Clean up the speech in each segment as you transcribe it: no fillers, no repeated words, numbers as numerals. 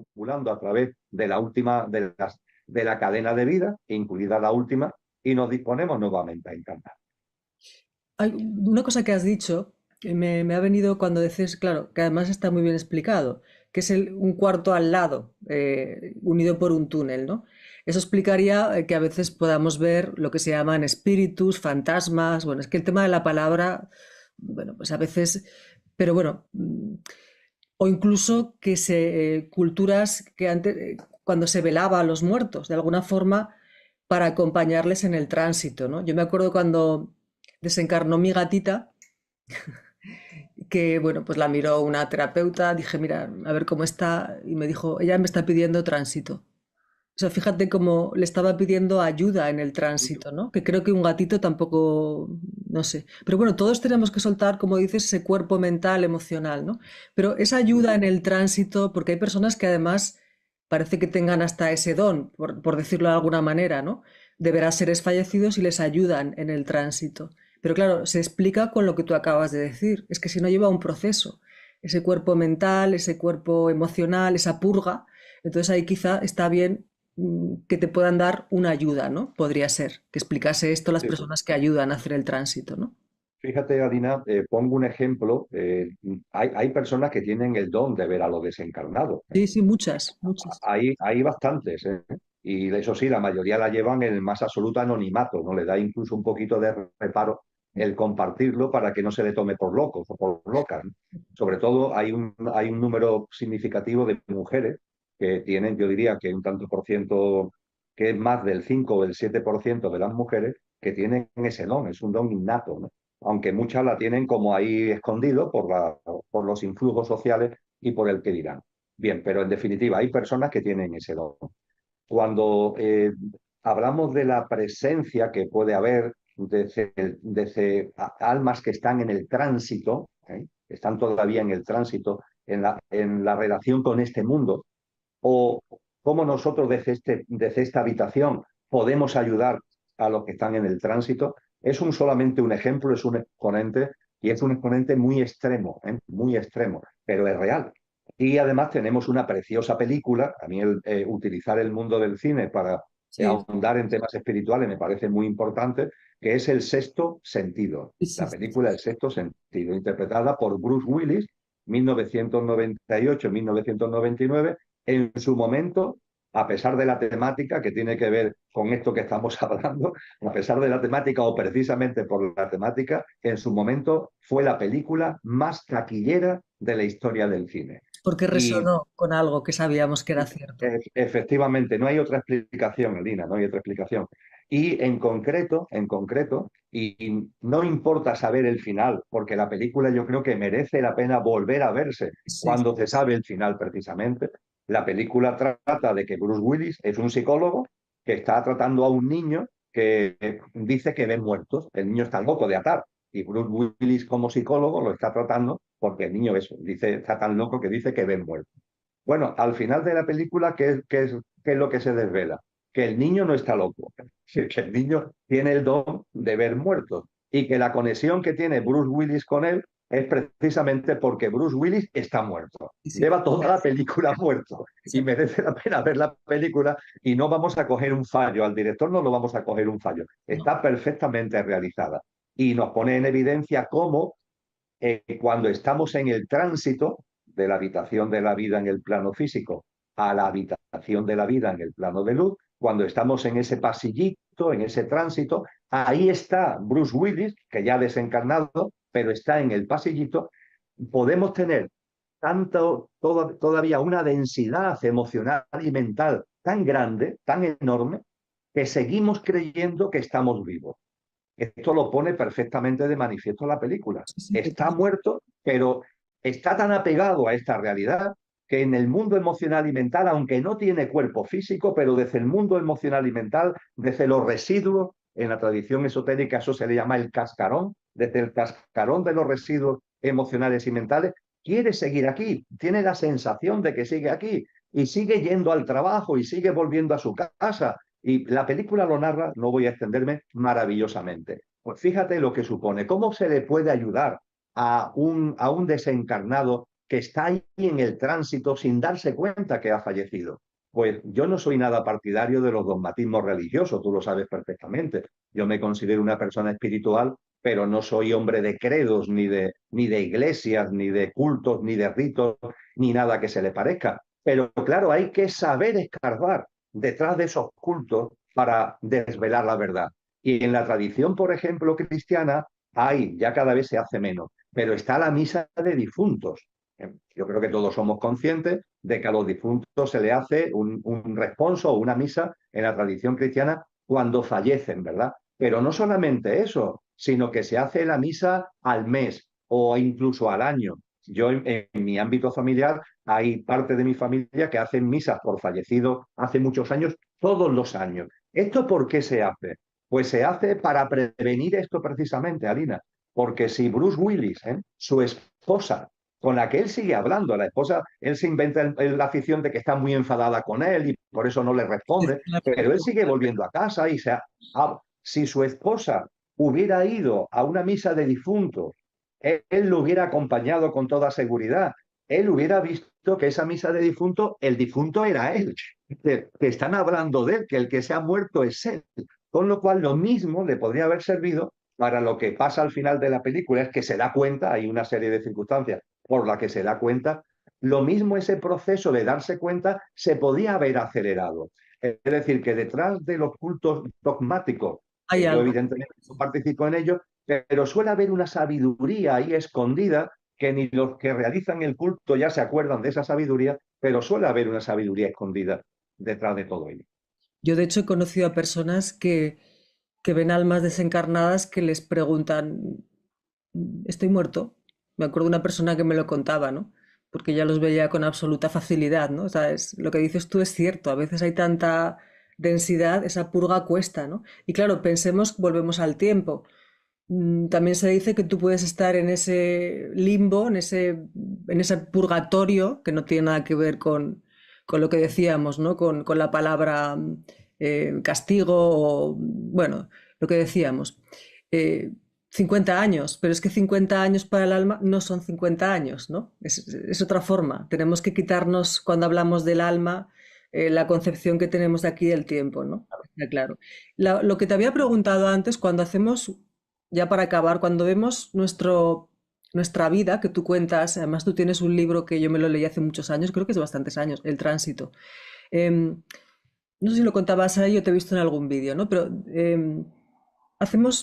acumulando a través de la última, de la cadena de vida, incluida la última, y nos disponemos nuevamente a encarnar. Hay una cosa que has dicho que me ha venido cuando dices, claro, que además está muy bien explicado, que es un cuarto al lado, unido por un túnel, ¿no? Eso explicaría que a veces podamos ver lo que se llaman espíritus, fantasmas. Bueno, es que el tema de la palabra, bueno, pues a veces, pero bueno, o incluso que culturas que antes, cuando se velaba a los muertos, de alguna forma, para acompañarles en el tránsito, ¿no? Yo me acuerdo cuando desencarnó mi gatita, que bueno, pues la miró una terapeuta, dije, mira, a ver cómo está, y me dijo, ella me está pidiendo tránsito. O sea, fíjate cómo le estaba pidiendo ayuda en el tránsito, ¿no? Que creo que un gatito tampoco, no sé. Pero bueno, todos tenemos que soltar, como dices, ese cuerpo mental, emocional, ¿no? Pero esa ayuda en el tránsito, porque hay personas que además parece que tengan hasta ese don, por decirlo de alguna manera, ¿no? De ver a seres fallecidos y les ayudan en el tránsito. Pero claro, se explica con lo que tú acabas de decir. Es que si no lleva un proceso, ese cuerpo mental, ese cuerpo emocional, esa purga, entonces ahí quizá está bien que te puedan dar una ayuda, ¿no? Podría ser, que explicase esto a las Sí. personas que ayudan a hacer el tránsito, ¿no? Fíjate, Adina, pongo un ejemplo. Hay personas que tienen el don de ver a los desencarnados. Sí, sí, muchas, muchas. Hay bastantes, ¿eh? Y eso sí, la mayoría la llevan en el más absoluto anonimato, ¿no? Le da incluso un poquito de reparo el compartirlo para que no se le tome por locos o por locas, ¿no? Sobre todo hay un número significativo de mujeres que tienen, yo diría que un tanto por ciento, que es más del 5 o del 7% de las mujeres que tienen ese don, es un don innato, ¿no? Aunque muchas la tienen como ahí escondido por los influjos sociales y por el que dirán. Bien, pero en definitiva, hay personas que tienen ese don. Cuando hablamos de la presencia que puede haber de almas que están en el tránsito, están todavía en el tránsito, en la relación con este mundo, o cómo nosotros desde esta habitación podemos ayudar a los que están en el tránsito, es solamente un ejemplo, es un exponente, y es un exponente muy extremo, pero es real. Y además tenemos una preciosa película. A mí utilizar el mundo del cine para Sí, ahondar en temas espirituales me parece muy importante, que es El Sexto Sentido, sí, sí, la sí. película El Sexto Sentido, interpretada por Bruce Willis, 1998-1999. En su momento, a pesar de la temática que tiene que ver con esto que estamos hablando, a pesar de la temática o precisamente por la temática, en su momento fue la película más taquillera de la historia del cine. Porque Y resonó con algo que sabíamos que era cierto. efectivamente, no hay otra explicación, Elina, no hay otra explicación. Y en concreto, y no importa saber el final, porque la película yo creo que merece la pena volver a verse Sí, cuando se sabe el final precisamente. La película trata de que Bruce Willis es un psicólogo que está tratando a un niño que dice que ve muertos. El niño está loco de atar. Y Bruce Willis como psicólogo lo está tratando porque el niño eso, dice, está tan loco que dice que ve muertos. Bueno, al final de la película, qué es lo que se desvela? Que el niño no está loco, que el niño tiene el don de ver muertos y que la conexión que tiene Bruce Willis con él es precisamente porque Bruce Willis está muerto. sí, sí. Lleva toda la película muerto y Sí. merece la pena ver la película y no vamos a coger un fallo, al director no lo vamos a coger un fallo. No. Está perfectamente realizada y nos pone en evidencia cómo cuando estamos en el tránsito de la habitación de la vida en el plano físico a la habitación de la vida en el plano de luz, cuando estamos en ese pasillito, en ese tránsito, ahí está Bruce Willis, que ya ha desencarnado, pero está en el pasillito, podemos tener todavía una densidad emocional y mental tan grande, tan enorme, que seguimos creyendo que estamos vivos. Esto lo pone perfectamente de manifiesto la película. Sí, sí, Está total. muerto, pero está tan apegado a esta realidad que en el mundo emocional y mental, aunque no tiene cuerpo físico, pero desde el mundo emocional y mental, desde los residuos, en la tradición esotérica eso se le llama el cascarón, desde el cascarón de los residuos emocionales y mentales, quiere seguir aquí, tiene la sensación de que sigue aquí y sigue yendo al trabajo y sigue volviendo a su casa y la película lo narra, no voy a extenderme, maravillosamente. Pues fíjate lo que supone, cómo se le puede ayudar a un desencarnado que está ahí en el tránsito sin darse cuenta que ha fallecido. Pues yo no soy nada partidario de los dogmatismos religiosos, tú lo sabes perfectamente. Yo me considero una persona espiritual, pero no soy hombre de credos, ni de iglesias, ni de cultos, ni de ritos, ni nada que se le parezca. Pero claro, hay que saber escarbar detrás de esos cultos para desvelar la verdad. Y en la tradición, por ejemplo, cristiana, hay, ya cada vez se hace menos, pero está la misa de difuntos. Yo creo que todos somos conscientes de que a los difuntos se le hace un responso o una misa en la tradición cristiana cuando fallecen, ¿verdad? Pero no solamente eso, sino que se hace la misa al mes o incluso al año. Yo en mi ámbito familiar hay parte de mi familia que hacen misas por fallecido hace muchos años, todos los años. ¿Esto por qué se hace? Pues se hace para prevenir esto precisamente, Alina. Porque si Bruce Willis, su esposa, con la que él sigue hablando, la esposa, él se inventa la afición de que está muy enfadada con él y por eso no le responde, pero él sigue volviendo a casa y si su esposa hubiera ido a una misa de difuntos, él lo hubiera acompañado con toda seguridad, él hubiera visto que esa misa de difunto, el difunto era él, que están hablando de él, que el que se ha muerto es él. Con lo cual, lo mismo le podría haber servido para lo que pasa al final de la película, es que se da cuenta, hay una serie de circunstancias por las que se da cuenta, lo mismo ese proceso de darse cuenta se podía haber acelerado. Es decir, que detrás de los cultos dogmáticos, Hay que yo algo. evidentemente no participo en ello, pero suele haber una sabiduría ahí escondida que ni los que realizan el culto ya se acuerdan de esa sabiduría, pero suele haber una sabiduría escondida detrás de todo ello. Yo de hecho he conocido a personas que ven almas desencarnadas que les preguntan, ¿estoy muerto? Me acuerdo de una persona que me lo contaba, ¿no? Porque ya los veía con absoluta facilidad, ¿no? O sea, lo que dices tú es cierto, a veces hay tanta densidad, esa purga cuesta, ¿no? Y claro, pensemos, volvemos al tiempo. También se dice que tú puedes estar en ese limbo, en ese purgatorio, que no tiene nada que ver con lo que decíamos, ¿no? Con la palabra castigo o, bueno, lo que decíamos. Eh, 50 años, pero es que 50 años para el alma no son 50 años, ¿no? Es otra forma. Tenemos que quitarnos, cuando hablamos del alma, la concepción que tenemos de aquí del tiempo, ¿no? Está claro. Lo que te había preguntado antes, cuando hacemos ya para acabar, cuando vemos nuestra vida, que tú cuentas, además tú tienes un libro que yo me lo leí hace muchos años, creo que es de bastantes años, El Tránsito. Em, no sé si lo contabas ahí o te he visto en algún vídeo, ¿no? Pero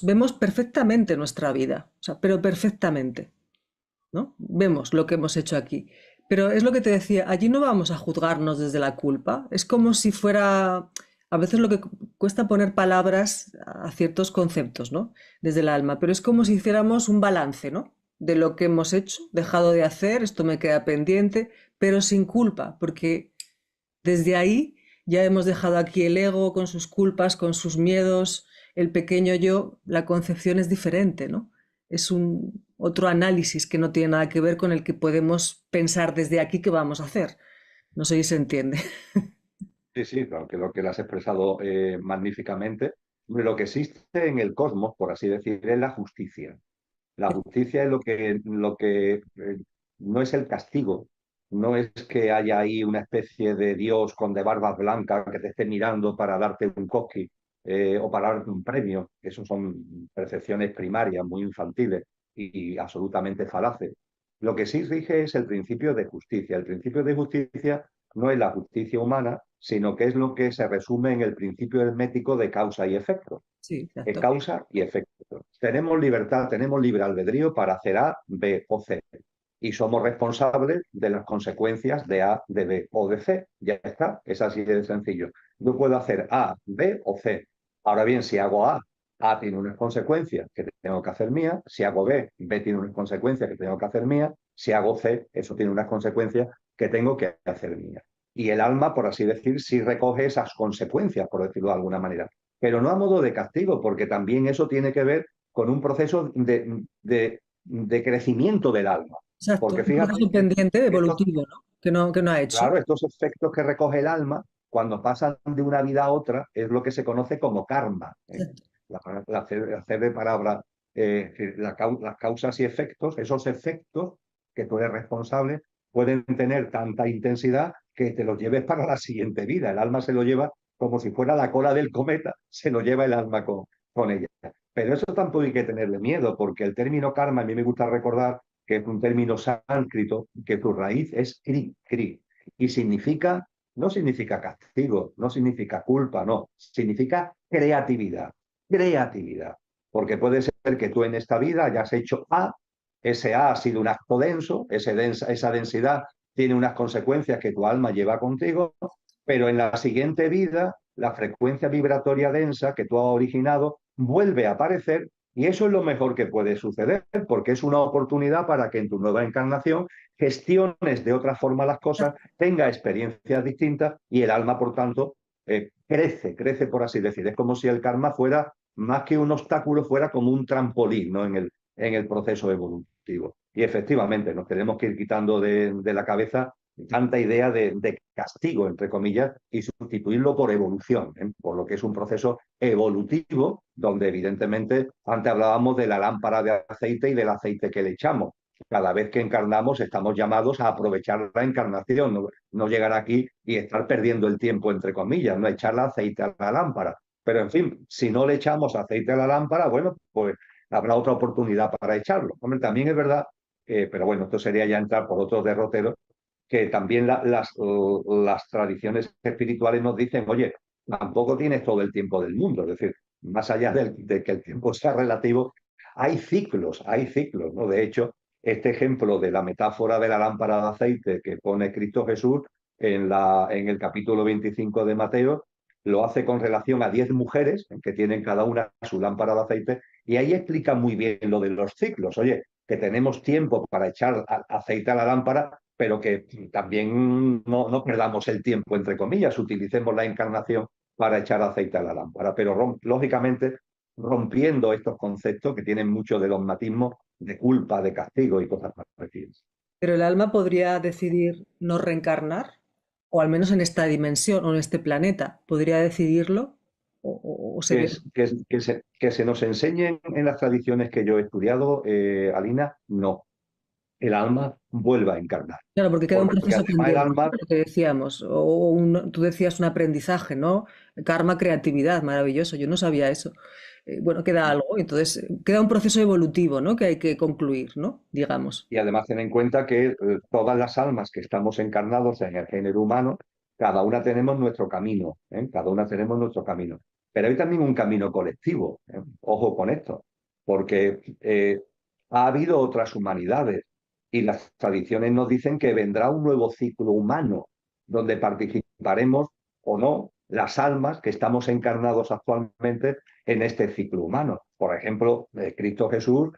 vemos perfectamente nuestra vida, o sea, pero perfectamente, ¿no? Vemos lo que hemos hecho aquí. Pero es lo que te decía, allí no vamos a juzgarnos desde la culpa. Es como si fuera, a veces lo que cuesta poner palabras a ciertos conceptos, ¿no? Desde el alma, pero es como si hiciéramos un balance, ¿no? De lo que hemos hecho, dejado de hacer, esto me queda pendiente, pero sin culpa, porque desde ahí ya hemos dejado aquí el ego con sus culpas, con sus miedos, el pequeño yo, la concepción es diferente, ¿no? Es un otro análisis que no tiene nada que ver con el que podemos pensar desde aquí qué vamos a hacer. No sé si se entiende. Sí, sí, claro, que lo que lo has expresado magníficamente. Lo que existe en el cosmos, por así decir, es la justicia. La justicia es lo que no es el castigo, no es que haya ahí una especie de Dios con de barbas blancas que te esté mirando para darte un coqui o para darte un premio. Eso son percepciones primarias, muy infantiles y absolutamente falaces. Lo que sí rige es el principio de justicia. El principio de justicia no es la justicia humana, sino que es lo que se resume en el principio hermético de causa y efecto. Sí, exacto. Causa y efecto. Tenemos libertad, tenemos libre albedrío para hacer A, B o C. Y somos responsables de las consecuencias de A, de B o de C. Ya está, es así de sencillo. Yo puedo hacer A, B o C. Ahora bien, si hago A tiene unas consecuencias que tengo que hacer mía. Si hago B tiene unas consecuencias que tengo que hacer mía. Si hago C, eso tiene unas consecuencias que tengo que hacer mía. Y el alma, por así decir, sí recoge esas consecuencias, por decirlo de alguna manera, pero no a modo de castigo, porque también eso tiene que ver con un proceso de crecimiento del alma. Exacto. Porque Un fíjate proceso que pendiente, estos, evolutivo, ¿no? Que no ha hecho. claro, estos efectos que recoge el alma, cuando pasan de una vida a otra, es lo que se conoce como karma. Exacto. La C de palabra, las causas y efectos, esos efectos que tú eres responsable, pueden tener tanta intensidad que te los lleves para la siguiente vida. El alma se lo lleva como si fuera la cola del cometa, se lo lleva el alma con ella. Pero eso tampoco hay que tenerle miedo, porque el término karma, a mí me gusta recordar que es un término sánscrito, que su raíz es kri, kri, y significa, no significa castigo, no significa culpa, no, significa creatividad, creatividad. Porque puede ser que tú en esta vida hayas hecho A, ese A ha sido un acto denso, esa densidad tiene unas consecuencias que tu alma lleva contigo, pero en la siguiente vida la frecuencia vibratoria densa que tú has originado vuelve a aparecer y eso es lo mejor que puede suceder, porque es una oportunidad para que en tu nueva encarnación gestiones de otra forma las cosas, tenga experiencias distintas y el alma, por tanto, crece por así decir. Es como si el karma fuera, más que un obstáculo, fuera como un trampolín, ¿no? En el proceso evolutivo. Y efectivamente, nos tenemos que ir quitando de la cabeza tanta idea de castigo, entre comillas, y sustituirlo por evolución, ¿eh? Por lo que es un proceso evolutivo, donde evidentemente antes hablábamos de la lámpara de aceite y del aceite que le echamos. Cada vez que encarnamos estamos llamados a aprovechar la encarnación, no llegar aquí y estar perdiendo el tiempo, entre comillas, no echarle aceite a la lámpara. Pero en fin, si no le echamos aceite a la lámpara, bueno, pues habrá otra oportunidad para echarlo. Hombre, también es verdad, pero bueno, esto sería ya entrar por otros derroteros, que también las tradiciones espirituales nos dicen, oye, tampoco tienes todo el tiempo del mundo, es decir, más allá de que el tiempo sea relativo, hay ciclos, ¿no? De hecho, este ejemplo de la metáfora de la lámpara de aceite que pone Cristo Jesús en el capítulo 25 de Mateo, lo hace con relación a 10 mujeres que tienen cada una su lámpara de aceite y ahí explica muy bien lo de los ciclos. Oye, que tenemos tiempo para echar aceite a la lámpara, pero que también no perdamos el tiempo, entre comillas, utilicemos la encarnación para echar aceite a la lámpara. Pero lógicamente, rompiendo estos conceptos que tienen mucho de dogmatismo, de culpa, de castigo y cosas parecidas. Pero el alma podría decidir no reencarnar, o al menos en esta dimensión o en este planeta, podría decidirlo, o sería... Que se nos enseñen en las tradiciones que yo he estudiado, Alina, no. El alma vuelva a encarnar. Claro, porque queda un Porque proceso además el pendiente, ¿no? alma, Lo que decíamos, tú decías un aprendizaje, ¿no? Karma, creatividad, maravilloso, yo no sabía eso. Bueno, queda algo, entonces queda un proceso evolutivo, ¿no? Que hay que concluir, ¿no? Digamos. y además ten en cuenta que todas las almas que estamos encarnados en el género humano, cada una tenemos nuestro camino, ¿eh? Cada una tenemos nuestro camino. Pero hay también un camino colectivo, ¿eh? Ojo con esto, porque ha habido otras humanidades y las tradiciones nos dicen que vendrá un nuevo ciclo humano donde participaremos o no las almas que estamos encarnados actualmente en este ciclo humano. Por ejemplo, Cristo Jesús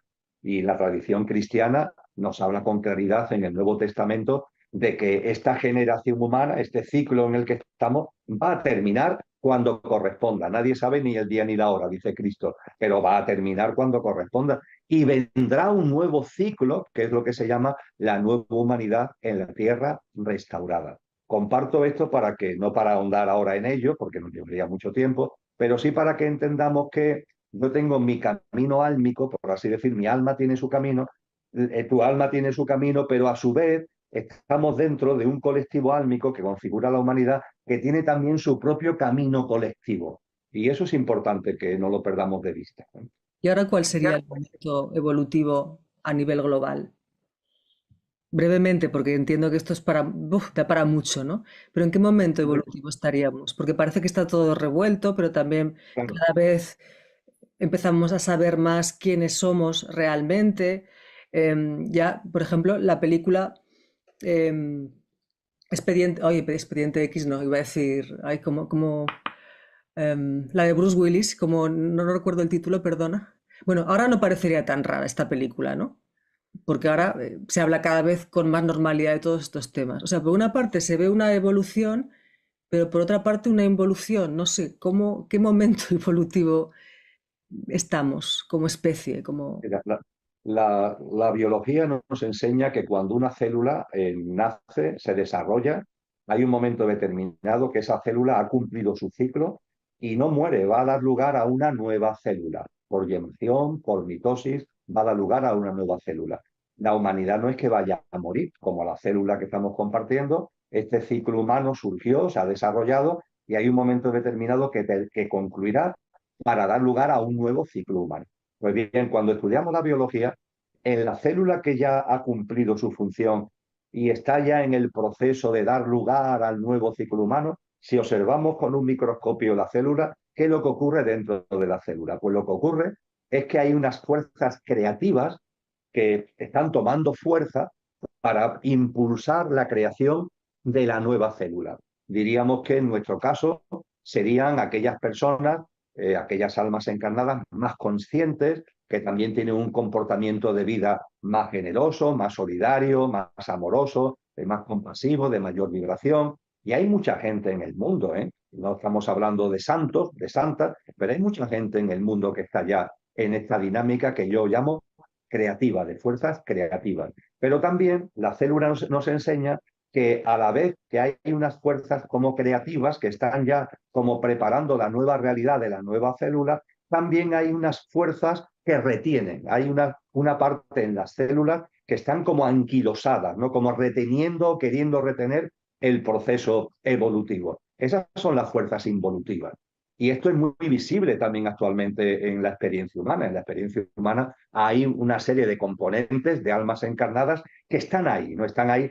y la tradición cristiana nos habla con claridad en el Nuevo Testamento de que esta generación humana, este ciclo en el que estamos, va a terminar cuando corresponda. Nadie sabe ni el día ni la hora, dice Cristo, pero va a terminar cuando corresponda. Y vendrá un nuevo ciclo, que es lo que se llama la nueva humanidad en la tierra restaurada. Comparto esto para que, no para ahondar ahora en ello, porque nos llevaría mucho tiempo, pero sí para que entendamos que yo tengo mi camino álmico, por así decir, mi alma tiene su camino, tu alma tiene su camino, pero a su vez estamos dentro de un colectivo álmico que configura la humanidad, que tiene también su propio camino colectivo. Y eso es importante que no lo perdamos de vista. ¿Y ahora cuál sería el momento evolutivo a nivel global? Brevemente, porque entiendo que esto es da para mucho, ¿no? Pero ¿en qué momento evolutivo estaríamos? Porque parece que está todo revuelto, pero también Claro, cada vez empezamos a saber más quiénes somos realmente. Ya, por ejemplo, la película em, Expediente X, no, iba a decir, ay, la de Bruce Willis, como no recuerdo el título, perdona. Bueno, ahora no parecería tan rara esta película, ¿no? Porque ahora se habla cada vez con más normalidad de todos estos temas. O sea, por una parte se ve una evolución, pero por otra parte una involución. No sé, ¿qué momento evolutivo estamos como especie? Como... la biología nos enseña que cuando una célula nace, se desarrolla, hay un momento determinado que esa célula ha cumplido su ciclo y no muere, va a dar lugar a una nueva célula. Por gemación, por mitosis, va a dar lugar a una nueva célula. la humanidad no es que vaya a morir, como la célula que estamos compartiendo. Este ciclo humano surgió, se ha desarrollado y hay un momento determinado que concluirá para dar lugar a un nuevo ciclo humano. Pues bien, cuando estudiamos la biología, en la célula que ya ha cumplido su función y está ya en el proceso de dar lugar al nuevo ciclo humano, si observamos con un microscopio la célula, ¿qué es lo que ocurre dentro de la célula? Pues lo que ocurre es que hay unas fuerzas creativas que están tomando fuerza para impulsar la creación de la nueva célula. Diríamos que en nuestro caso serían aquellas personas, aquellas almas encarnadas más conscientes, que también tienen un comportamiento de vida más generoso, más solidario, más amoroso, más compasivo, de mayor vibración. Y hay mucha gente en el mundo, ¿eh? No estamos hablando de santos, de santas, pero hay mucha gente en el mundo que está ya en esta dinámica que yo llamo creativa, de fuerzas creativas. Pero también la célula nos enseña que a la vez que hay unas fuerzas como creativas que están ya como preparando la nueva realidad de la nueva célula, también hay unas fuerzas que retienen. Hay una parte en las células que están como anquilosadas, ¿no? Como reteniendo, queriendo retener el proceso evolutivo. Esas son las fuerzas involutivas. Y esto es muy visible también actualmente en la experiencia humana. En la experiencia humana hay una serie de componentes de almas encarnadas que están ahí, no están ahí,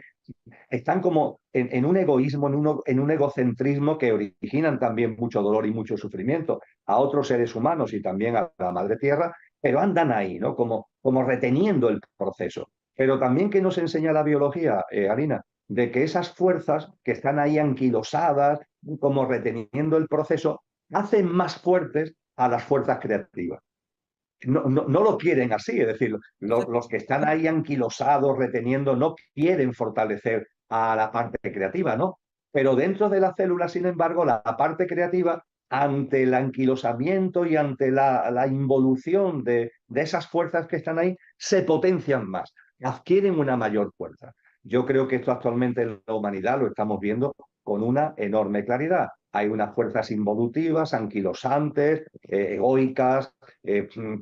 están como en un egoísmo, en un egocentrismo que originan también mucho dolor y mucho sufrimiento a otros seres humanos y también a la Madre Tierra, pero andan ahí, ¿no? Como reteniendo el proceso. Pero también que nos enseña la biología, Alina, de que esas fuerzas que están ahí anquilosadas, como reteniendo el proceso, hacen más fuertes a las fuerzas creativas. No lo quieren así, es decir, los que están ahí anquilosados, reteniendo, no quieren fortalecer a la parte creativa, ¿no? Pero dentro de la célula, sin embargo, la parte creativa, ante el anquilosamiento y ante la involución de esas fuerzas que están ahí, se potencian más, adquieren una mayor fuerza. Yo creo que esto actualmente en la humanidad lo estamos viendo con una enorme claridad. Hay unas fuerzas involutivas, anquilosantes, egoicas,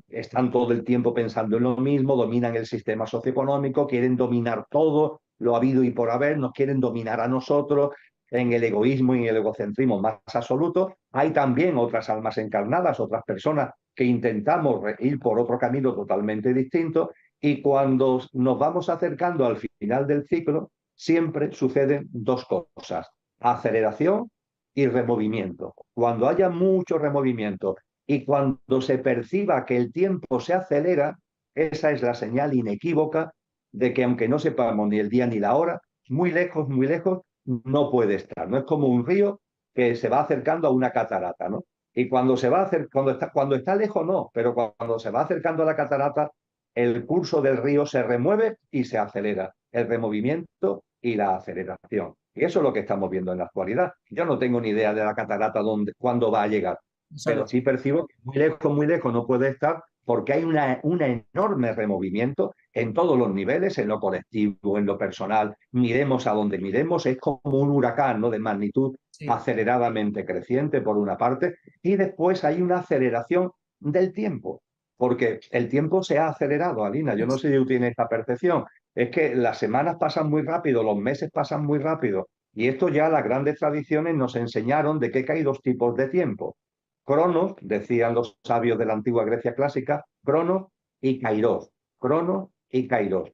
están todo el tiempo pensando en lo mismo, dominan el sistema socioeconómico, quieren dominar todo, lo habido y por haber, nos quieren dominar a nosotros en el egoísmo y el egocentrismo más absoluto. Hay también otras almas encarnadas, otras personas que intentamos ir por otro camino totalmente distinto y cuando nos vamos acercando al final del ciclo, siempre suceden dos cosas: aceleración y removimiento. Cuando haya mucho removimiento y cuando se perciba que el tiempo se acelera, esa es la señal inequívoca de que aunque no sepamos ni el día ni la hora, muy lejos, no puede estar. No es como un río que se va acercando a una catarata, ¿no? Y cuando se va a hacer, cuando está lejos, no, pero cuando se va acercando a la catarata, el curso del río se remueve y se acelera. El removimiento y la aceleración. Y eso es lo que estamos viendo en la actualidad. Yo no tengo ni idea de la catarata cuándo va a llegar, No pero sabes. sí percibo que muy lejos no puede estar porque hay un enorme removimiento en todos los niveles, en lo colectivo, en lo personal. Miremos a donde miremos, es como un huracán, ¿no? De magnitud Sí. aceleradamente creciente por una parte, y después hay una aceleración del tiempo, porque el tiempo se ha acelerado, Alina. Yo no sé si tú tienes esta percepción. Es que las semanas pasan muy rápido, los meses pasan muy rápido, y esto ya las grandes tradiciones nos enseñaron de que hay dos tipos de tiempo. Cronos, decían los sabios de la antigua Grecia clásica, Cronos y Kairos. Cronos y Kairos.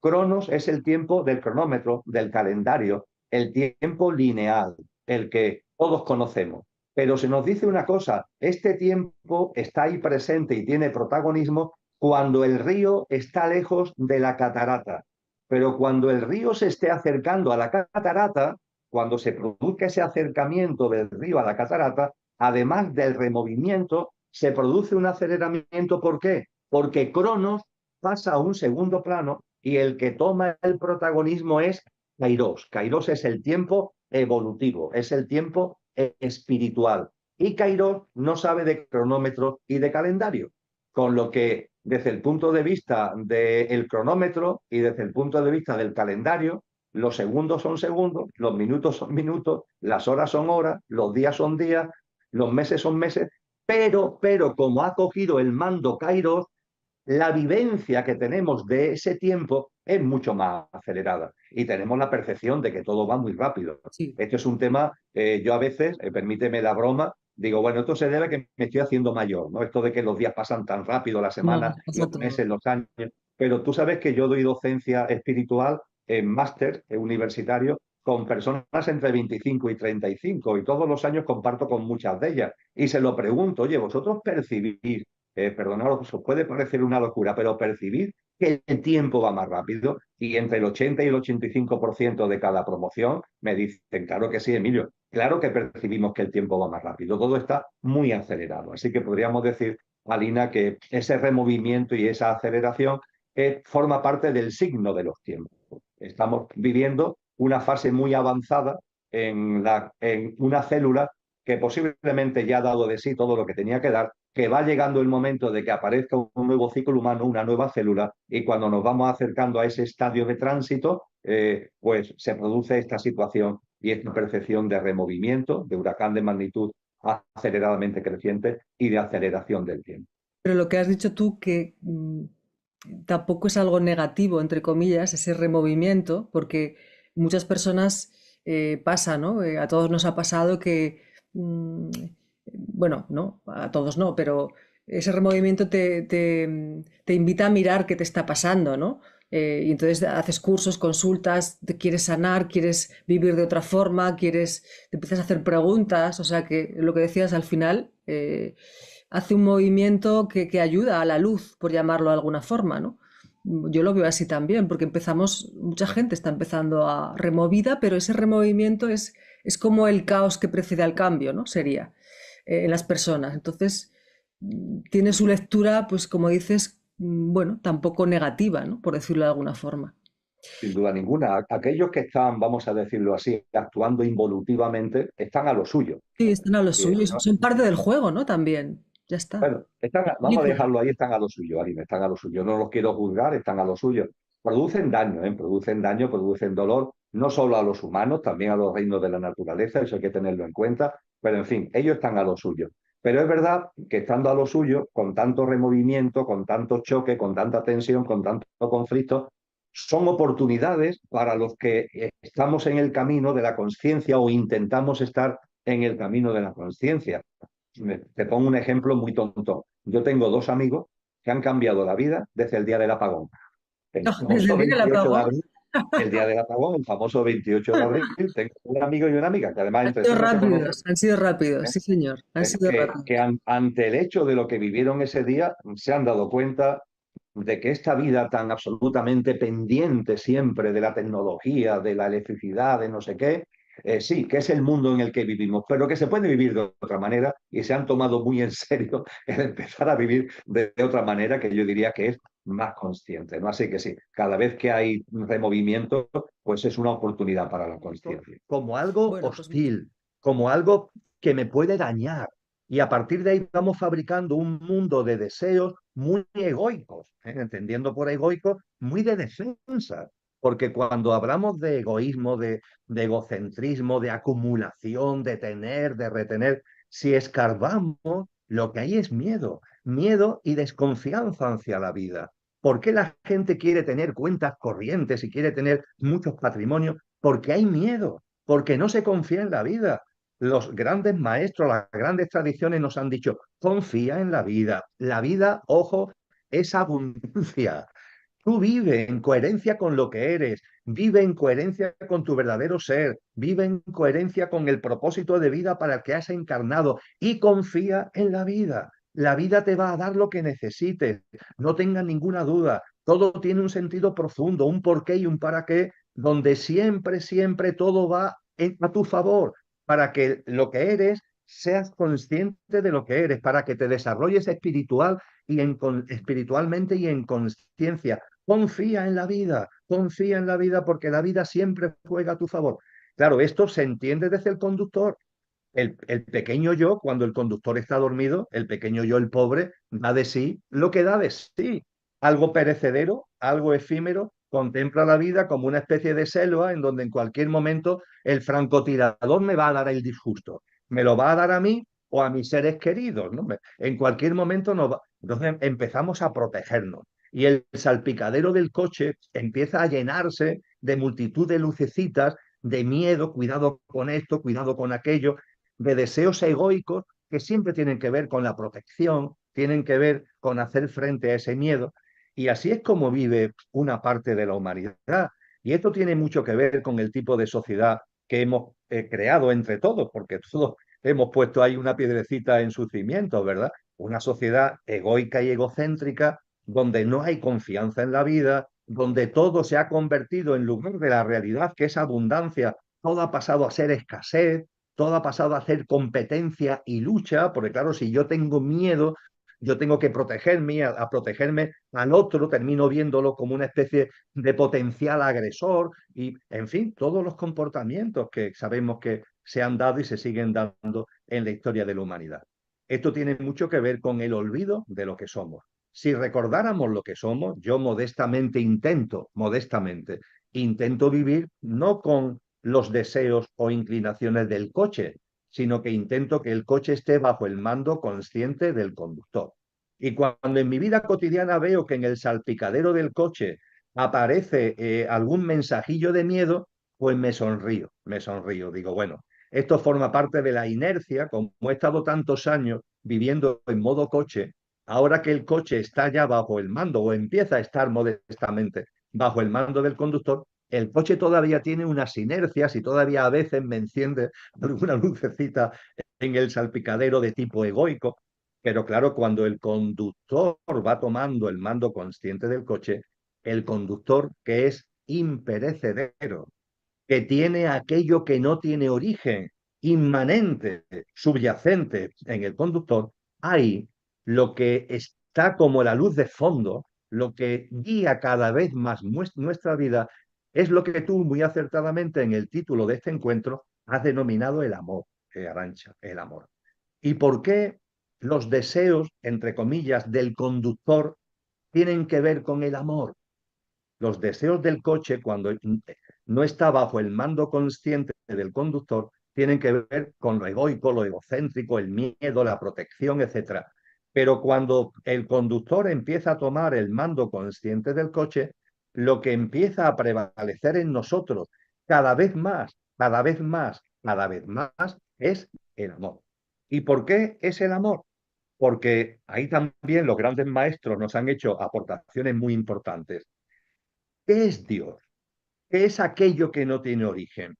Cronos es el tiempo del cronómetro, del calendario, el tiempo lineal, el que todos conocemos. Pero se nos dice una cosa: este tiempo está ahí presente y tiene protagonismo cuando el río está lejos de la catarata. Pero cuando el río se esté acercando a la catarata, cuando se produzca ese acercamiento del río a la catarata, además del removimiento, se produce un aceleramiento. ¿Por qué? Porque Cronos pasa a un segundo plano y el que toma el protagonismo es Kairos. Kairos es el tiempo evolutivo, es el tiempo espiritual. Y Kairos no sabe de cronómetro y de calendario, con lo que desde el punto de vista del cronómetro y desde el punto de vista del calendario, los segundos son segundos, los minutos son minutos, las horas son horas, los días son días, los meses son meses, pero como ha cogido el mando Kairos, la vivencia que tenemos de ese tiempo es mucho más acelerada y tenemos la percepción de que todo va muy rápido. Sí. Esto es un tema, yo a veces, permíteme la broma, digo, bueno, esto se debe a que me estoy haciendo mayor, ¿no? Esto de que los días pasan tan rápido, las No, semanas, pasa los todo. meses, los años. Pero tú sabes que yo doy docencia espiritual en máster universitario con personas entre 25 y 35 y todos los años comparto con muchas de ellas y se lo pregunto, oye, vosotros percibís, perdonad, os puede parecer una locura, pero percibir que el tiempo va más rápido y entre el 80 y el 85% de cada promoción me dicen, claro que sí, Emilio, claro que percibimos que el tiempo va más rápido, todo está muy acelerado. Así que podríamos decir, Alina, que ese removimiento y esa aceleración forma parte del signo de los tiempos. Estamos viviendo una fase muy avanzada en una célula que posiblemente ya ha dado de sí todo lo que tenía que dar, que va llegando el momento de que aparezca un nuevo ciclo humano, una nueva célula, y cuando nos vamos acercando a ese estadio de tránsito, pues se produce esta situación y esta percepción de removimiento, de huracán de magnitud aceleradamente creciente y de aceleración del tiempo. Pero lo que has dicho tú, que tampoco es algo negativo, entre comillas, ese removimiento, porque muchas personas pasa, ¿no? A todos nos ha pasado que, bueno, no, a todos no, pero ese removimiento te invita a mirar qué te está pasando, ¿no? Y entonces haces cursos, consultas, te quieres sanar, quieres vivir de otra forma, te empiezas a hacer preguntas, o sea que lo que decías al final, hace un movimiento que ayuda a la luz, por llamarlo de alguna forma, ¿no? Yo lo veo así también, porque mucha gente está empezando a removida, pero ese removimiento es como el caos que precede al cambio, ¿no? Sería en las personas. Entonces, tiene su lectura, pues como dices, bueno, tampoco negativa, ¿no? Por decirlo de alguna forma. Sin duda ninguna. Aquellos que están, vamos a decirlo así, actuando involutivamente, están a lo suyo. Sí, están a lo Sí, suyo y ¿no? son parte del juego, ¿no? También. Ya está. Bueno, La vamos a película. dejarlo ahí, están a lo suyo, Arime, están a lo suyo. No los quiero juzgar, están a lo suyo. Producen daño, ¿eh? Producen daño, producen dolor, no solo a los humanos, también a los reinos de la naturaleza, eso hay que tenerlo en cuenta. Pero en fin, ellos están a lo suyo. Pero es verdad que estando a lo suyo, con tanto removimiento, con tanto choque, con tanta tensión, con tanto conflicto, son oportunidades para los que estamos en el camino de la conciencia o intentamos estar en el camino de la conciencia. Te pongo un ejemplo muy tonto. Yo tengo dos amigos que han cambiado la vida desde el día del apagón. El Desde famoso el día que la 28 de apagó, abril, el día del apagón, el famoso 28 de abril, tengo un amigo y una amiga que además entre sí no se conocen, han sido rápidos, ¿eh? sí señor, han sido Que rápidos. ante el hecho de lo que vivieron ese día se han dado cuenta de que esta vida tan absolutamente pendiente siempre de la tecnología, de la electricidad, de no sé qué, sí, que es el mundo en el que vivimos, pero que se puede vivir de otra manera y se han tomado muy en serio el empezar a vivir de otra manera que yo diría que es más consciente, ¿no? Así que sí, cada vez que hay removimiento, pues es una oportunidad para la conciencia. Como algo Bueno, pues hostil, como algo que me puede dañar. Y a partir de ahí vamos fabricando un mundo de deseos muy egoicos, ¿eh? Entendiendo por egoico, muy de defensa. Porque cuando hablamos de egoísmo, de egocentrismo, de acumulación, de tener, de retener, si escarbamos, lo que hay es miedo, miedo y desconfianza hacia la vida. ¿Por qué la gente quiere tener cuentas corrientes y quiere tener muchos patrimonios? Porque hay miedo, porque no se confía en la vida. Los grandes maestros, las grandes tradiciones nos han dicho, confía en la vida. La vida, ojo, es abundancia. Tú vive en coherencia con lo que eres, vive en coherencia con tu verdadero ser, vive en coherencia con el propósito de vida para el que has encarnado y confía en la vida. La vida te va a dar lo que necesites, no tengas ninguna duda. Todo tiene un sentido profundo, un porqué y un para qué, donde siempre, siempre todo va a tu favor, para que lo que eres seas consciente de lo que eres, para que te desarrolles espiritualmente y en conciencia. Confía en la vida porque la vida siempre juega a tu favor. Claro, esto se entiende desde el conductor. El pequeño yo, cuando el conductor está dormido, el pequeño yo, el pobre, da de sí lo que da de sí. Algo perecedero, algo efímero, contempla la vida como una especie de selva en donde en cualquier momento el francotirador me va a dar el disgusto. Me lo va a dar a mí o a mis seres queridos, ¿no? En cualquier momento no va. Entonces empezamos a protegernos y el salpicadero del coche empieza a llenarse de multitud de lucecitas, de miedo, cuidado con esto, cuidado con aquello, de deseos egoicos que siempre tienen que ver con la protección, tienen que ver con hacer frente a ese miedo. Y así es como vive una parte de la humanidad. Y esto tiene mucho que ver con el tipo de sociedad que hemos creado entre todos, porque todos hemos puesto ahí una piedrecita en sus cimientos, ¿verdad? Una sociedad egoica y egocéntrica, donde no hay confianza en la vida, donde todo se ha convertido en lugar de la realidad, que es abundancia, todo ha pasado a ser escasez, todo ha pasado a ser competencia y lucha, porque claro, si yo tengo miedo, yo tengo que protegerme, a protegerme al otro, termino viéndolo como una especie de potencial agresor y, en fin, todos los comportamientos que sabemos que se han dado y se siguen dando en la historia de la humanidad. Esto tiene mucho que ver con el olvido de lo que somos. Si recordáramos lo que somos, yo intento vivir no con los deseos o inclinaciones del coche, sino que intento que el coche esté bajo el mando consciente del conductor. Y cuando en mi vida cotidiana veo que en el salpicadero del coche aparece algún mensajillo de miedo, pues me sonrío, digo, bueno, esto forma parte de la inercia, como he estado tantos años viviendo en modo coche, ahora que el coche está ya bajo el mando o empieza a estar modestamente bajo el mando del conductor, el coche todavía tiene unas inercias y todavía a veces me enciende alguna lucecita en el salpicadero de tipo egoico, pero claro, cuando el conductor va tomando el mando consciente del coche, el conductor que es imperecedero, que tiene aquello que no tiene origen, inmanente, subyacente en el conductor, hay lo que está como la luz de fondo, lo que guía cada vez más nuestra vida, es lo que tú muy acertadamente en el título de este encuentro has denominado el amor, Arantxa, el amor. ¿Y por qué los deseos, entre comillas, del conductor tienen que ver con el amor? Los deseos del coche, cuando no está bajo el mando consciente del conductor, tienen que ver con lo egoico, lo egocéntrico, el miedo, la protección, etc. Pero cuando el conductor empieza a tomar el mando consciente del coche, lo que empieza a prevalecer en nosotros cada vez más, cada vez más, cada vez más, es el amor. ¿Y por qué es el amor? Porque ahí también los grandes maestros nos han hecho aportaciones muy importantes. ¿Qué es Dios? ¿Qué es aquello que no tiene origen?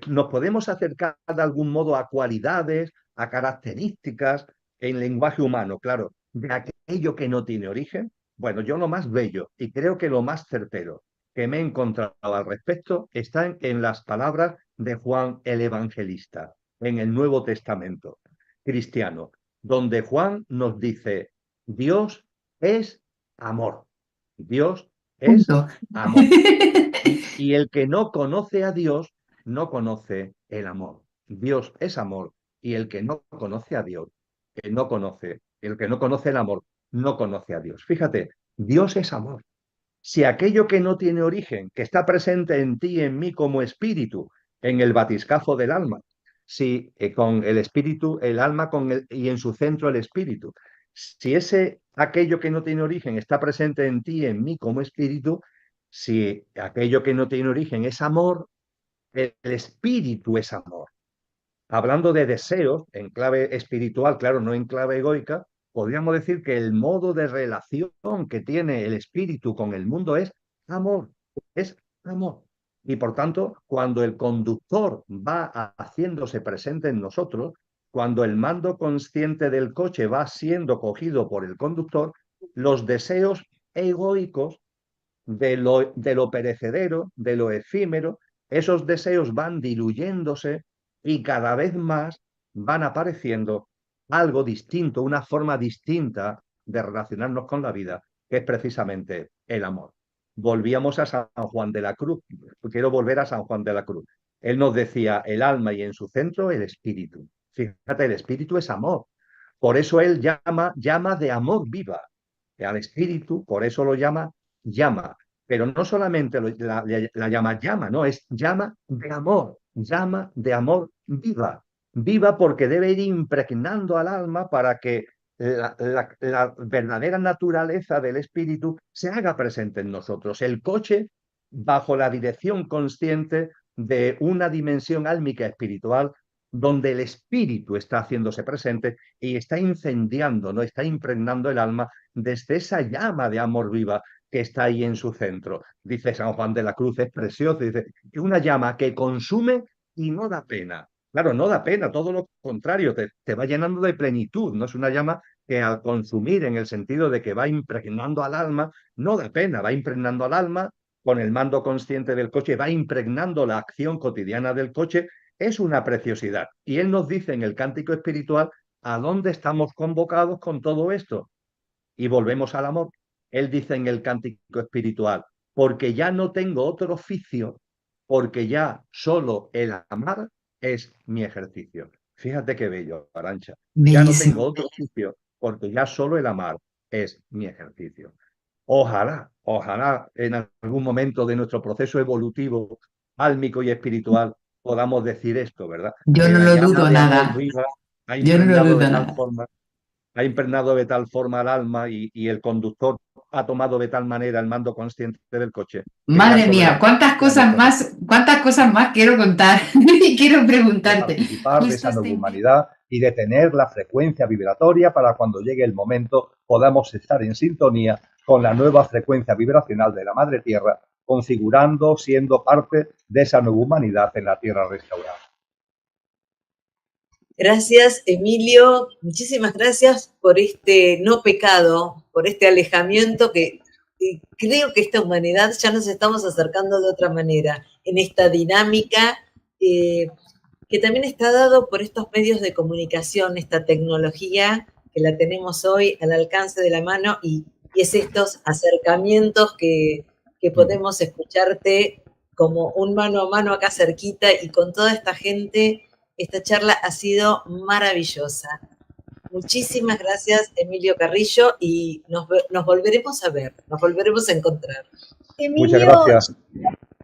¿Nos podemos acercar de algún modo a cualidades, a características en lenguaje humano, claro, de aquello que no tiene origen? Bueno, yo lo más bello y creo que lo más certero que me he encontrado al respecto está en las palabras de Juan el Evangelista, en el Nuevo Testamento cristiano, donde Juan nos dice, Dios es amor. Dios es Punto. amor. Y el que no conoce a Dios no conoce el amor. Dios es amor y el que no conoce a Dios, el que no conoce el amor, no conoce a Dios. Fíjate, Dios es amor. Si aquello que no tiene origen, que está presente en ti y en mí como espíritu, en el batiscafo del alma, si con el espíritu, el alma y en su centro el espíritu, si aquello que no tiene origen está presente en ti y en mí como espíritu, si aquello que no tiene origen es amor, el espíritu es amor. Hablando de deseos en clave espiritual, claro, no en clave egoica, podríamos decir que el modo de relación que tiene el espíritu con el mundo amor, es amor. Y por tanto, cuando el conductor va haciéndose presente en nosotros, cuando el mando consciente del coche va siendo cogido por el conductor, los deseos egoicos de lo perecedero, de lo efímero, esos deseos van diluyéndose y cada vez más van apareciendo algo distinto, una forma distinta de relacionarnos con la vida, que es precisamente el amor. Volvíamos a San Juan de la Cruz. Quiero volver a San Juan de la Cruz. Él nos decía el alma y en su centro el espíritu. Fíjate, el espíritu es amor. Por eso él llama de amor viva al espíritu, por eso lo llama, pero no solamente la llama, no, es llama de amor viva, viva porque debe ir impregnando al alma para que la verdadera naturaleza del espíritu se haga presente en nosotros. El coche, bajo la dirección consciente de una dimensión álmica espiritual, donde el espíritu está haciéndose presente y está incendiando, ¿no? Está impregnando el alma desde esa llama de amor viva que está ahí en su centro. Dice San Juan de la Cruz, es precioso, dice, una llama que consume y no da pena. Claro, no da pena, todo lo contrario, te va llenando de plenitud, no es una llama que al consumir, en el sentido de que va impregnando al alma, no da pena, va impregnando al alma con el mando consciente del coche, va impregnando la acción cotidiana del coche, es una preciosidad. Y él nos dice en el cántico espiritual a dónde estamos convocados con todo esto. Y volvemos al amor. Él dice en el cántico espiritual, porque ya no tengo otro oficio, porque ya solo el amar es mi ejercicio. Fíjate qué bello, Arancha. Ya no tengo Bellísimo. otro oficio, porque ya solo el amar es mi ejercicio. Ojalá, ojalá en algún momento de nuestro proceso evolutivo, álmico y espiritual, podamos decir esto, ¿verdad? Yo Que no la lo llama dudo de amor nada. viva ha Yo no lo impregnado de dudo tal nada. forma al alma y el conductor ha tomado de tal manera el mando consciente del coche que ya Madre solo el mía, amor ya cuántas cosas más quiero contar y quiero de preguntarte. participar de Justo esa nueva humanidad y de tener la frecuencia vibratoria para cuando llegue el momento podamos estar en sintonía con la nueva frecuencia vibracional de la Madre Tierra, configurando, siendo parte de esa nueva humanidad en la Tierra restaurada. Gracias, Emilio. Muchísimas gracias por este no pecado, por este alejamiento que creo que esta humanidad ya nos estamos acercando de otra manera, en esta dinámica que también está dado por estos medios de comunicación, esta tecnología que la tenemos hoy al alcance de la mano y es estos acercamientos que podemos escucharte como un mano a mano acá cerquita y con toda esta gente. Esta charla ha sido maravillosa. Muchísimas gracias, Emilio Carrillo, y nos volveremos a ver, nos volveremos a encontrar. Muchas Emilio, gracias.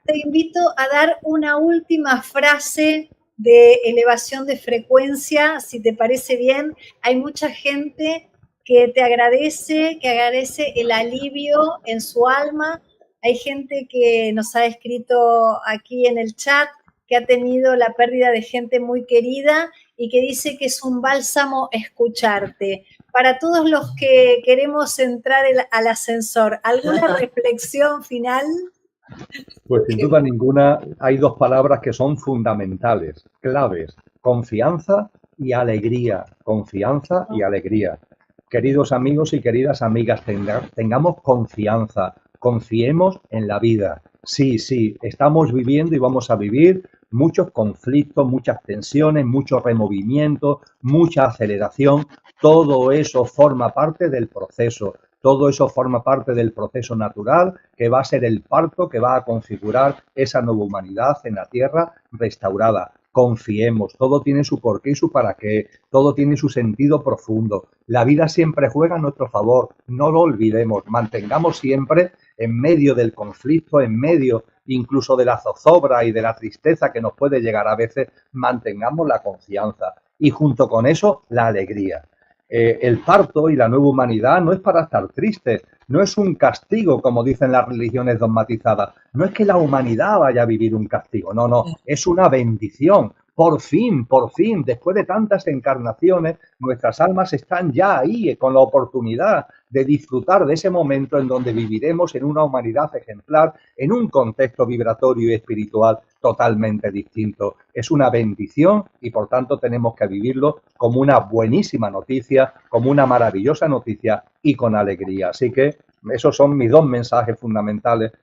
te invito a dar una última frase de elevación de frecuencia, si te parece bien. Hay mucha gente que te agradece, que agradece el alivio en su alma. Hay gente que nos ha escrito aquí en el chat que ha tenido la pérdida de gente muy querida y que dice que es un bálsamo escucharte. Para todos los que queremos entrar al ascensor, ¿alguna reflexión final? Pues sin duda ninguna hay dos palabras que son fundamentales, claves: confianza y alegría. Confianza y alegría. Queridos amigos y queridas amigas, tengamos confianza, confiemos en la vida. Sí, sí, estamos viviendo y vamos a vivir muchos conflictos, muchas tensiones, mucho removimiento, mucha aceleración. Todo eso forma parte del proceso. Todo eso forma parte del proceso natural que va a ser el parto que va a configurar esa nueva humanidad en la Tierra restaurada. Confiemos, todo tiene su porqué y su para qué, todo tiene su sentido profundo. La vida siempre juega a nuestro favor, no lo olvidemos, mantengamos siempre en medio del conflicto, en medio incluso de la zozobra y de la tristeza que nos puede llegar a veces, mantengamos la confianza y junto con eso la alegría. El parto y la nueva humanidad no es para estar tristes, no es un castigo como dicen las religiones dogmatizadas, no es que la humanidad vaya a vivir un castigo, no, no, es una bendición. Por fin, después de tantas encarnaciones, nuestras almas están ya ahí con la oportunidad de disfrutar de ese momento en donde viviremos en una humanidad ejemplar, en un contexto vibratorio y espiritual totalmente distinto. Es una bendición y por tanto tenemos que vivirlo como una buenísima noticia, como una maravillosa noticia y con alegría. Así que esos son mis dos mensajes fundamentales,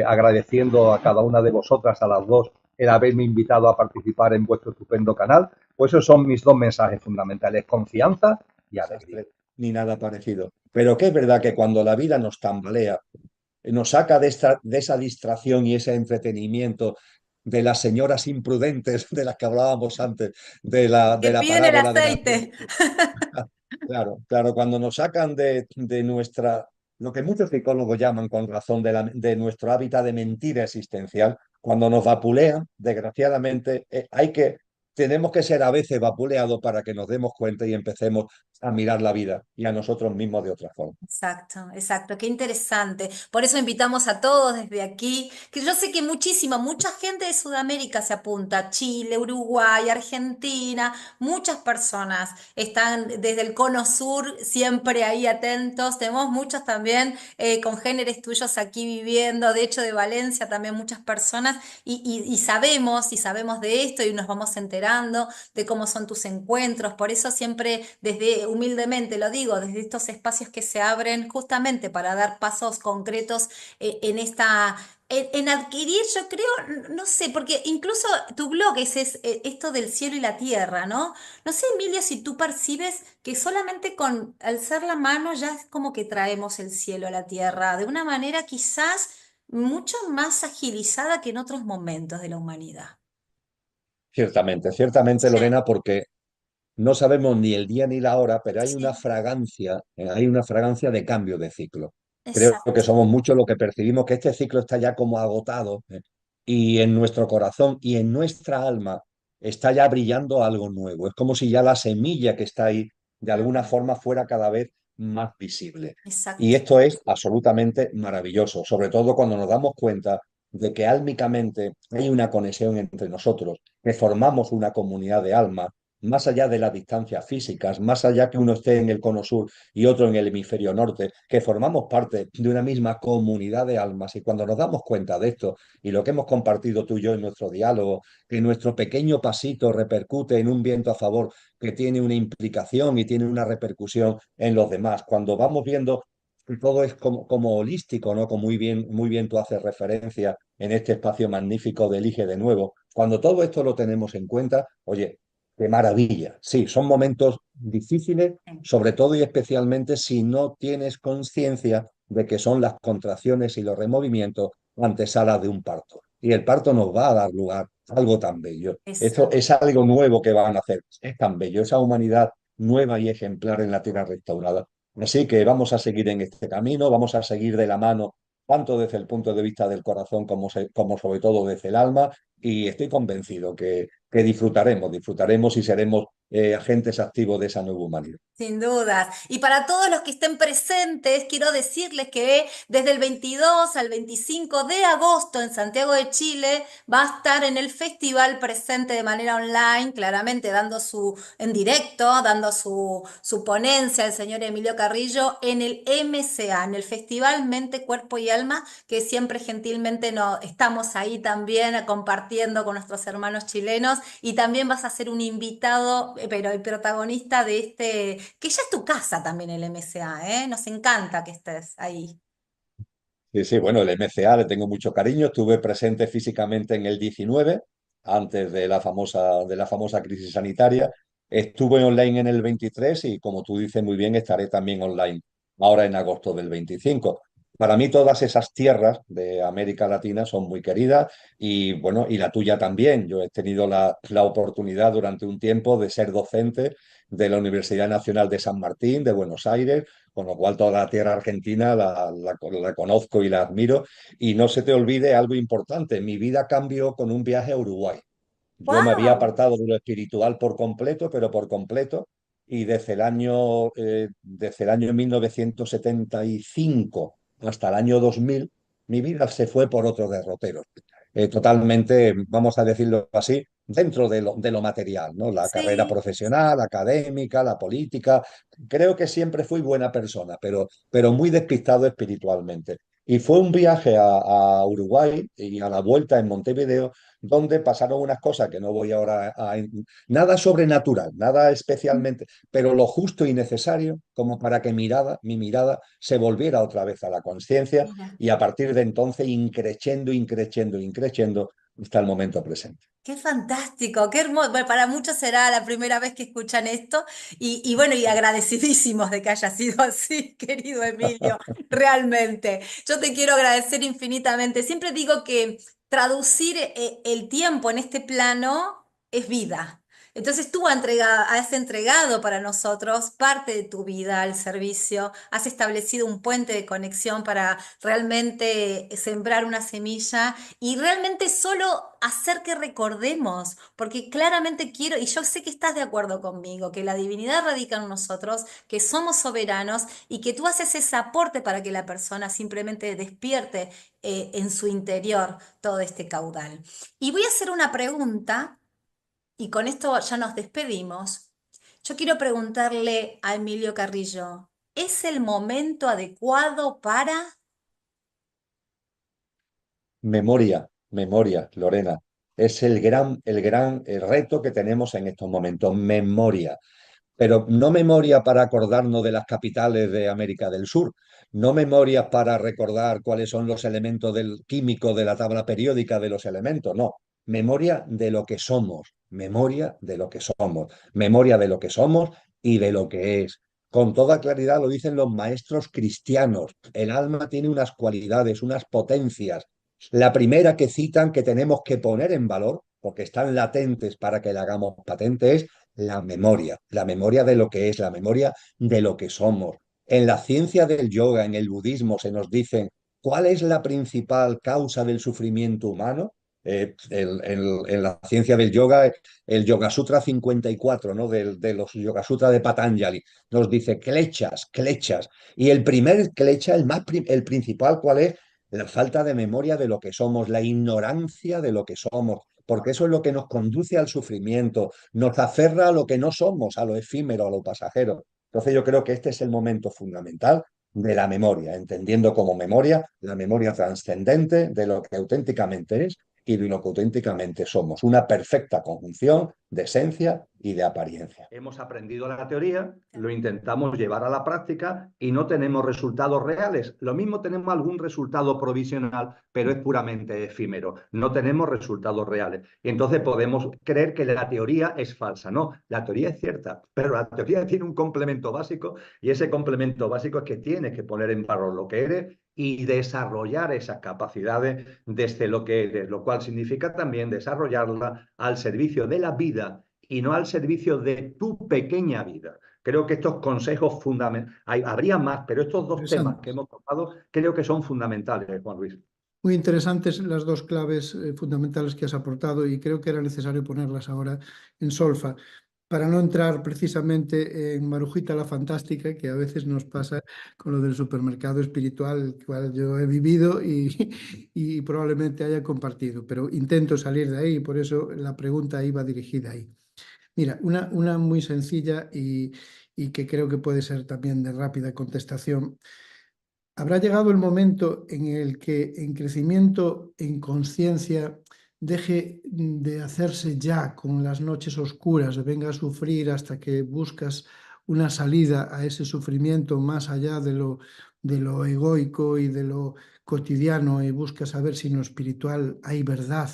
agradeciendo a cada una de vosotras, a las dos, el haberme invitado a participar en vuestro estupendo canal. Pues esos son mis dos mensajes fundamentales: confianza y alegría. Ni nada parecido. Pero que es verdad que cuando la vida nos tambalea, nos saca de esa distracción y ese entretenimiento de las señoras imprudentes de las que hablábamos antes, de la piden el parábola de aceite. Claro, cuando nos sacan de nuestra, lo que muchos psicólogos llaman con razón de nuestro hábitat de mentira existencial, cuando nos vapulean, desgraciadamente, hay que tenemos que ser a veces vapuleados para que nos demos cuenta y empecemos a mirar la vida y a nosotros mismos de otra forma. Exacto, exacto, qué interesante. Por eso invitamos a todos desde aquí, que yo sé que mucha gente de Sudamérica se apunta, Chile, Uruguay, Argentina, muchas personas están desde el cono sur siempre ahí atentos. Tenemos muchos también congéneres tuyos aquí viviendo, de hecho de Valencia también muchas personas, y sabemos de esto y nos vamos enterando de cómo son tus encuentros. Por eso siempre desde, humildemente lo digo, desde estos espacios que se abren justamente para dar pasos concretos en esta... En adquirir, yo creo, no sé, porque incluso tu blog es esto del cielo y la tierra, ¿no? No sé, Emilio, si tú percibes que solamente con alzar la mano ya es como que traemos el cielo a la tierra, de una manera quizás mucho más agilizada que en otros momentos de la humanidad. Ciertamente, ciertamente, Sí, Lorena, porque no sabemos ni el día ni la hora, pero sí, hay una fragancia de cambio de ciclo. Creo que exacto, somos muchos los que percibimos que este ciclo está ya como agotado, y en nuestro corazón y en nuestra alma está ya brillando algo nuevo. Es como si ya la semilla que está ahí de alguna forma fuera cada vez más visible. Y exacto. esto es absolutamente maravilloso, sobre todo cuando nos damos cuenta de que álmicamente hay una conexión entre nosotros, que formamos una comunidad de alma más allá de las distancias físicas, más allá que uno esté en el cono sur y otro en el hemisferio norte, que formamos parte de una misma comunidad de almas. Y cuando nos damos cuenta de esto y lo que hemos compartido tú y yo en nuestro diálogo, que nuestro pequeño pasito repercute en un viento a favor que tiene una implicación y tiene una repercusión en los demás, cuando vamos viendo que todo es como holístico, ¿no? Como muy bien tú haces referencia en este espacio magnífico de Elige de Nuevo. Cuando todo esto lo tenemos en cuenta, oye, qué maravilla. Sí, son momentos difíciles, sobre todo y especialmente si no tienes conciencia de que son las contracciones y los removimientos antesala de un parto. Y el parto nos va a dar lugar a algo tan bello. Esto Exacto. es algo nuevo que van a hacer. Es tan bello, esa humanidad nueva y ejemplar en la tierra restaurada. Así que vamos a seguir en este camino, vamos a seguir de la mano, tanto desde el punto de vista del corazón como sobre todo desde el alma, y estoy convencido que disfrutaremos y seremos agentes activos de esa nueva humanidad. Sin dudas. Y para todos los que estén presentes, quiero decirles que desde el 22 al 25 de agosto en Santiago de Chile va a estar en el festival presente de manera online, claramente en directo, dando su ponencia el señor Emilio Carrillo en el MCA, en el Festival Mente, Cuerpo y Alma, que siempre gentilmente estamos ahí también compartiendo con nuestros hermanos chilenos. Y también vas a ser un invitado, pero el protagonista de este, que ya es tu casa también el MCA, ¿eh? Nos encanta que estés ahí. Sí, sí, bueno, el MCA le tengo mucho cariño. Estuve presente físicamente en el 19, antes de la famosa crisis sanitaria. Estuve online en el 23 y, como tú dices muy bien, estaré también online ahora en agosto del 25. Para mí todas esas tierras de América Latina son muy queridas y, bueno, y la tuya también. Yo he tenido la oportunidad durante un tiempo de ser docente de la Universidad Nacional de San Martín, de Buenos Aires, con lo cual toda la tierra argentina la conozco y la admiro. Y no se te olvide algo importante, mi vida cambió con un viaje a Uruguay. Yo me había ¡Wow! apartado de lo espiritual por completo, pero por completo, y desde el año 1975 hasta el año 2000, mi vida se fue por otro derrotero. Totalmente, vamos a decirlo así, dentro de lo material, ¿no? La carrera Sí. profesional, académica, la política. Creo que siempre fui buena persona, pero muy despistado espiritualmente. Y fue un viaje a Uruguay y a la vuelta en Montevideo donde pasaron unas cosas que no voy ahora nada sobrenatural, nada especialmente, pero lo justo y necesario como para que mi mirada se volviera otra vez a la conciencia Mira. y a partir de entonces increciendo hasta el momento presente. Qué fantástico, qué hermoso. Bueno, para muchos será la primera vez que escuchan esto y bueno, y agradecidísimos de que haya sido así, querido Emilio, realmente. Yo te quiero agradecer infinitamente. Siempre digo que traducir el tiempo en este plano es vida. Entonces tú has entregado para nosotros parte de tu vida al servicio, has establecido un puente de conexión para realmente sembrar una semilla y realmente solo hacer que recordemos, porque claramente quiero, y yo sé que estás de acuerdo conmigo, que la divinidad radica en nosotros, que somos soberanos y que tú haces ese aporte para que la persona simplemente despierte en su interior todo este caudal. Y voy a hacer una pregunta y con esto ya nos despedimos. Yo quiero preguntarle a Emilio Carrillo, ¿es el momento adecuado para... Memoria, memoria, Lorena. Es el reto que tenemos en estos momentos, memoria. Pero no memoria para acordarnos de las capitales de América del Sur, no memoria para recordar cuáles son los elementos del químico de la tabla periódica de los elementos, no. Memoria de lo que somos, memoria de lo que somos, memoria de lo que somos y de lo que es. Con toda claridad lo dicen los maestros cristianos. El alma tiene unas cualidades, unas potencias. La primera que citan que tenemos que poner en valor, porque están latentes para que la hagamos patente, es la memoria de lo que es, la memoria de lo que somos. En la ciencia del yoga, en el budismo, se nos dicen cuál es la principal causa del sufrimiento humano. En la ciencia del yoga, el Yoga Sutra 54, ¿no? De los Yoga Sutra de Patanjali, nos dice klechas, klechas. Y el primer klecha, el principal, ¿cuál es? La falta de memoria de lo que somos, la ignorancia de lo que somos, porque eso es lo que nos conduce al sufrimiento, nos aferra a lo que no somos, a lo efímero, a lo pasajero. Entonces yo creo que este es el momento fundamental de la memoria, entendiendo como memoria la memoria trascendente de lo que auténticamente es y de lo que auténticamente somos, una perfecta conjunción de esencia y de apariencia. Hemos aprendido la teoría, lo intentamos llevar a la práctica y no tenemos resultados reales. Lo mismo tenemos algún resultado provisional, pero es puramente efímero. No tenemos resultados reales. Y entonces podemos creer que la teoría es falsa. No, la teoría es cierta, pero la teoría tiene un complemento básico y ese complemento básico es que tienes que poner en valor lo que eres y desarrollar esas capacidades desde lo que eres, lo cual significa también desarrollarla al servicio de la vida y no al servicio de tu pequeña vida. Creo que estos consejos fundamentales, habría más, pero estos dos temas que hemos tocado creo que son fundamentales, Juan Luis. Muy interesantes las dos claves fundamentales que has aportado y creo que era necesario ponerlas ahora en solfa para no entrar precisamente en Marujita la Fantástica, que a veces nos pasa con lo del supermercado espiritual, el cual yo he vivido y probablemente haya compartido, pero intento salir de ahí y por eso la pregunta iba dirigida ahí. Mira, una muy sencilla y que creo que puede ser también de rápida contestación. ¿Habrá llegado el momento en el que en crecimiento, en conciencia, deje de hacerse ya con las noches oscuras, de venga a sufrir hasta que buscas una salida a ese sufrimiento más allá de lo egoico y de lo cotidiano y buscas saber si en lo espiritual hay verdad?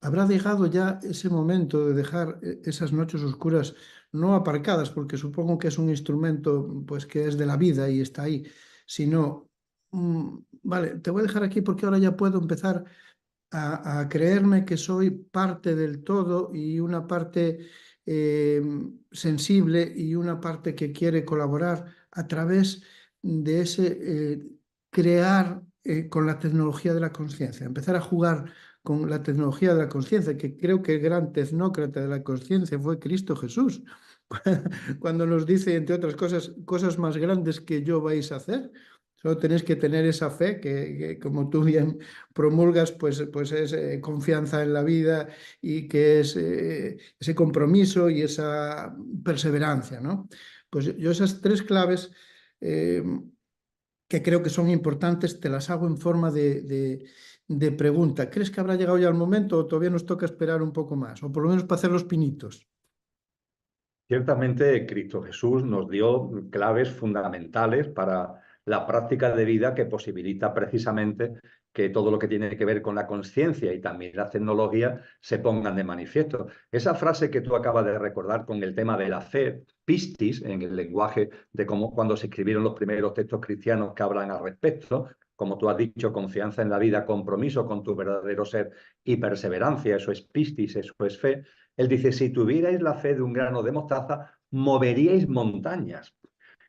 ¿Habrá llegado ya ese momento de dejar esas noches oscuras no aparcadas, porque supongo que es un instrumento pues, que es de la vida y está ahí, sino, vale, te voy a dejar aquí porque ahora ya puedo empezar a creerme que soy parte del todo y una parte sensible y una parte que quiere colaborar a través de ese crear con la tecnología de la conciencia, empezar a jugar con la tecnología de la conciencia, que creo que el gran tecnócrata de la conciencia fue Cristo Jesús, cuando nos dice, entre otras cosas, cosas más grandes que yo vais a hacer. Solo tenéis que tener esa fe que como tú bien promulgas, pues es confianza en la vida y que es ese compromiso y esa perseverancia, ¿no? Pues yo esas tres claves que creo que son importantes, te las hago en forma de pregunta. ¿Crees que habrá llegado ya el momento o todavía nos toca esperar un poco más? O por lo menos para hacer los pinitos. Ciertamente, Cristo Jesús nos dio claves fundamentales para la práctica de vida que posibilita precisamente que todo lo que tiene que ver con la conciencia y también las tecnologías se pongan de manifiesto. Esa frase que tú acabas de recordar con el tema de la fe, pistis, en el lenguaje de cómo cuando se escribieron los primeros textos cristianos que hablan al respecto, como tú has dicho, confianza en la vida, compromiso con tu verdadero ser y perseverancia, eso es pistis, eso es fe. Él dice, si tuvierais la fe de un grano de mostaza, moveríais montañas.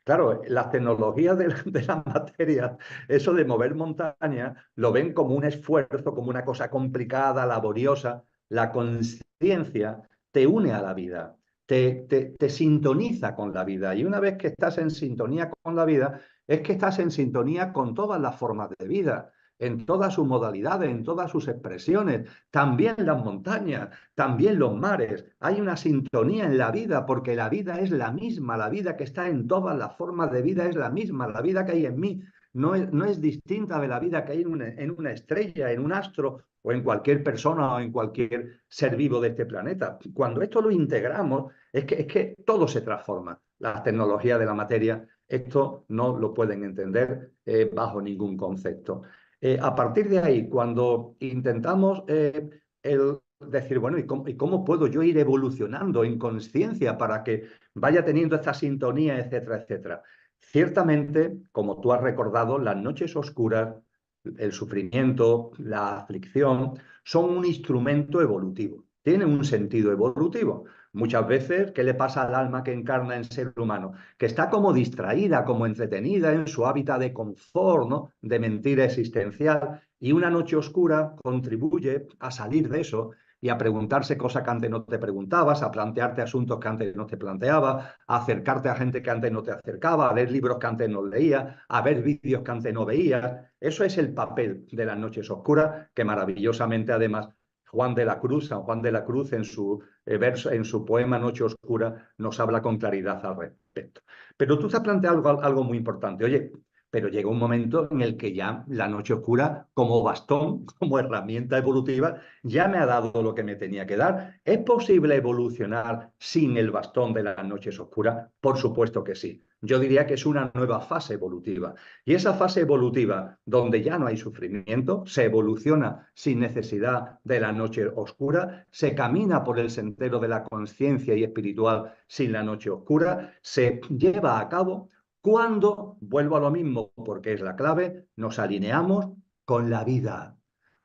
Claro, las tecnologías de la materia, eso de mover montañas, lo ven como un esfuerzo, como una cosa complicada, laboriosa. La conciencia te une a la vida, te sintoniza con la vida. Y una vez que estás en sintonía con la vida, es que estás en sintonía con todas las formas de vida, en todas sus modalidades, en todas sus expresiones, también las montañas, también los mares. Hay una sintonía en la vida porque la vida es la misma, la vida que está en todas las formas de vida es la misma, la vida que hay en mí no es distinta de la vida que hay en una estrella, en un astro o en cualquier persona o en cualquier ser vivo de este planeta. Cuando esto lo integramos, es que todo se transforma. Las tecnologías de la materia, esto no lo pueden entender bajo ningún concepto. A partir de ahí, cuando intentamos decir, bueno, ¿y cómo puedo yo ir evolucionando en conciencia para que vaya teniendo esta sintonía, etcétera, etcétera? Ciertamente, como tú has recordado, las noches oscuras, el sufrimiento, la aflicción, son un instrumento evolutivo. Tienen un sentido evolutivo. Muchas veces, ¿qué le pasa al alma que encarna en ser humano? Que está como distraída, como entretenida en su hábitat de confort, ¿no? De mentira existencial. Y una noche oscura contribuye a salir de eso y a preguntarse cosas que antes no te preguntabas, a plantearte asuntos que antes no te planteabas, a acercarte a gente que antes no te acercaba, a leer libros que antes no leías, a ver vídeos que antes no veías. Eso es el papel de las noches oscuras, que maravillosamente además San Juan de la Cruz, en su poema Noche Oscura, nos habla con claridad al respecto. Pero tú te has planteado algo muy importante. Oye, pero llega un momento en el que ya la noche oscura, como bastón, como herramienta evolutiva, ya me ha dado lo que me tenía que dar. ¿Es posible evolucionar sin el bastón de las noches oscuras? Por supuesto que sí. Yo diría que es una nueva fase evolutiva. Y esa fase evolutiva, donde ya no hay sufrimiento, se evoluciona sin necesidad de la noche oscura, se camina por el sendero de la conciencia y espiritual sin la noche oscura, se lleva a cabo cuando, vuelvo a lo mismo porque es la clave, nos alineamos con la vida.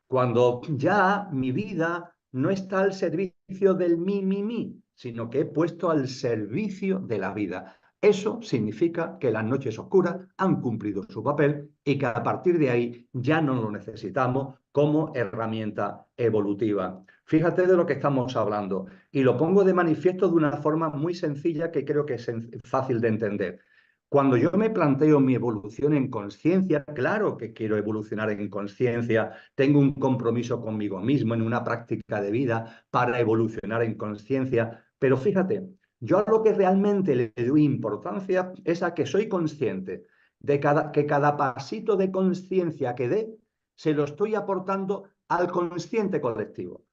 Cuando ya mi vida no está al servicio del mí, sino que he puesto al servicio de la vida. Eso significa que las noches oscuras han cumplido su papel y que a partir de ahí ya no lo necesitamos como herramienta evolutiva. Fíjate de lo que estamos hablando y lo pongo de manifiesto de una forma muy sencilla que creo que es fácil de entender. Cuando yo me planteo mi evolución en conciencia, claro que quiero evolucionar en conciencia, tengo un compromiso conmigo mismo en una práctica de vida para evolucionar en conciencia, pero fíjate, yo a lo que realmente le doy importancia es a que soy consciente de que cada pasito de conciencia que dé se lo estoy aportando al consciente colectivo.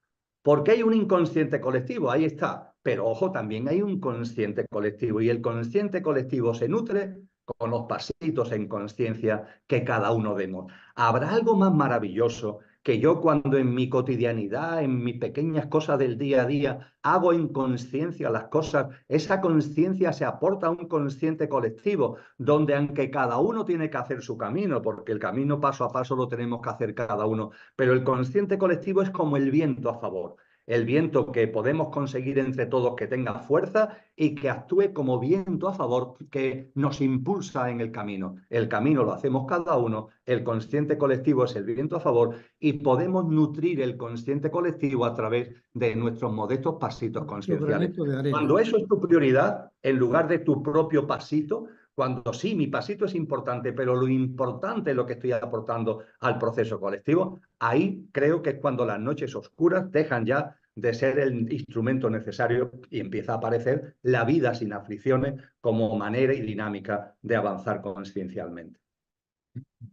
Porque hay un inconsciente colectivo, ahí está. Pero ojo, también hay un consciente colectivo y el consciente colectivo se nutre con los pasitos en conciencia que cada uno demos. ¿Habrá algo más maravilloso que yo cuando en mi cotidianidad, en mis pequeñas cosas del día a día, hago en conciencia las cosas? Esa conciencia se aporta a un consciente colectivo, donde aunque cada uno tiene que hacer su camino, porque el camino paso a paso lo tenemos que hacer cada uno, pero el consciente colectivo es como el viento a favor. El viento que podemos conseguir entre todos que tenga fuerza y que actúe como viento a favor que nos impulsa en el camino. El camino lo hacemos cada uno, el consciente colectivo es el viento a favor y podemos nutrir el consciente colectivo a través de nuestros modestos pasitos concienciales. Cuando eso es tu prioridad, en lugar de tu propio pasito, cuando sí, mi pasito es importante, pero lo importante es lo que estoy aportando al proceso colectivo, ahí creo que es cuando las noches oscuras dejan ya de ser el instrumento necesario y empieza a aparecer la vida sin aflicciones como manera y dinámica de avanzar consciencialmente.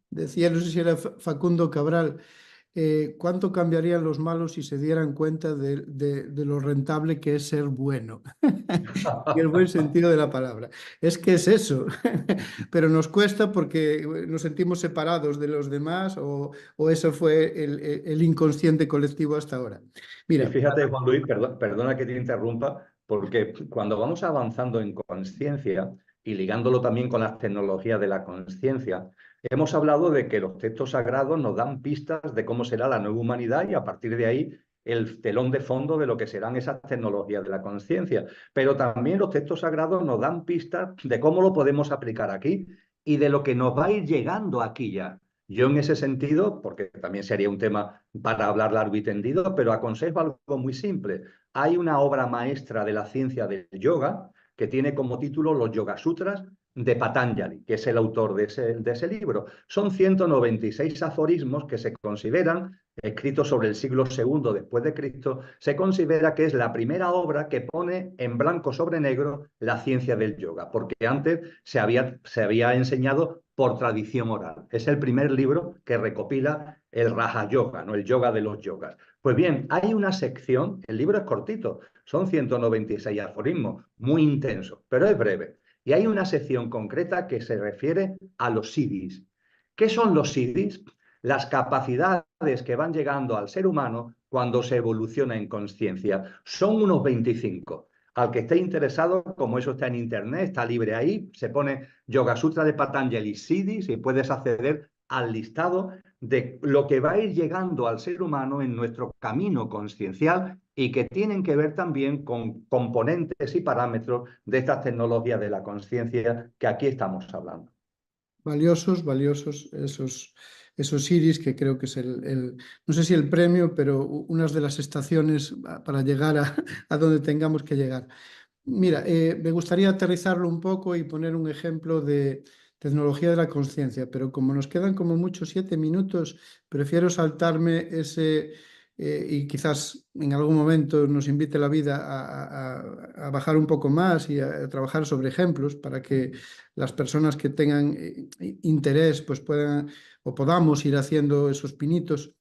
Decía, no sé si era Facundo Cabral, ¿cuánto cambiarían los malos si se dieran cuenta de lo rentable que es ser bueno? En el buen sentido de la palabra. Es que es eso, pero nos cuesta porque nos sentimos separados de los demás o eso fue el inconsciente colectivo hasta ahora. Mira, y fíjate, Juan Luis, perdona que te interrumpa, porque cuando vamos avanzando en conciencia y ligándolo también con las tecnologías de la conciencia, hemos hablado de que los textos sagrados nos dan pistas de cómo será la nueva humanidad y a partir de ahí el telón de fondo de lo que serán esas tecnologías de la conciencia. Pero también los textos sagrados nos dan pistas de cómo lo podemos aplicar aquí y de lo que nos va a ir llegando aquí ya. Yo en ese sentido, porque también sería un tema para hablar largo y tendido, pero aconsejo algo muy simple. Hay una obra maestra de la ciencia del yoga que tiene como título Los Yoga Sutras de Patanjali, que es el autor de ese libro. Son 196 aforismos que se consideran, escritos sobre el siglo II después de Cristo, se considera que es la primera obra que pone en blanco sobre negro la ciencia del yoga, porque antes se había enseñado por tradición oral. Es el primer libro que recopila el Raja Yoga, ¿no? El yoga de los yogas. Pues bien, hay una sección, el libro es cortito, son 196 aforismos, muy intenso, pero es breve. Y hay una sección concreta que se refiere a los siddhis. ¿Qué son los siddhis? Las capacidades que van llegando al ser humano cuando se evoluciona en conciencia. Son unos 25. Al que esté interesado, como eso está en internet, está libre ahí, se pone Yoga Sutra de Patanjali Siddhis y puedes acceder al listado de lo que va a ir llegando al ser humano en nuestro camino consciencial y que tienen que ver también con componentes y parámetros de estas tecnologías de la conciencia que aquí estamos hablando. Valiosos esos siddhis, que creo que es no sé si el premio, pero una de las estaciones para llegar a donde tengamos que llegar. Mira, me gustaría aterrizarlo un poco y poner un ejemplo de tecnología de la conciencia, pero como nos quedan como mucho 7 minutos, prefiero saltarme ese y quizás en algún momento nos invite la vida a bajar un poco más y a trabajar sobre ejemplos para que las personas que tengan interés pues puedan o podamos ir haciendo esos pinitos.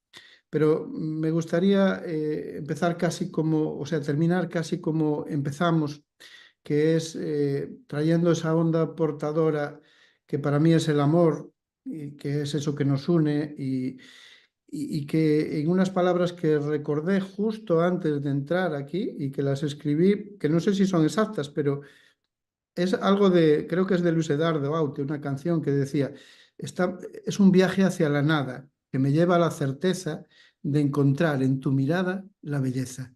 Pero me gustaría empezar casi como, o sea, terminar casi como empezamos, que es trayendo esa onda portadora que para mí es el amor, y que es eso que nos une y que en unas palabras que recordé justo antes de entrar aquí y que las escribí, que no sé si son exactas, pero es algo de, creo que es de Luis Edardo Aute, una canción que decía, es un viaje hacia la nada que me lleva a la certeza de encontrar en tu mirada la belleza.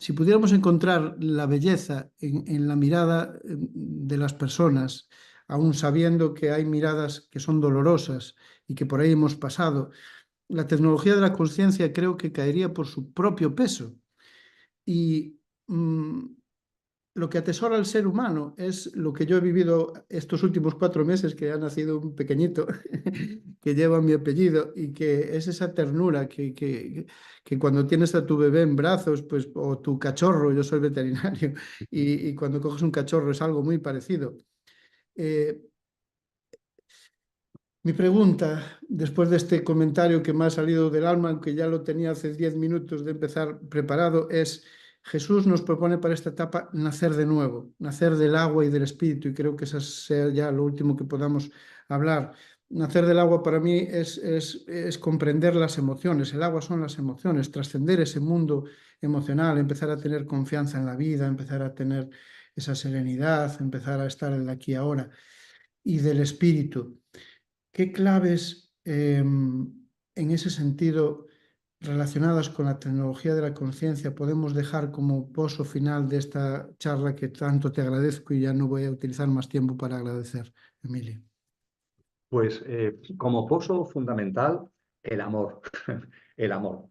Si pudiéramos encontrar la belleza en la mirada de las personas, aún sabiendo que hay miradas que son dolorosas y que por ahí hemos pasado, la tecnología de la conciencia creo que caería por su propio peso. Y lo que atesora al ser humano es lo que yo he vivido estos últimos 4 meses, que ha nacido un pequeñito que lleva mi apellido y que es esa ternura que cuando tienes a tu bebé en brazos, pues, o tu cachorro, yo soy veterinario, y cuando coges un cachorro es algo muy parecido. Mi pregunta, después de este comentario que me ha salido del alma, aunque ya lo tenía hace 10 minutos de empezar preparado, es: Jesús nos propone para esta etapa nacer de nuevo, nacer del agua y del espíritu, y creo que eso sea ya lo último que podamos hablar. Nacer del agua para mí es comprender las emociones. El agua son las emociones, trascender ese mundo emocional, empezar a tener confianza en la vida, empezar a tener esa serenidad, empezar a estar en el aquí y ahora. Y del espíritu, ¿qué claves en ese sentido relacionadas con la tecnología de la conciencia podemos dejar como pozo final de esta charla, que tanto te agradezco y ya no voy a utilizar más tiempo para agradecer, Emilio? Pues como pozo fundamental, el amor. El amor.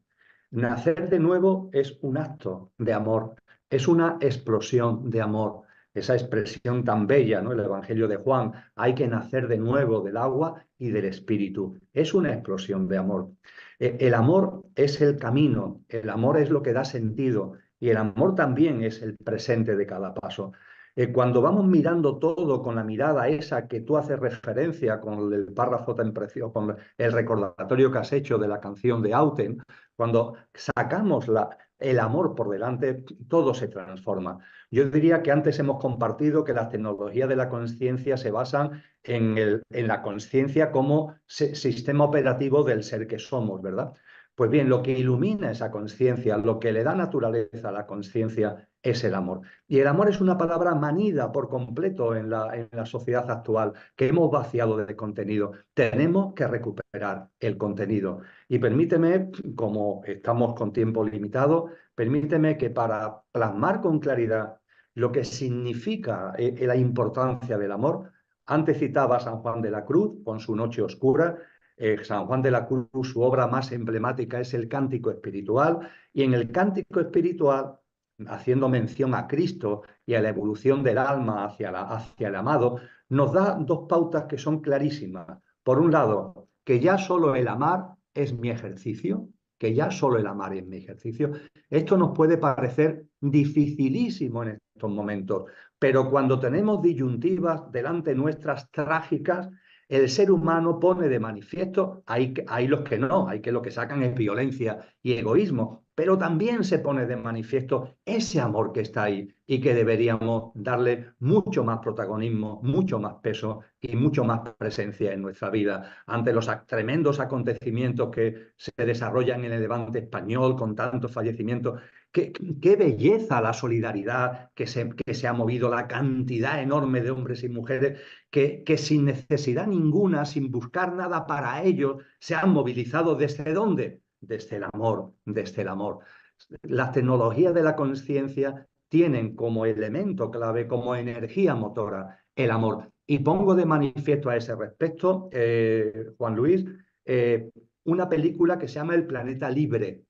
Nacer de nuevo es un acto de amor, es una explosión de amor. Esa expresión tan bella, ¿no? El Evangelio de Juan, hay que nacer de nuevo del agua y del espíritu. Es una explosión de amor. El amor es el camino, el amor es lo que da sentido y el amor también es el presente de cada paso. Cuando vamos mirando todo con la mirada esa que tú haces referencia con el párrafo tan precioso, con el recordatorio que has hecho de la canción de Auten, cuando sacamos el amor por delante, todo se transforma. Yo diría que antes hemos compartido que las tecnologías de la conciencia se basan en la conciencia como sistema operativo del ser que somos, ¿verdad? Pues bien, lo que ilumina esa conciencia, lo que le da naturaleza a la conciencia, es el amor. Y el amor es una palabra manida por completo en la sociedad actual, que hemos vaciado de contenido. Tenemos que recuperar el contenido. Y permíteme, como estamos con tiempo limitado, permíteme que para plasmar con claridad lo que significa la importancia del amor, antes citaba a San Juan de la Cruz con su Noche Oscura. San Juan de la Cruz, su obra más emblemática es el Cántico Espiritual, y en el Cántico Espiritual, haciendo mención a Cristo y a la evolución del alma hacia el amado, nos da dos pautas que son clarísimas. Por un lado, que ya solo el amar es mi ejercicio, que ya solo el amar es mi ejercicio. Esto nos puede parecer dificilísimo en estos momentos, pero cuando tenemos disyuntivas delante nuestras trágicas, el ser humano pone de manifiesto, hay los que no, hay que lo que sacan es violencia y egoísmo, pero también se pone de manifiesto ese amor que está ahí y que deberíamos darle mucho más protagonismo, mucho más peso y mucho más presencia en nuestra vida. Ante los tremendos acontecimientos que se desarrollan en el Levante español con tantos fallecimientos, qué belleza la solidaridad que se ha movido, la cantidad enorme de hombres y mujeres que sin necesidad ninguna, sin buscar nada para ellos, se han movilizado. ¿Desde dónde? Desde el amor, desde el amor. Las tecnologías de la conciencia tienen como elemento clave, como energía motora, el amor. Y pongo de manifiesto a ese respecto, Juan Luis, una película que se llama El Planeta Libre,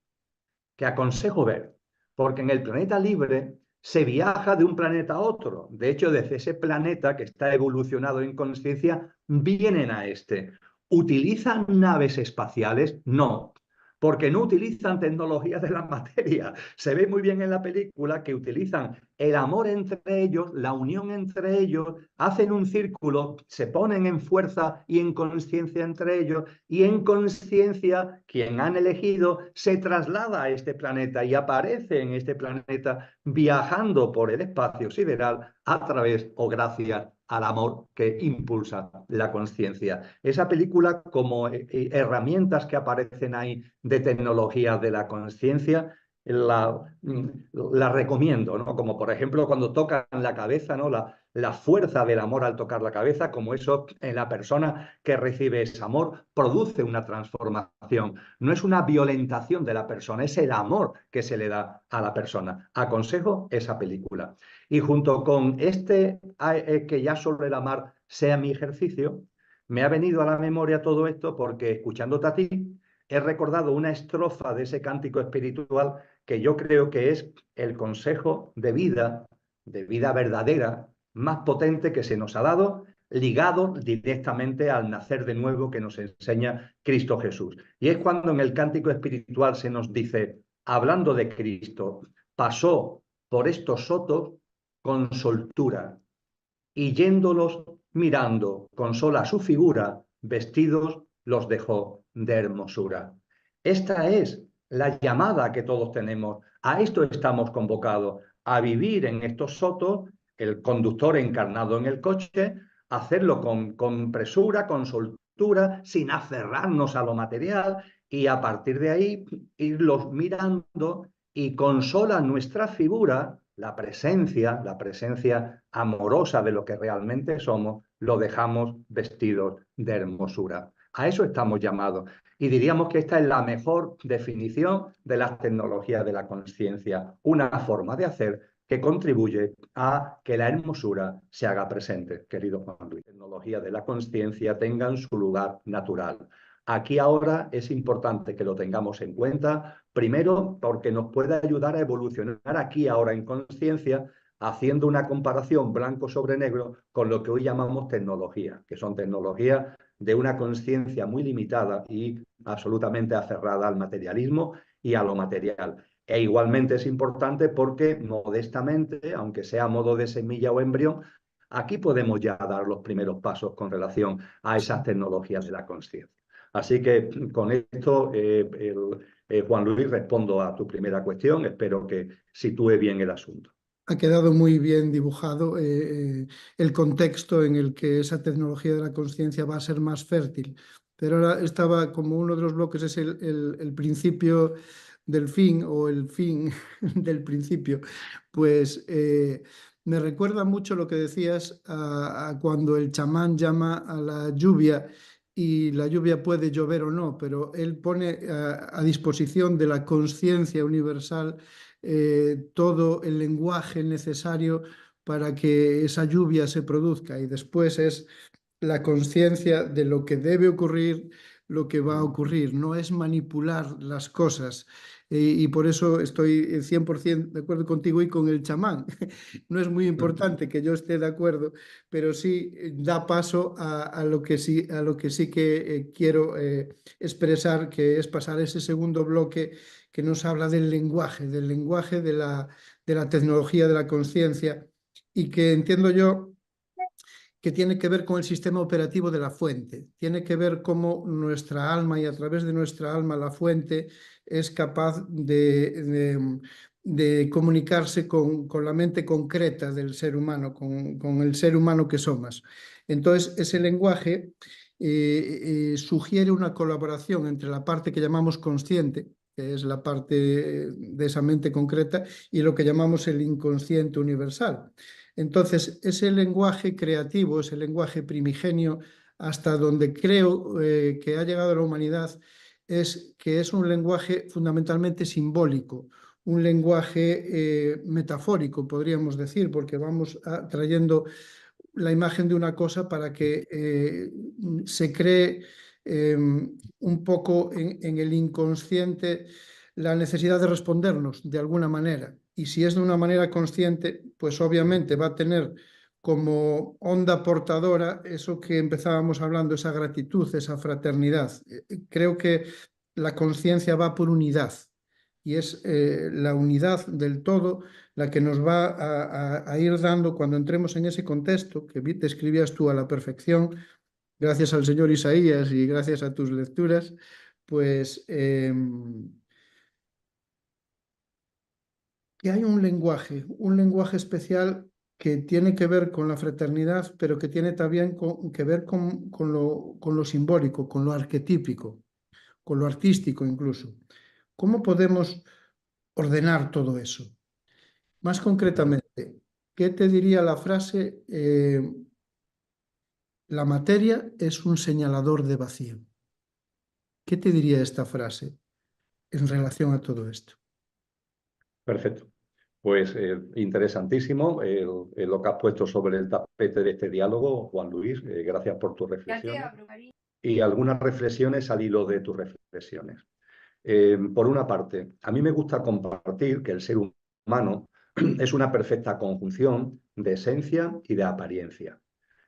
que aconsejo ver, porque en El Planeta Libre se viaja de un planeta a otro. De hecho, desde ese planeta que está evolucionado en conciencia, vienen a este. ¿Utilizan naves espaciales? No, porque no utilizan tecnologías de la materia. Se ve muy bien en la película que utilizan el amor entre ellos, la unión entre ellos, hacen un círculo, se ponen en fuerza y en conciencia entre ellos, y en conciencia quien han elegido se traslada a este planeta y aparece en este planeta viajando por el espacio sideral a través o gracias al amor que impulsa la conciencia. Esa película, como herramientas que aparecen ahí de tecnología de la conciencia, la recomiendo, ¿no? Como por ejemplo cuando tocan la cabeza, ¿no? La fuerza del amor al tocar la cabeza, como eso en la persona que recibe ese amor produce una transformación. No es una violentación de la persona, es el amor que se le da a la persona. Aconsejo esa película. Y junto con que ya solo el amar sea mi ejercicio, me ha venido a la memoria todo esto porque escuchándote a ti, he recordado una estrofa de ese cántico espiritual que yo creo que es el consejo de vida verdadera, más potente que se nos ha dado, ligado directamente al nacer de nuevo que nos enseña Cristo Jesús. Y es cuando en el cántico espiritual se nos dice, hablando de Cristo, pasó por estos sotos con soltura, y yéndolos mirando con sola su figura, vestidos los dejó de hermosura. Esta es la llamada que todos tenemos. A esto estamos convocados, a vivir en estos sotos, el conductor encarnado en el coche, hacerlo con presura, con soltura, sin aferrarnos a lo material, y a partir de ahí irlos mirando y con sola nuestra figura, la presencia amorosa de lo que realmente somos, lo dejamos vestidos de hermosura. A eso estamos llamados. Y diríamos que esta es la mejor definición de las tecnologías de la conciencia, una forma de hacer que contribuye a que la hermosura se haga presente, querido Juan Luis. Las tecnologías de la conciencia tengan su lugar natural. Aquí ahora es importante que lo tengamos en cuenta, primero porque nos puede ayudar a evolucionar aquí ahora en conciencia, haciendo una comparación blanco sobre negro con lo que hoy llamamos tecnología, que son tecnologías de una conciencia muy limitada y absolutamente aferrada al materialismo y a lo material. E igualmente es importante porque modestamente, aunque sea a modo de semilla o embrión, aquí podemos ya dar los primeros pasos con relación a esas tecnologías de la conciencia. Así que con esto, Juan Luis, respondo a tu primera cuestión. Espero que sitúe bien el asunto. Ha quedado muy bien dibujado el contexto en el que esa tecnología de la conciencia va a ser más fértil. Pero ahora estaba como uno de los bloques es el principio del fin o el fin del principio, pues me recuerda mucho lo que decías a cuando el chamán llama a la lluvia y la lluvia puede llover o no, pero él pone a disposición de la conciencia universal todo el lenguaje necesario para que esa lluvia se produzca y después es la conciencia de lo que debe ocurrir, lo que va a ocurrir, no es manipular las cosas. Y por eso estoy 100% de acuerdo contigo y con el chamán. No es muy importante que yo esté de acuerdo, pero sí da paso a lo que sí que quiero expresar, que es pasar ese segundo bloque que nos habla del lenguaje de la tecnología, de la conciencia, y que entiendo yo que tiene que ver con el sistema operativo de la fuente, tiene que ver cómo nuestra alma y a través de nuestra alma la fuente es capaz de comunicarse con la mente concreta del ser humano, con el ser humano que somos. Entonces, ese lenguaje sugiere una colaboración entre la parte que llamamos consciente, que es la parte de esa mente concreta, y lo que llamamos el inconsciente universal. Entonces, ese lenguaje creativo, ese lenguaje primigenio, hasta donde creo que ha llegado la humanidad, es que es un lenguaje fundamentalmente simbólico, un lenguaje metafórico, podríamos decir, porque vamos trayendo la imagen de una cosa para que se cree un poco en el inconsciente la necesidad de respondernos de alguna manera. Y si es de una manera consciente, pues obviamente va a tener como onda portadora eso que empezábamos hablando, esa gratitud, esa fraternidad. Creo que la conciencia va por unidad y es la unidad del todo la que nos va a ir dando cuando entremos en ese contexto que describías tú a la perfección, gracias al señor Isaías y gracias a tus lecturas, pues que hay un lenguaje especial que tiene que ver con la fraternidad, pero que tiene también que ver con lo simbólico, con lo arquetípico, con lo artístico incluso. ¿Cómo podemos ordenar todo eso? Más concretamente, ¿qué te diría la frase? La materia es un señalador de vacío. ¿Qué te diría esta frase en relación a todo esto? Perfecto. Pues interesantísimo lo que has puesto sobre el tapete de este diálogo, Juan Luis. Gracias por tus reflexiones. Y algunas reflexiones al hilo de tus reflexiones. Por una parte, a mí me gusta compartir que el ser humano es una perfecta conjunción de esencia y de apariencia.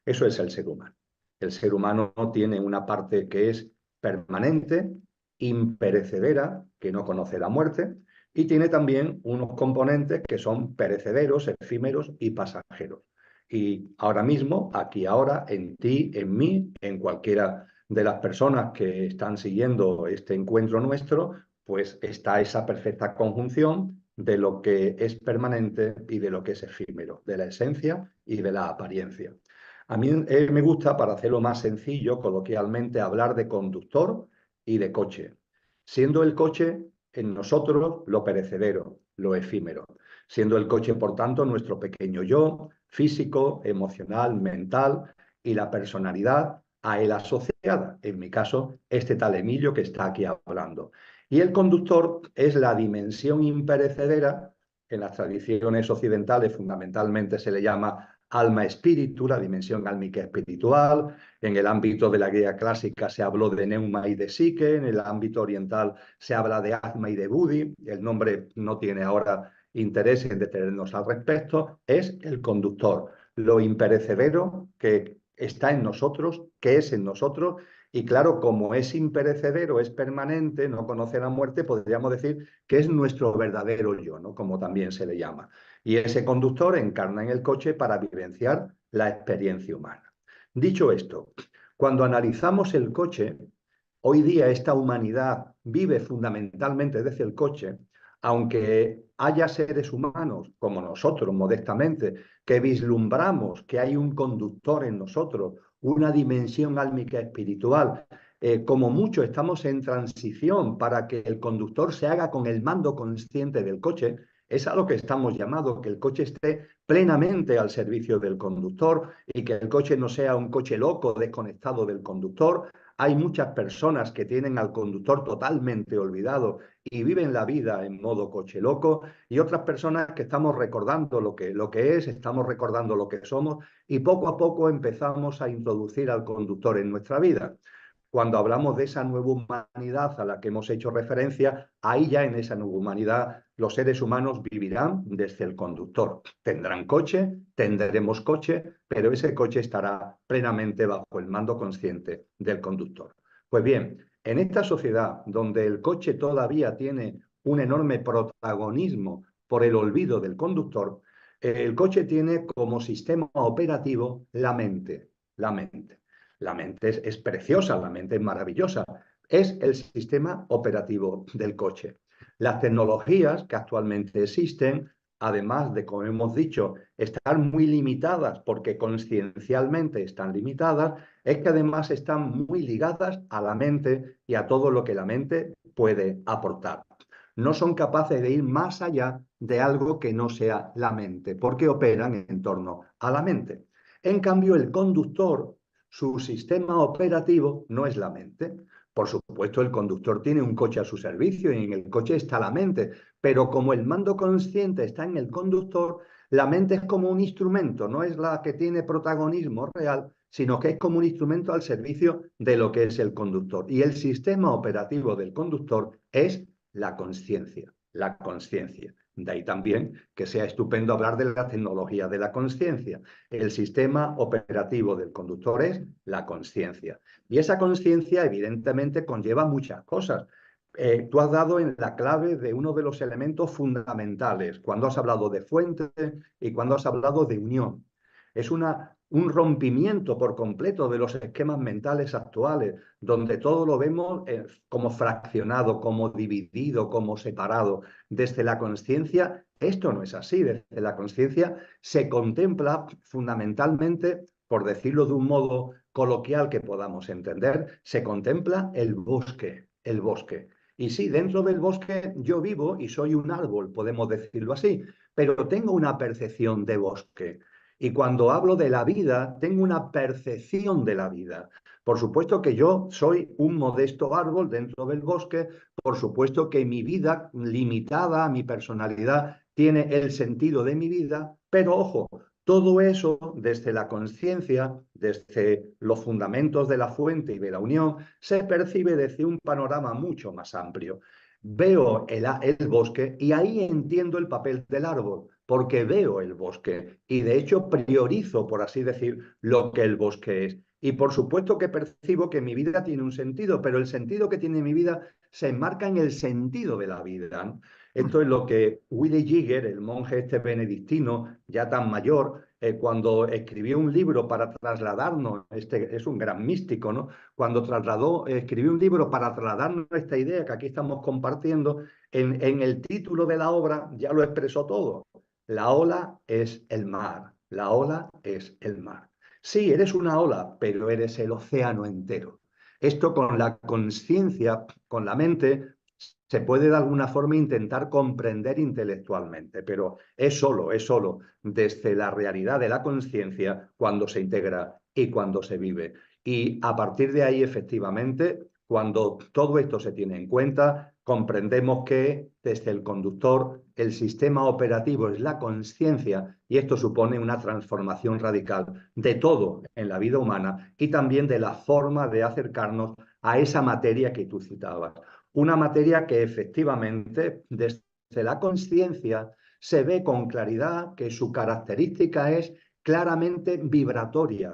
Eso es el ser humano. El ser humano tiene una parte que es permanente, imperecedera, que no conoce la muerte, y tiene también unos componentes que son perecederos, efímeros y pasajeros. Y ahora mismo, aquí ahora, en ti, en mí, en cualquiera de las personas que están siguiendo este encuentro nuestro, pues está esa perfecta conjunción de lo que es permanente y de lo que es efímero, de la esencia y de la apariencia. A mí me gusta, para hacerlo más sencillo, coloquialmente, hablar de conductor y de coche, siendo el coche en nosotros lo perecedero, lo efímero, siendo el coche, por tanto, nuestro pequeño yo, físico, emocional, mental, y la personalidad a él asociada, en mi caso, este tal Emilio que está aquí hablando. Y el conductor es la dimensión imperecedera, en las tradiciones occidentales fundamentalmente se le llama alma-espíritu, la dimensión álmica espiritual. En el ámbito de la griega clásica se habló de neuma y de psique, en el ámbito oriental se habla de atma y de buddhi. El nombre no tiene ahora interés en detenernos al respecto. Es el conductor, lo imperecedero que está en nosotros, que es en nosotros. Y claro, como es imperecedero, es permanente, no conoce la muerte, podríamos decir que es nuestro verdadero yo, ¿no? Como también se le llama. Y ese conductor encarna en el coche para vivenciar la experiencia humana. Dicho esto, cuando analizamos el coche, hoy día esta humanidad vive fundamentalmente desde el coche, aunque haya seres humanos como nosotros, modestamente, que vislumbramos que hay un conductor en nosotros, una dimensión álmica espiritual como mucho estamos en transición para que el conductor se haga con el mando consciente del coche. Es a lo que estamos llamados, que el coche esté plenamente al servicio del conductor y que el coche no sea un coche loco desconectado del conductor. Hay muchas personas que tienen al conductor totalmente olvidado y viven la vida en modo coche loco, y otras personas que estamos recordando lo que es, estamos recordando lo que somos, y poco a poco empezamos a introducir al conductor en nuestra vida. Cuando hablamos de esa nueva humanidad a la que hemos hecho referencia, ahí ya en esa nueva humanidad los seres humanos vivirán desde el conductor. Tendrán coche, tendremos coche, pero ese coche estará plenamente bajo el mando consciente del conductor. Pues bien, en esta sociedad donde el coche todavía tiene un enorme protagonismo por el olvido del conductor, el coche tiene como sistema operativo la mente. La mente. La mente es preciosa, la mente es maravillosa. Es el sistema operativo del coche. Las tecnologías que actualmente existen, además de, como hemos dicho, estar muy limitadas porque consciencialmente están limitadas, es que además están muy ligadas a la mente y a todo lo que la mente puede aportar. No son capaces de ir más allá de algo que no sea la mente, porque operan en torno a la mente. En cambio, el conductor, su sistema operativo no es la mente. Por supuesto, el conductor tiene un coche a su servicio y en el coche está la mente, pero como el mando consciente está en el conductor, la mente es como un instrumento, no es la que tiene protagonismo real, sino que es como un instrumento al servicio de lo que es el conductor. Y el sistema operativo del conductor es la conciencia, la conciencia. De ahí también que sea estupendo hablar de la tecnología de la conciencia. El sistema operativo del conductor es la conciencia. Y esa conciencia evidentemente conlleva muchas cosas. Tú has dado en la clave de uno de los elementos fundamentales, cuando has hablado de fuente y cuando has hablado de unión. Es un rompimiento por completo de los esquemas mentales actuales, donde todo lo vemos como fraccionado, como dividido, como separado. Desde la conciencia, esto no es así. Desde la conciencia se contempla fundamentalmente, por decirlo de un modo coloquial que podamos entender, se contempla el bosque, el bosque. Y sí, dentro del bosque yo vivo y soy un árbol, podemos decirlo así, pero tengo una percepción de bosque. Y cuando hablo de la vida, tengo una percepción de la vida. Por supuesto que yo soy un modesto árbol dentro del bosque, por supuesto que mi vida, limitada a mi personalidad, tiene el sentido de mi vida, pero ojo, todo eso desde la conciencia, desde los fundamentos de la fuente y de la unión, se percibe desde un panorama mucho más amplio. Veo el bosque y ahí entiendo el papel del árbol, porque veo el bosque y de hecho priorizo, por así decir, lo que el bosque es. Y por supuesto que percibo que mi vida tiene un sentido, pero el sentido que tiene mi vida se enmarca en el sentido de la vida, ¿no? Esto es lo que Willy Giger, el monje este benedictino, ya tan mayor, cuando escribió un libro para trasladarnos, este es un gran místico, ¿no? Cuando escribió un libro para trasladarnos esta idea que aquí estamos compartiendo, en el título de la obra ya lo expresó todo. La ola es el mar, la ola es el mar. Sí, eres una ola, pero eres el océano entero. Esto con la conciencia, con la mente, se puede de alguna forma intentar comprender intelectualmente, pero es solo desde la realidad de la conciencia cuando se integra y cuando se vive. Y a partir de ahí, efectivamente, cuando todo esto se tiene en cuenta, comprendemos que desde el conductor el sistema operativo es la conciencia y esto supone una transformación radical de todo en la vida humana y también de la forma de acercarnos a esa materia que tú citabas. Una materia que efectivamente desde la conciencia se ve con claridad que su característica es claramente vibratoria,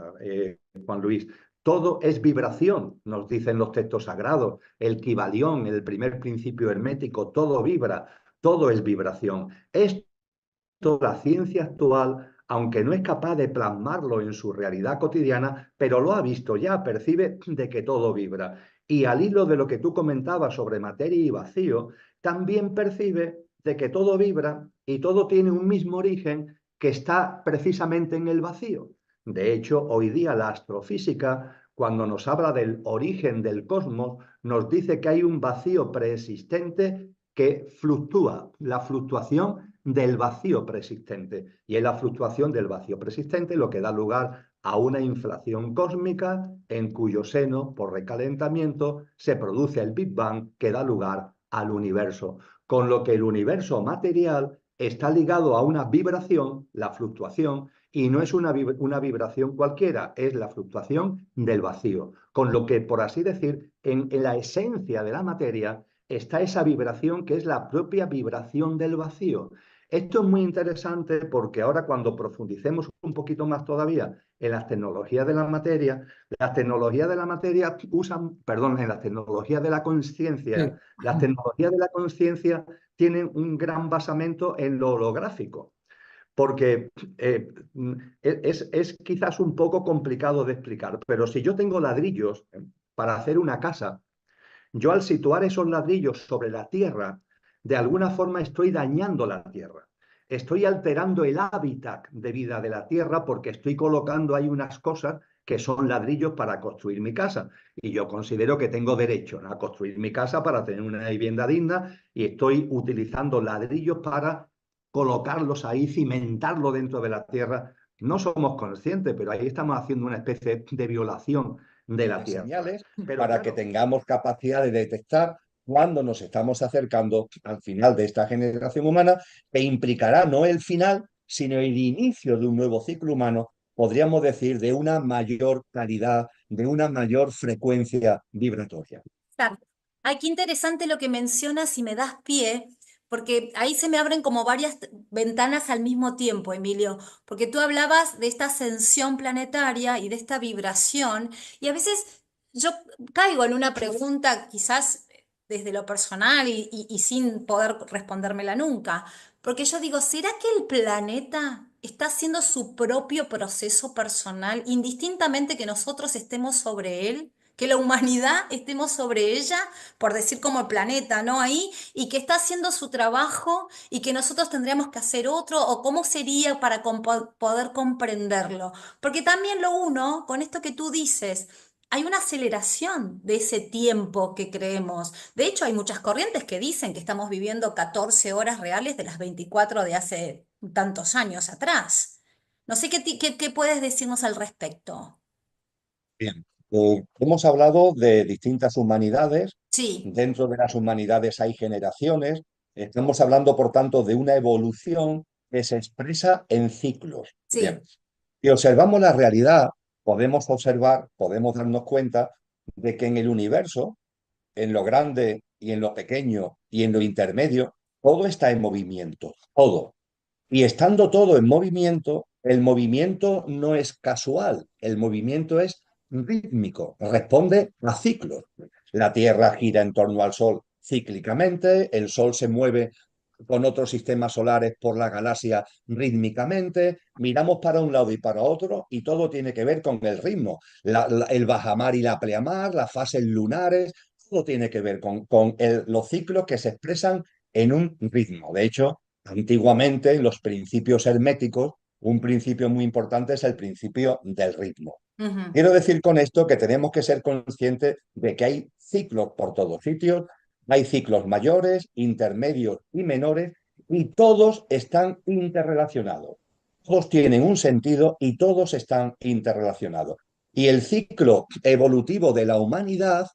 Juan Luis. Todo es vibración, nos dicen los textos sagrados. El Kybalión, el primer principio hermético, todo vibra, todo es vibración. Esto la ciencia actual, aunque no es capaz de plasmarlo en su realidad cotidiana, pero lo ha visto ya, percibe de que todo vibra. Y al hilo de lo que tú comentabas sobre materia y vacío, también percibe de que todo vibra y todo tiene un mismo origen que está precisamente en el vacío. De hecho, hoy día la astrofísica, cuando nos habla del origen del cosmos, nos dice que hay un vacío preexistente que fluctúa, la fluctuación del vacío preexistente. Y es la fluctuación del vacío preexistente lo que da lugar a una inflación cósmica en cuyo seno, por recalentamiento, se produce el Big Bang que da lugar al universo. Con lo que el universo material está ligado a una vibración, la fluctuación, y no es una vibración cualquiera, es la fluctuación del vacío. Con lo que, por así decir, en la esencia de la materia está esa vibración que es la propia vibración del vacío. Esto es muy interesante porque ahora cuando profundicemos un poquito más todavía en las tecnologías de la materia usan, perdón, en las tecnologías de la conciencia, las tecnologías de la conciencia tienen un gran basamento en lo holográfico, porque es quizás un poco complicado de explicar, pero si yo tengo ladrillos para hacer una casa, yo al situar esos ladrillos sobre la tierra, de alguna forma estoy dañando la tierra. Estoy alterando el hábitat de vida de la tierra porque estoy colocando ahí unas cosas que son ladrillos para construir mi casa. Y yo considero que tengo derecho a construir mi casa para tener una vivienda digna y estoy utilizando ladrillos para colocarlos ahí, cimentarlo dentro de la tierra. No somos conscientes, pero ahí estamos haciendo una especie de violación de la tierra. Señales para que tengamos capacidad de detectar cuando nos estamos acercando al final de esta generación humana, que implicará no el final, sino el inicio de un nuevo ciclo humano, podríamos decir, de una mayor calidad, de una mayor frecuencia vibratoria. Exacto. Ay, qué interesante lo que mencionas y me das pie, porque ahí se me abren como varias ventanas al mismo tiempo, Emilio, porque tú hablabas de esta ascensión planetaria y de esta vibración, y a veces yo caigo en una pregunta quizás desde lo personal y sin poder respondérmela nunca, porque yo digo, ¿será que el planeta está haciendo su propio proceso personal, indistintamente que nosotros estemos sobre él? Que la humanidad estemos sobre ella, por decir como el planeta, ¿no? Ahí, y que está haciendo su trabajo y que nosotros tendríamos que hacer otro, o cómo sería para poder comprenderlo. Porque también lo uno, con esto que tú dices, hay una aceleración de ese tiempo que creemos. De hecho, hay muchas corrientes que dicen que estamos viviendo 14 horas reales de las 24 de hace tantos años atrás. No sé qué puedes decirnos al respecto. Bien. Hemos hablado de distintas humanidades. Sí, Dentro de las humanidades hay generaciones. Estamos hablando, por tanto, de una evolución que se expresa en ciclos. sí. Bien. Si observamos la realidad, podemos observar, podemos darnos cuenta de que en el universo, en lo grande y en lo pequeño y en lo intermedio, todo está en movimiento, todo. Y estando todo en movimiento, el movimiento no es casual, el movimiento es rítmico, responde a ciclos. La Tierra gira en torno al Sol cíclicamente, el Sol se mueve con otros sistemas solares por la galaxia rítmicamente, miramos para un lado y para otro y todo tiene que ver con el ritmo. El bajamar y la pleamar, las fases lunares, todo tiene que ver con los ciclos que se expresan en un ritmo. De hecho, antiguamente, en los principios herméticos, un principio muy importante es el principio del ritmo. Ujú. Quiero decir con esto que tenemos que ser conscientes de que hay ciclos por todos sitios, hay ciclos mayores, intermedios y menores, y todos están interrelacionados. Todos tienen un sentido y todos están interrelacionados. Y el ciclo evolutivo de la humanidad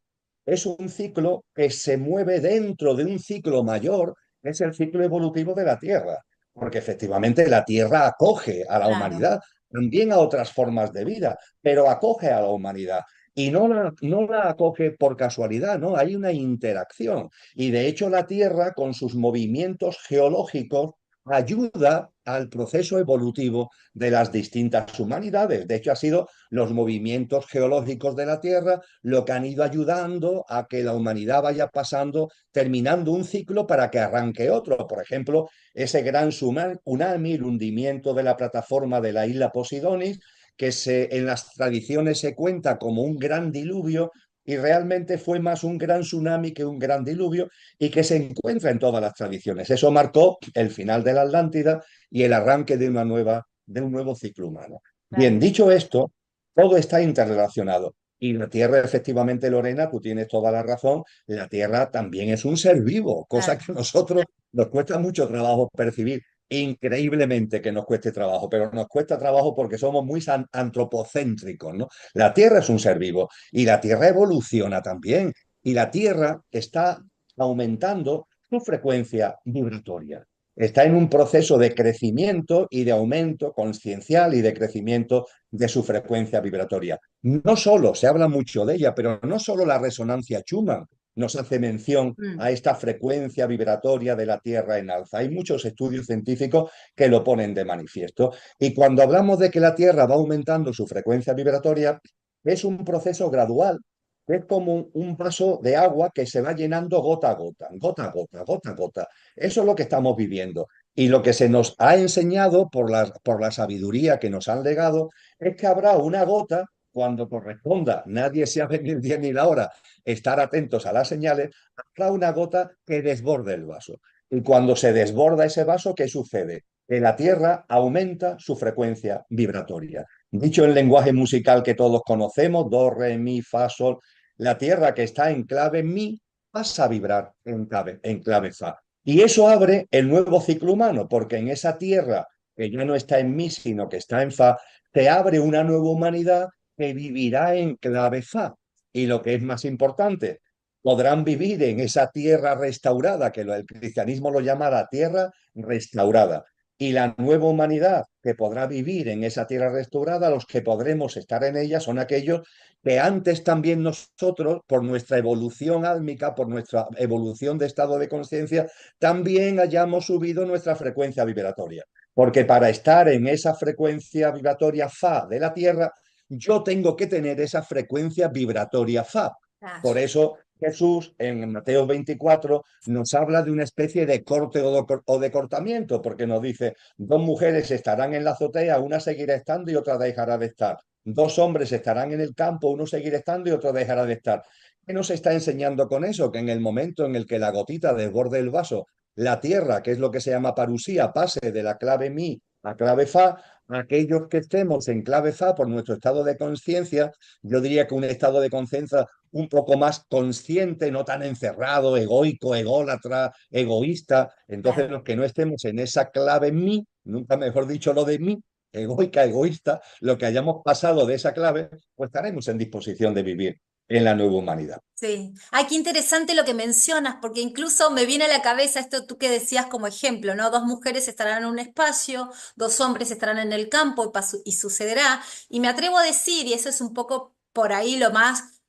es un ciclo que se mueve dentro de un ciclo mayor, que es el ciclo evolutivo de la Tierra, porque efectivamente la Tierra acoge a la Claro. humanidad, también a otras formas de vida, pero acoge a la humanidad. Y no la acoge por casualidad, no, hay una interacción. Y de hecho la Tierra, con sus movimientos geológicos, ayuda al proceso evolutivo de las distintas humanidades. De hecho, ha sido los movimientos geológicos de la Tierra lo que han ido ayudando a que la humanidad vaya pasando, terminando un ciclo para que arranque otro. Por ejemplo, ese gran tsunami, el hundimiento de la plataforma de la isla Posidonis, que en las tradiciones se cuenta como un gran diluvio, y realmente fue más un gran tsunami que un gran diluvio, y que se encuentra en todas las tradiciones. Eso marcó el final de la Atlántida y el arranque de un nuevo ciclo humano. Claro. Bien, dicho esto, todo está interrelacionado. Y la Tierra, efectivamente, Lorena, tú tienes toda la razón, la Tierra también es un ser vivo, cosa Claro. que a nosotros nos cuesta mucho trabajo percibir, increíblemente que nos cueste trabajo, pero nos cuesta trabajo porque somos muy antropocéntricos, ¿no? La Tierra es un ser vivo y la Tierra evoluciona también y la Tierra está aumentando su frecuencia vibratoria. Está en un proceso de crecimiento y de aumento consciencial y de crecimiento de su frecuencia vibratoria. No solo, se habla mucho de ella, pero no solo la resonancia Schumann nos hace mención a esta frecuencia vibratoria de la Tierra en alza. Hay muchos estudios científicos que lo ponen de manifiesto. Y cuando hablamos de que la Tierra va aumentando su frecuencia vibratoria, es un proceso gradual. Es como un vaso de agua que se va llenando gota a gota, gota a gota, gota a gota. Eso es lo que estamos viviendo. Y lo que se nos ha enseñado por la sabiduría que nos han legado es que habrá una gota cuando corresponda, nadie sabe ni el día ni la hora, estar atentos a las señales, habrá una gota que desborde el vaso. Y cuando se desborda ese vaso, ¿qué sucede? Que la Tierra aumenta su frecuencia vibratoria. Dicho en lenguaje musical que todos conocemos, do, re, mi, fa, sol, la Tierra que está en clave mi pasa a vibrar en clave fa. Y eso abre el nuevo ciclo humano, porque en esa Tierra que ya no está en mi, sino que está en fa, te abre una nueva humanidad que vivirá en clave fa. Y lo que es más importante, podrán vivir en esa tierra restaurada, que el cristianismo lo llama la tierra restaurada. Y la nueva humanidad que podrá vivir en esa tierra restaurada, los que podremos estar en ella, son aquellos que antes también nosotros, por nuestra evolución álmica, por nuestra evolución de estado de conciencia, también hayamos subido nuestra frecuencia vibratoria. Porque para estar en esa frecuencia vibratoria fa de la Tierra, yo tengo que tener esa frecuencia vibratoria fa. Por eso Jesús en Mateo 24 nos habla de una especie de corte o de cortamiento, porque nos dice, dos mujeres estarán en la azotea, una seguirá estando y otra dejará de estar. Dos hombres estarán en el campo, uno seguirá estando y otro dejará de estar. ¿Qué nos está enseñando con eso? Que en el momento en el que la gotita desborde el vaso, la tierra, que es lo que se llama parusía, pase de la clave mi a clave fa, aquellos que estemos en clave fa por nuestro estado de conciencia, yo diría que un estado de conciencia un poco más consciente, no tan encerrado, egoico, ególatra, egoísta. Entonces, los que no estemos en esa clave mi, nunca mejor dicho lo de mí, egoica, egoísta, lo que hayamos pasado de esa clave, pues estaremos en disposición de vivir en la nueva humanidad. Sí. Ay, qué interesante lo que mencionas, porque incluso me viene a la cabeza esto tú que decías como ejemplo, ¿no? Dos mujeres estarán en un espacio, dos hombres estarán en el campo y sucederá. Y me atrevo a decir, y eso es un poco por ahí lo más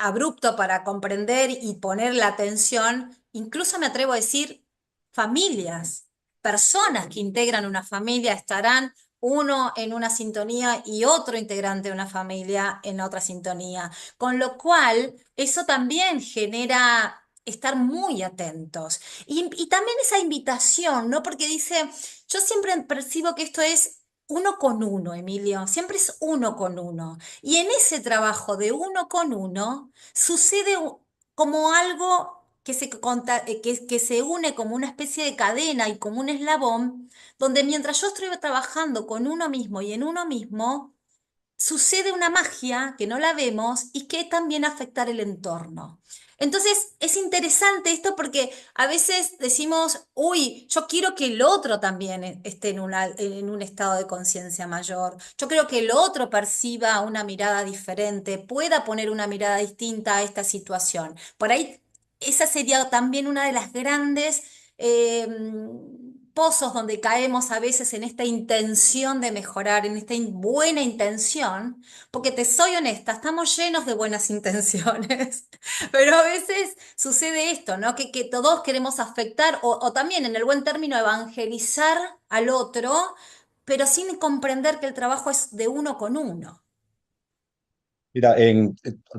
abrupto para comprender y poner la atención, incluso me atrevo a decir familias, personas que integran una familia estarán uno en una sintonía y otro integrante de una familia en otra sintonía. Con lo cual, eso también genera estar muy atentos. Y también esa invitación, ¿no? Porque dice, yo siempre percibo que esto es uno con uno, Emilio, siempre es uno con uno. Y en ese trabajo de uno con uno sucede como algo que se une como una especie de cadena y como un eslabón, donde mientras yo estoy trabajando con uno mismo y en uno mismo, sucede una magia que no la vemos y que también afecta el entorno. Entonces es interesante esto porque a veces decimos, uy, yo quiero que el otro también esté en un estado de conciencia mayor. Yo creo que el otro perciba una mirada diferente, pueda poner una mirada distinta a esta situación. Por ahí, esa sería también una de las grandes pozos donde caemos a veces en esta intención de mejorar, en esta buena intención, porque te soy honesta, estamos llenos de buenas intenciones, pero a veces sucede esto, ¿no? Que todos queremos afectar o también en el buen término evangelizar al otro, pero sin comprender que el trabajo es de uno con uno. Mira,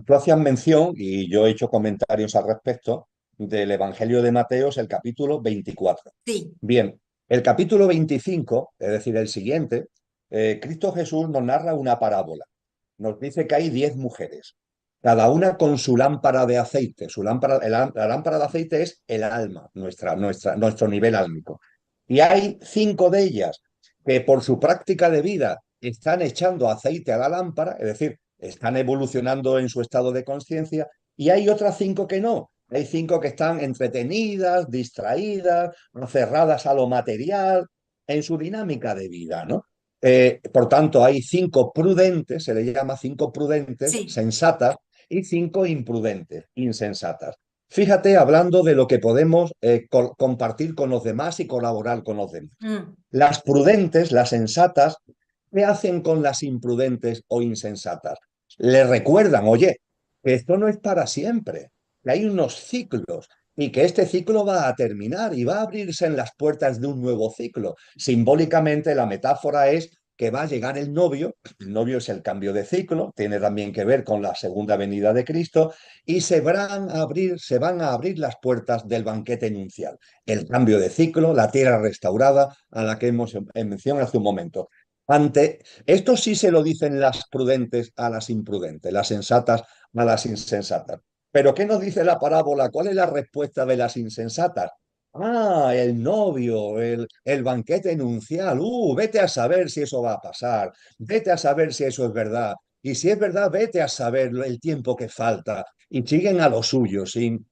tú hacías mención, y yo he hecho comentarios al respecto, del Evangelio de Mateo, es el capítulo 24. Sí. Bien, el capítulo 25, es decir, el siguiente, Cristo Jesús nos narra una parábola. Nos dice que hay 10 mujeres, cada una con su lámpara de aceite. La lámpara de aceite es el alma, nuestro nivel álmico. Y hay 5 de ellas que por su práctica de vida están echando aceite a la lámpara, es decir, están evolucionando en su estado de conciencia, y hay otras 5 que no. Hay 5 que están entretenidas, distraídas, cerradas a lo material, en su dinámica de vida, ¿no? Por tanto, hay 5 prudentes, se le llama 5 prudentes, Sí. sensatas, y 5 imprudentes, insensatas. Fíjate, hablando de lo que podemos compartir con los demás y colaborar con los demás. Las prudentes, las sensatas, ¿qué hacen con las imprudentes o insensatas? Le recuerdan, oye, que esto no es para siempre, que hay unos ciclos y que este ciclo va a terminar y va a abrirse en las puertas de un nuevo ciclo. Simbólicamente, la metáfora es que va a llegar el novio es el cambio de ciclo, tiene también que ver con la segunda venida de Cristo, y se van a abrir las puertas del banquete nupcial, el cambio de ciclo, la tierra restaurada a la que hemos mencionado hace un momento. Ante esto sí se lo dicen las prudentes a las imprudentes, las sensatas a las insensatas. Pero ¿qué nos dice la parábola? ¿Cuál es la respuesta de las insensatas? Ah, el novio, el banquete nupcial. Vete a saber si eso va a pasar. Vete a saber si eso es verdad. Y si es verdad, vete a saber el tiempo que falta. Y siguen a lo suyo, sin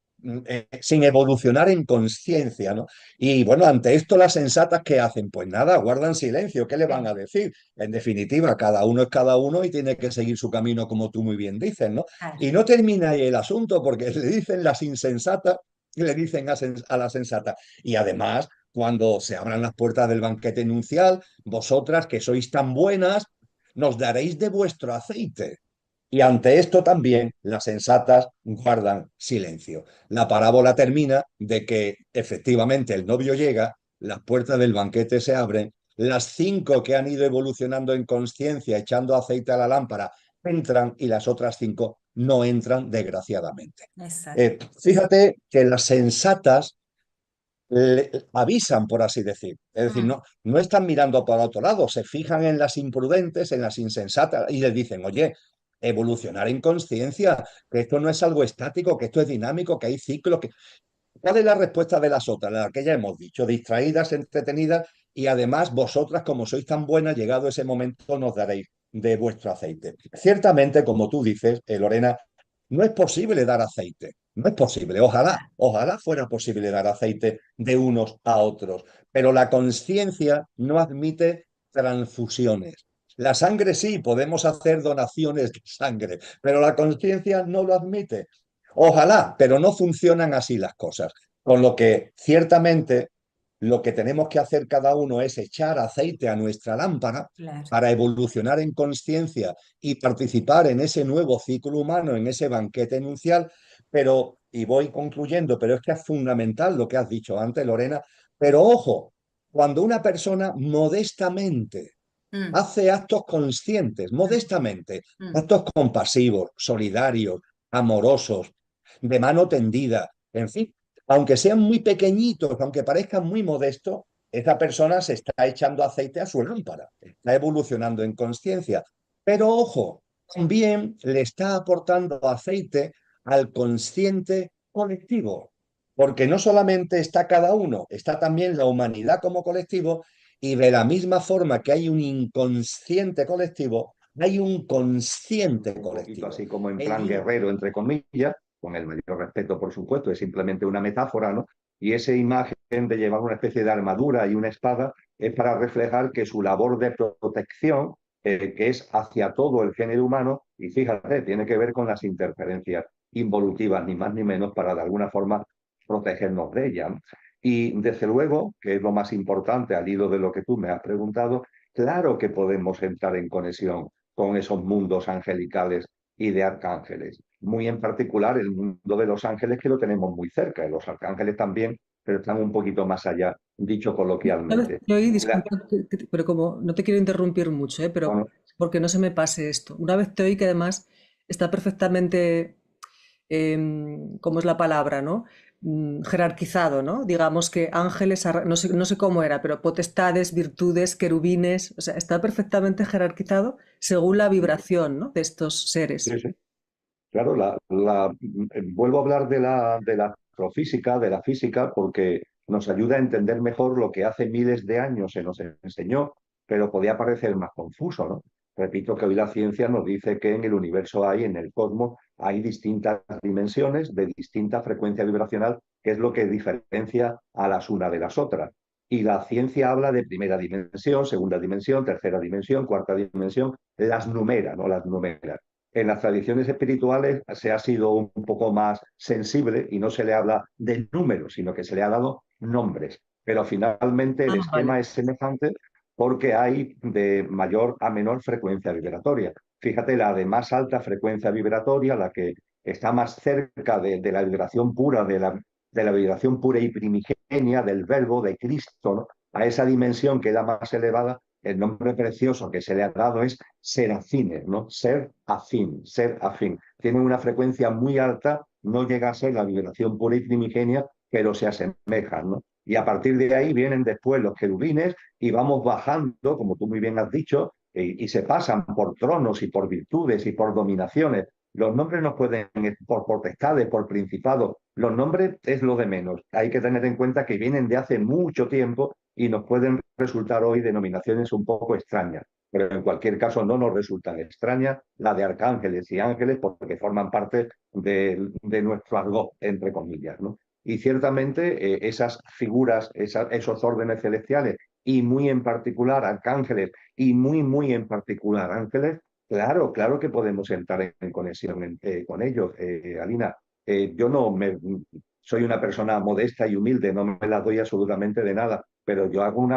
evolucionar en conciencia, ¿no? Y bueno, ante esto las sensatas, ¿qué hacen? Pues nada, guardan silencio. ¿Qué le van a decir? En definitiva, cada uno es cada uno y tiene que seguir su camino, como tú muy bien dices, ¿no? Claro. Y no termina ahí el asunto, porque le dicen las insensatas y le dicen a la sensata. Y además, cuando se abran las puertas del banquete nupcial, vosotras que sois tan buenas, nos daréis de vuestro aceite. Y ante esto también las sensatas guardan silencio. La parábola termina de que efectivamente el novio llega, las puertas del banquete se abren, las 5 que han ido evolucionando en conciencia, echando aceite a la lámpara, entran y las otras 5 no entran, desgraciadamente. Exacto. Fíjate que las sensatas avisan, por así decir. Es decir, no están mirando para otro lado, se fijan en las imprudentes, en las insensatas y les dicen, oye, evolucionar en conciencia, que esto no es algo estático, que esto es dinámico, que hay ciclos. ¿Cuál es la respuesta de las otras? La que ya hemos dicho, distraídas, entretenidas, y además vosotras, como sois tan buenas, llegado ese momento nos daréis de vuestro aceite. Ciertamente, como tú dices, Lorena, no es posible dar aceite, no es posible. Ojalá fuera posible dar aceite de unos a otros, pero la conciencia no admite transfusiones. La sangre sí, podemos hacer donaciones de sangre, pero la conciencia no lo admite. Ojalá, pero no funcionan así las cosas. Con lo que ciertamente lo que tenemos que hacer cada uno es echar aceite a nuestra lámpara Claro. para evolucionar en conciencia y participar en ese nuevo ciclo humano, en ese banquete nupcial. Pero, y voy concluyendo, pero es que es fundamental lo que has dicho antes, Lorena, pero ojo, cuando una persona modestamente hace actos conscientes, modestamente, actos compasivos, solidarios, amorosos, de mano tendida, en fin, aunque sean muy pequeñitos, aunque parezcan muy modestos, esa persona se está echando aceite a su lámpara, está evolucionando en conciencia. Pero ojo, también le está aportando aceite al consciente colectivo, porque no solamente está cada uno, está también la humanidad como colectivo, y de la misma forma que hay un inconsciente colectivo, hay un consciente colectivo. Así como en plan guerrero, entre comillas, con el mayor respeto, por supuesto, es simplemente una metáfora, ¿no? Y esa imagen de llevar una especie de armadura y una espada es para reflejar que su labor de protección, que es hacia todo el género humano, y fíjate, tiene que ver con las interferencias involutivas, ni más ni menos, para de alguna forma protegernos de ellas, ¿no? Y desde luego, que es lo más importante al hilo de lo que tú me has preguntado, claro que podemos entrar en conexión con esos mundos angelicales y de arcángeles. Muy en particular el mundo de los ángeles, que lo tenemos muy cerca, y los arcángeles también, pero están un poquito más allá, dicho coloquialmente. Disculpa, pero como no te quiero interrumpir mucho, pero Bueno, porque no se me pase esto. Una vez te oí que además está perfectamente, ¿cómo es la palabra, no? Jerarquizado, ¿no? Digamos que ángeles, no sé cómo era, pero potestades, virtudes, querubines, o sea, está perfectamente jerarquizado según la vibración, ¿no? De estos seres. sí, sí. Claro, vuelvo a hablar de la astrofísica, de la física, porque nos ayuda a entender mejor lo que hace miles de años se nos enseñó, pero podía parecer más confuso, ¿no? Repito que hoy la ciencia nos dice que en el universo en el cosmos, hay distintas dimensiones de distinta frecuencia vibracional, que es lo que diferencia a las unas de las otras. Y la ciencia habla de primera dimensión, segunda dimensión, tercera dimensión, cuarta dimensión, las numera, ¿no? Las numera. En las tradiciones espirituales se ha sido un poco más sensible y no se le habla de números, sino que se le ha dado nombres. Pero finalmente el Ah, esquema vale. es semejante porque hay de mayor a menor frecuencia vibratoria. Fíjate, la de más alta frecuencia vibratoria, la que está más cerca de la vibración pura, de la vibración pura y primigenia del verbo, de Cristo, ¿no? A esa dimensión que es la más elevada, el nombre precioso que se le ha dado es serafines, ¿no? Ser afín, ser afín. Tiene una frecuencia muy alta, no llega a ser la vibración pura y primigenia, pero se asemejan, ¿no? Y a partir de ahí vienen después los querubines y vamos bajando, como tú muy bien has dicho, y se pasan por tronos y por virtudes y por dominaciones. Los nombres nos pueden, por potestades, por principados, los nombres es lo de menos. Hay que tener en cuenta que vienen de hace mucho tiempo y nos pueden resultar hoy denominaciones un poco extrañas. Pero en cualquier caso no nos resultan extrañas la de arcángeles y ángeles porque forman parte de nuestro argot, entre comillas, ¿no? Y ciertamente esas figuras, esos órdenes celestiales y muy en particular arcángeles y muy en particular ángeles, claro, claro que podemos entrar en conexión con ellos, Alina. Yo no me, soy una persona modesta y humilde, no me la doy absolutamente de nada, pero yo hago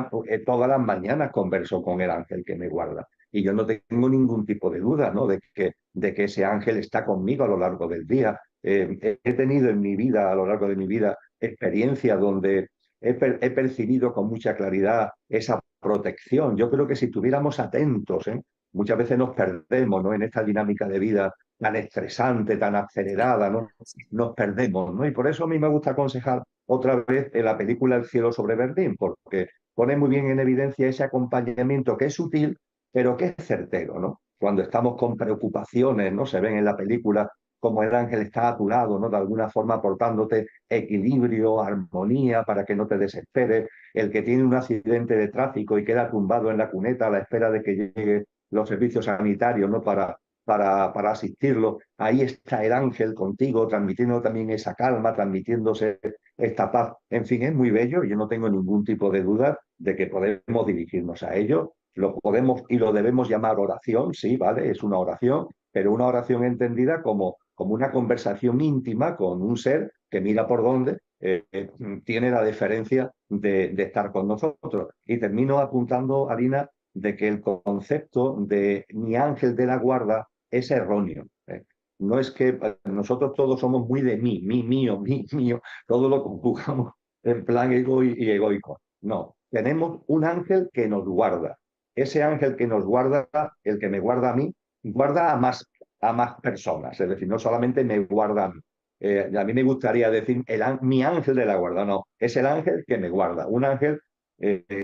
todas las mañanas converso con el ángel que me guarda. Y yo no tengo ningún tipo de duda, ¿no? De que ese ángel está conmigo a lo largo del día. He tenido en mi vida, a lo largo de mi vida, experiencias donde he percibido con mucha claridad esa protección. Yo creo que si estuviéramos atentos, muchas veces nos perdemos, ¿no? En esta dinámica de vida tan estresante, tan acelerada, ¿no? Nos perdemos, ¿no? Y por eso a mí me gusta aconsejar otra vez en la película El cielo sobre Berlín, porque pone muy bien en evidencia ese acompañamiento que es sutil, pero que es certero, ¿no? Cuando estamos con preocupaciones, ¿no? Se ven en la película como el ángel está a tu lado, ¿no? De alguna forma aportándote equilibrio, armonía, para que no te desesperes. El que tiene un accidente de tráfico y queda tumbado en la cuneta a la espera de que lleguen los servicios sanitarios, ¿no? Para asistirlo. Ahí está el ángel contigo, transmitiendo también esa calma, transmitiéndose esta paz. En fin, es muy bello y yo no tengo ningún tipo de duda de que podemos dirigirnos a ello. Lo podemos y lo debemos llamar oración, sí, ¿vale? Es una oración, pero una oración entendida como una conversación íntima con un ser que mira por dónde tiene la deferencia de estar con nosotros. Y termino apuntando, Alina, de que el concepto de mi ángel de la guarda es erróneo. No es que nosotros todos somos muy de mí, mío, mío, todo lo conjugamos en plan y egoico. No, tenemos un ángel que nos guarda. Ese ángel que nos guarda, el que me guarda a mí, guarda a más personas, es decir, no solamente me guarda a mí. A mí me gustaría decir mi ángel de la guarda, no, es el ángel que me guarda. Un ángel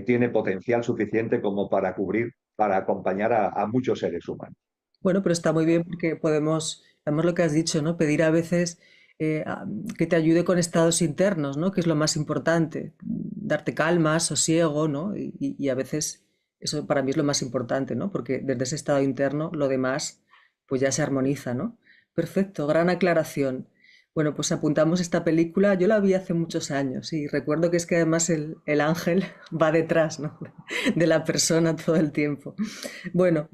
tiene potencial suficiente como para cubrir, para acompañar a muchos seres humanos. Bueno, pero está muy bien porque podemos, además lo que has dicho, ¿no? Pedir a veces que te ayude con estados internos, ¿no? Que es lo más importante, darte calma, sosiego, ¿no? Y a veces eso para mí es lo más importante, ¿no? Porque desde ese estado interno lo demás pues ya se armoniza, ¿no? Perfecto, gran aclaración. Bueno, pues apuntamos esta película, yo la vi hace muchos años y recuerdo que es que además el ángel va detrás, ¿no? De la persona todo el tiempo. Bueno,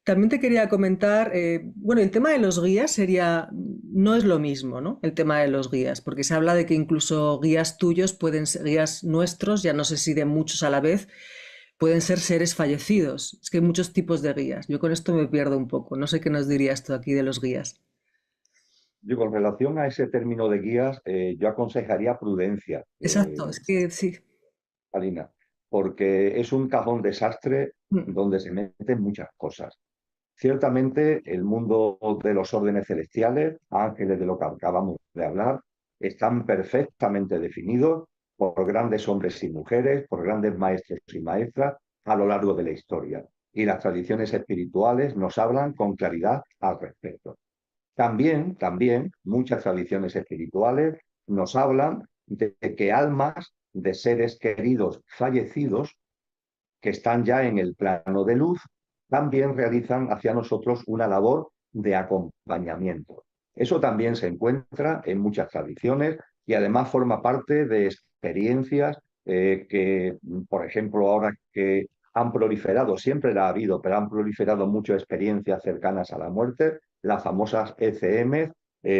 también te quería comentar, bueno, el tema de los guías sería, no es lo mismo, ¿no? El tema de los guías, porque se habla de que incluso guías tuyos pueden ser, guías nuestros, ya no sé si de muchos a la vez, pueden ser seres fallecidos. Es que hay muchos tipos de guías. Yo con esto me pierdo un poco. No sé qué nos dirías tú aquí de los guías. Yo, con relación a ese término de guías, yo aconsejaría prudencia, Exacto, es que sí. Alina, porque es un cajón desastre Mm. donde se meten muchas cosas. Ciertamente, el mundo de los órdenes celestiales, ángeles de lo que acabamos de hablar, están perfectamente definidos por grandes hombres y mujeres, por grandes maestros y maestras a lo largo de la historia. Y las tradiciones espirituales nos hablan con claridad al respecto. También muchas tradiciones espirituales nos hablan de que almas de seres queridos fallecidos que están ya en el plano de luz también realizan hacia nosotros una labor de acompañamiento. Eso también se encuentra en muchas tradiciones y además forma parte de experiencias que, por ejemplo, ahora que han proliferado, siempre la ha habido, pero han proliferado muchas experiencias cercanas a la muerte, las famosas ECM,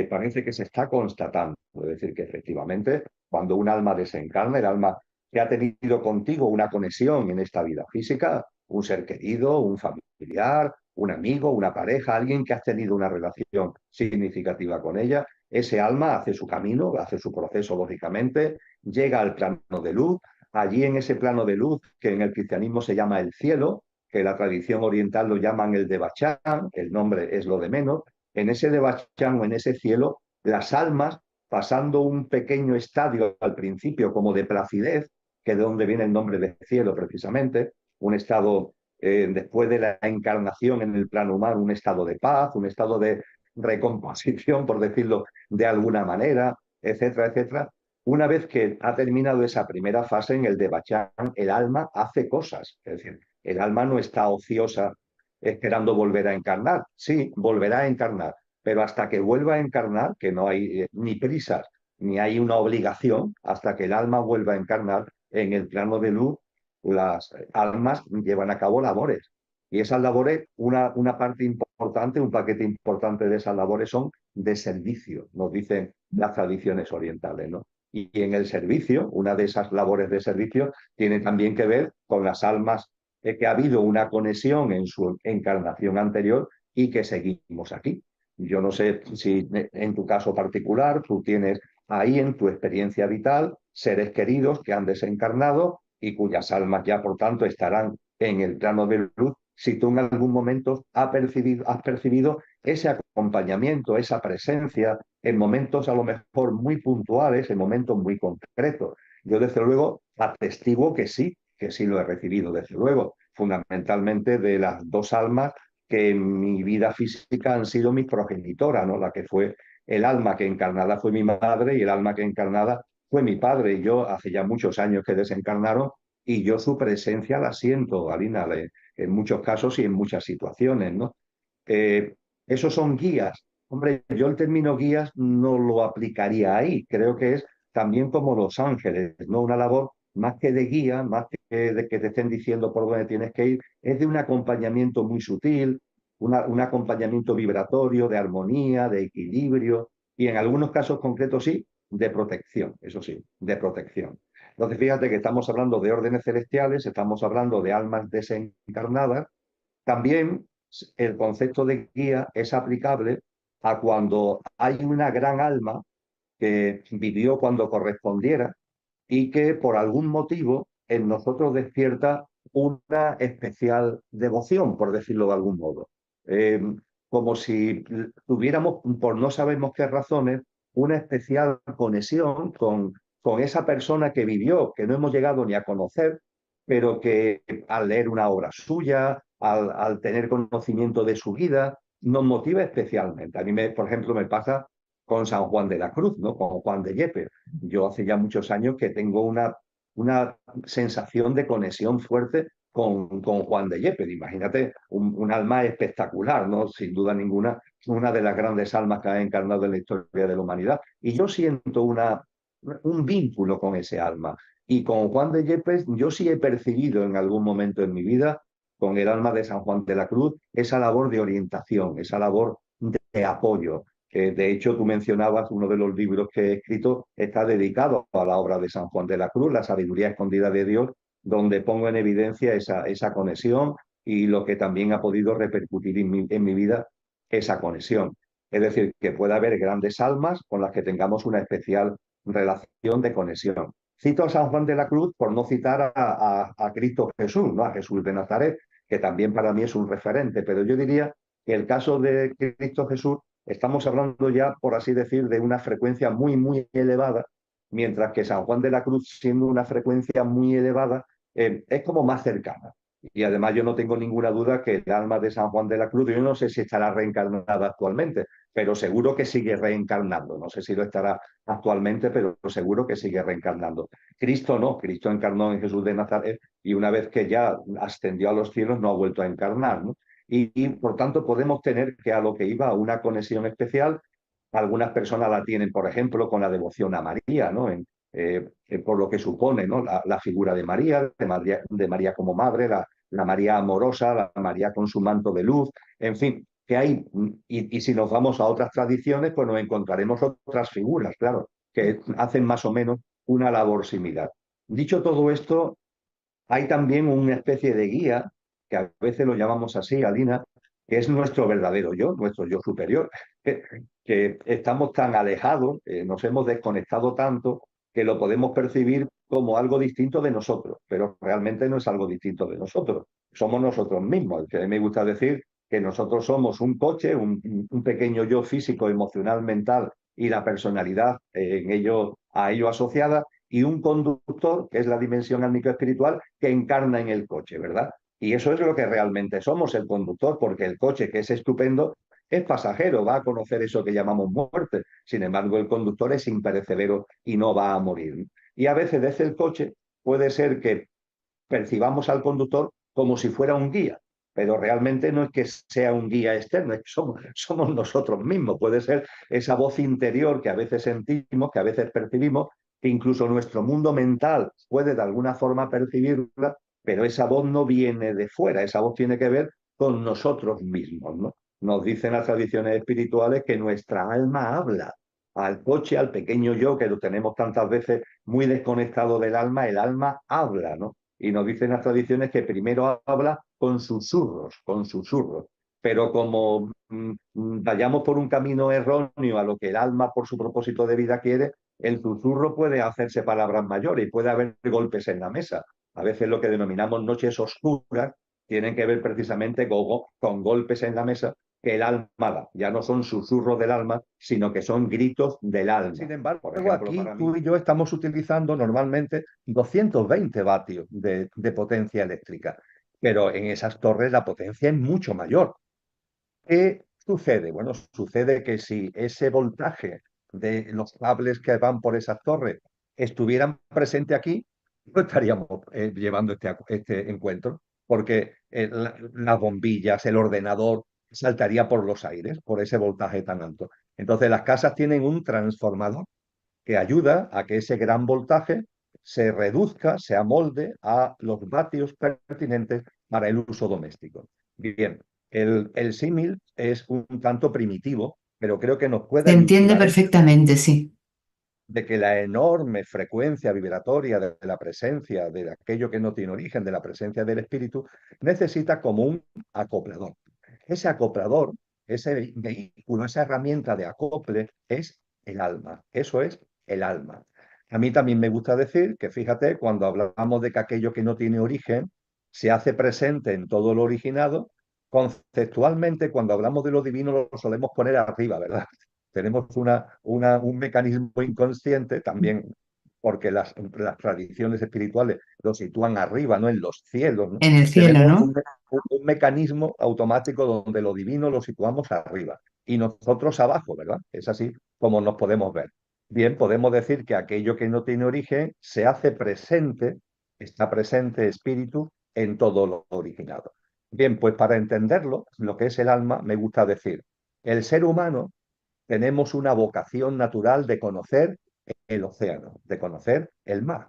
parece que se está constatando. Es decir, que efectivamente, cuando un alma desencarna, el alma que ha tenido contigo una conexión en esta vida física, un ser querido, un familiar, un amigo, una pareja, alguien que has tenido una relación significativa con ella, ese alma hace su camino, hace su proceso, lógicamente, llega al plano de luz. Allí en ese plano de luz, que en el cristianismo se llama el cielo, que la tradición oriental lo llaman el Devachan, el nombre es lo de menos, en ese Devachan o en ese cielo, las almas, pasando un pequeño estadio al principio como de placidez, que es de donde viene el nombre de cielo precisamente, un estado después de la encarnación en el plano humano, un estado de paz, un estado de recomposición, por decirlo de alguna manera, etcétera, etcétera. Una vez que ha terminado esa primera fase en el Devachan, el alma hace cosas. Es decir, el alma no está ociosa esperando volver a encarnar. Sí, volverá a encarnar, pero hasta que vuelva a encarnar, que no hay ni prisas, ni hay una obligación, hasta que el alma vuelva a encarnar en el plano de luz, las almas llevan a cabo labores. Y esas labores, una parte importante, un paquete importante de esas labores son de servicio, nos dicen las tradiciones orientales, ¿no? Y en el servicio, una de esas labores de servicio tiene también que ver con las almas que ha habido una conexión en su encarnación anterior y que seguimos aquí. Yo no sé si en tu caso particular tú tienes ahí en tu experiencia vital seres queridos que han desencarnado y cuyas almas ya, por tanto, estarán en el plano de luz. Si tú en algún momento has percibido ese acompañamiento, esa presencia, en momentos a lo mejor muy puntuales, en momentos muy concretos. Yo, desde luego, atestiguo que sí lo he recibido, desde luego, fundamentalmente de las dos almas que en mi vida física han sido mis progenitoras, ¿no? La que fue el alma que encarnada fue mi madre y el alma que encarnada fue mi padre. Y yo hace ya muchos años que desencarnaron y yo su presencia la siento, Alina, en muchos casos y en muchas situaciones, ¿no? Esos son guías. Hombre, yo el término guías no lo aplicaría ahí. Creo que es también como los ángeles, ¿no? Una labor más que de guía, más que de que te estén diciendo por dónde tienes que ir, es de un acompañamiento muy sutil, un acompañamiento vibratorio, de armonía, de equilibrio y en algunos casos concretos sí, de protección, eso sí, de protección. Entonces fíjate que estamos hablando de órdenes celestiales, estamos hablando de almas desencarnadas. También el concepto de guía es aplicable a cuando hay una gran alma que vivió cuando correspondiera y que por algún motivo en nosotros despierta una especial devoción, por decirlo de algún modo. Como si tuviéramos, por no sabemos qué razones, una especial conexión con esa persona que vivió, que no hemos llegado ni a conocer, pero que al leer una obra suya, al tener conocimiento de su vida, nos motiva especialmente. A mí, por ejemplo, me pasa con San Juan de la Cruz, ¿no? Con Juan de Yepes. Yo hace ya muchos años que tengo una sensación de conexión fuerte con Juan de Yepes. Imagínate, un alma espectacular, ¿no? Sin duda ninguna, una de las grandes almas que ha encarnado en la historia de la humanidad. Y yo siento un vínculo con ese alma. Y con Juan de Yepes yo sí he percibido en algún momento en mi vida, con el alma de San Juan de la Cruz, esa labor de orientación, esa labor de apoyo. De hecho, tú mencionabas uno de los libros que he escrito, está dedicado a la obra de San Juan de la Cruz, La sabiduría escondida de Dios, donde pongo en evidencia esa conexión y lo que también ha podido repercutir en mi vida, esa conexión. Es decir, que puede haber grandes almas con las que tengamos una especial relación de conexión. Cito a San Juan de la Cruz por no citar a Cristo Jesús, ¿no? A Jesús de Nazaret, que también para mí es un referente, pero yo diría que el caso de Cristo Jesús, estamos hablando ya, por así decir, de una frecuencia muy, muy elevada, mientras que San Juan de la Cruz, siendo una frecuencia muy elevada, es como más cercana. Y además yo no tengo ninguna duda que el alma de San Juan de la Cruz, yo no sé si estará reencarnada actualmente, pero seguro que sigue reencarnando. No sé si lo estará actualmente, pero seguro que sigue reencarnando. Cristo no, Cristo encarnó en Jesús de Nazaret y una vez que ya ascendió a los cielos no ha vuelto a encarnar, ¿no? Y por tanto podemos tener que a lo que iba una conexión especial. Algunas personas la tienen, por ejemplo, con la devoción a María, ¿no? Por lo que supone, ¿no? La figura de María como madre, la María amorosa, la María con su manto de luz, en fin, que hay, y si nos vamos a otras tradiciones, pues nos encontraremos otras figuras, claro, que hacen más o menos una labor similar. Dicho todo esto, hay también una especie de guía, que a veces lo llamamos así, Alina, que es nuestro verdadero yo, nuestro yo superior, que estamos tan alejados, nos hemos desconectado tanto, que lo podemos percibir como algo distinto de nosotros, pero realmente no es algo distinto de nosotros, somos nosotros mismos. Que a mí me gusta decir que nosotros somos un coche, un pequeño yo físico, emocional, mental y la personalidad a ello asociada, y un conductor, que es la dimensión álmico-espiritual, que encarna en el coche, ¿verdad? Y eso es lo que realmente somos, el conductor, porque el coche, que es estupendo, es pasajero, va a conocer eso que llamamos muerte. Sin embargo, el conductor es imperecedero y no va a morir. Y a veces desde el coche puede ser que percibamos al conductor como si fuera un guía, pero realmente no es que sea un guía externo, es que somos nosotros mismos. Puede ser esa voz interior que a veces sentimos, que a veces percibimos, que incluso nuestro mundo mental puede de alguna forma percibirla, pero esa voz no viene de fuera, esa voz tiene que ver con nosotros mismos, ¿no? Nos dicen las tradiciones espirituales que nuestra alma habla. Al coche, al pequeño yo, que lo tenemos tantas veces muy desconectado del alma, el alma habla, ¿no? Y nos dicen las tradiciones que primero habla con susurros, con susurros. Pero como vayamos por un camino erróneo a lo que el alma por su propósito de vida quiere, el susurro puede hacerse palabras mayores y puede haber golpes en la mesa. A veces lo que denominamos noches oscuras tienen que ver precisamente con golpes en la mesa que el alma da. Ya no son susurros del alma, sino que son gritos del alma. Sin embargo, por ejemplo, aquí tú y yo estamos utilizando normalmente 220 vatios de potencia eléctrica, pero en esas torres la potencia es mucho mayor. ¿Qué sucede? Bueno, sucede que si ese voltaje de los cables que van por esas torres estuvieran presentes aquí, no estaríamos llevando este encuentro, porque las bombillas, el ordenador saltaría por los aires, por ese voltaje tan alto. Entonces las casas tienen un transformador que ayuda a que ese gran voltaje se reduzca, se amolde a los vatios pertinentes para el uso doméstico. Bien, el símil es un tanto primitivo, pero creo que nos puede Se entiende ayudar perfectamente, sí. de que la enorme frecuencia vibratoria de la presencia de aquello que no tiene origen, de la presencia del espíritu, necesita como un acoplador. Ese acoplador, ese vehículo, esa herramienta de acople es el alma. Eso es el alma. A mí también me gusta decir que, fíjate, cuando hablamos de que aquello que no tiene origen se hace presente en todo lo originado, conceptualmente, cuando hablamos de lo divino, lo solemos poner arriba, ¿verdad? Tenemos un mecanismo inconsciente también, porque las tradiciones espirituales lo sitúan arriba, ¿no? En los cielos, ¿no? En el cielo, Tenemos ¿no? un mecanismo automático donde lo divino lo situamos arriba y nosotros abajo, ¿verdad? Es así como nos podemos ver. Bien, podemos decir que aquello que no tiene origen se hace presente, está presente espíritu en todo lo originado. Bien, pues para entenderlo, lo que es el alma, me gusta decir, el ser humano tenemos una vocación natural de conocer el océano, de conocer el mar.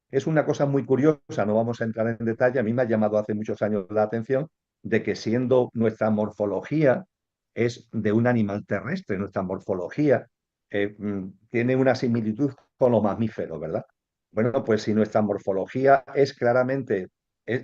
Es una cosa muy curiosa, no vamos a entrar en detalle, a mí me ha llamado hace muchos años la atención de que siendo nuestra morfología es de un animal terrestre, nuestra morfología tiene una similitud con los mamíferos, ¿verdad? Bueno, pues si nuestra morfología es claramente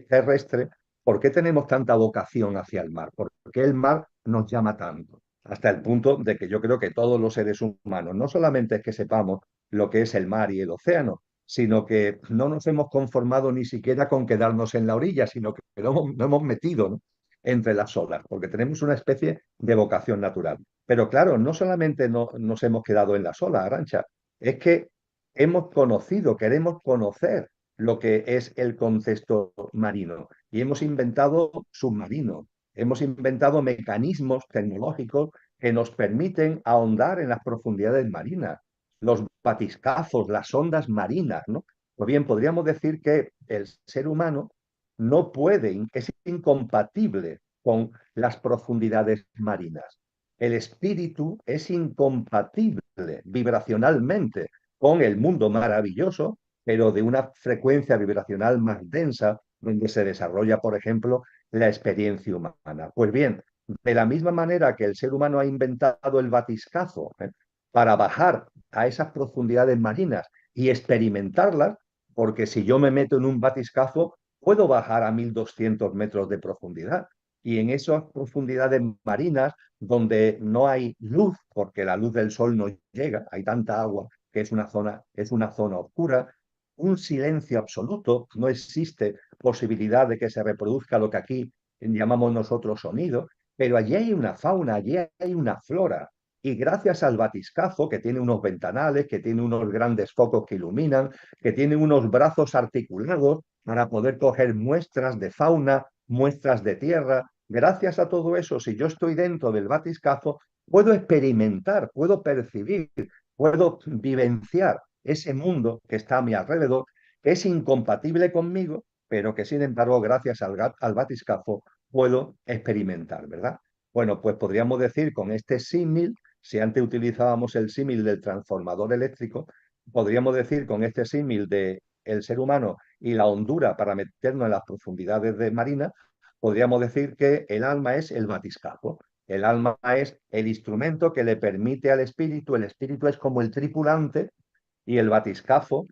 terrestre, ¿por qué tenemos tanta vocación hacia el mar? ¿Por qué el mar nos llama tanto? Hasta el punto de que yo creo que todos los seres humanos, no solamente es que sepamos lo que es el mar y el océano, sino que no nos hemos conformado ni siquiera con quedarnos en la orilla, sino que lo hemos metido, ¿no? Entre las olas, porque tenemos una especie de vocación natural. Pero claro, no solamente nos hemos quedado en las olas, Arantxa, es que hemos conocido, queremos conocer lo que es el contexto marino. Y hemos inventado submarinos, hemos inventado mecanismos tecnológicos que nos permiten ahondar en las profundidades marinas, los batiscafos, las ondas marinas, ¿no? Pues bien, podríamos decir que el ser humano no puede, es incompatible con las profundidades marinas. El espíritu es incompatible vibracionalmente con el mundo maravilloso, pero de una frecuencia vibracional más densa, donde se desarrolla, por ejemplo, la experiencia humana. Pues bien, de la misma manera que el ser humano ha inventado el batiscazo para bajar a esas profundidades marinas y experimentarlas, porque si yo me meto en un batiscazo, puedo bajar a 1200 metros de profundidad. Y en esas profundidades marinas, donde no hay luz, porque la luz del sol no llega, hay tanta agua que es una zona oscura, un silencio absoluto, no existe posibilidad de que se reproduzca lo que aquí llamamos nosotros sonido, pero allí hay una fauna, allí hay una flora. Y gracias al batiscafo, que tiene unos ventanales, que tiene unos grandes focos que iluminan, que tiene unos brazos articulados para poder coger muestras de fauna, muestras de tierra, gracias a todo eso, si yo estoy dentro del batiscafo, puedo experimentar, puedo percibir, puedo vivenciar ese mundo que está a mi alrededor, que es incompatible conmigo, pero que sin embargo, gracias al batiscafo, puedo experimentar, ¿verdad? Bueno, pues podríamos decir con este símil, si antes utilizábamos el símil del transformador eléctrico, podríamos decir con este símil de el ser humano y la hondura para meternos en las profundidades de marina, podríamos decir que el alma es el batiscafo. El alma es el instrumento que le permite al espíritu, el espíritu es como el tripulante y el batiscafo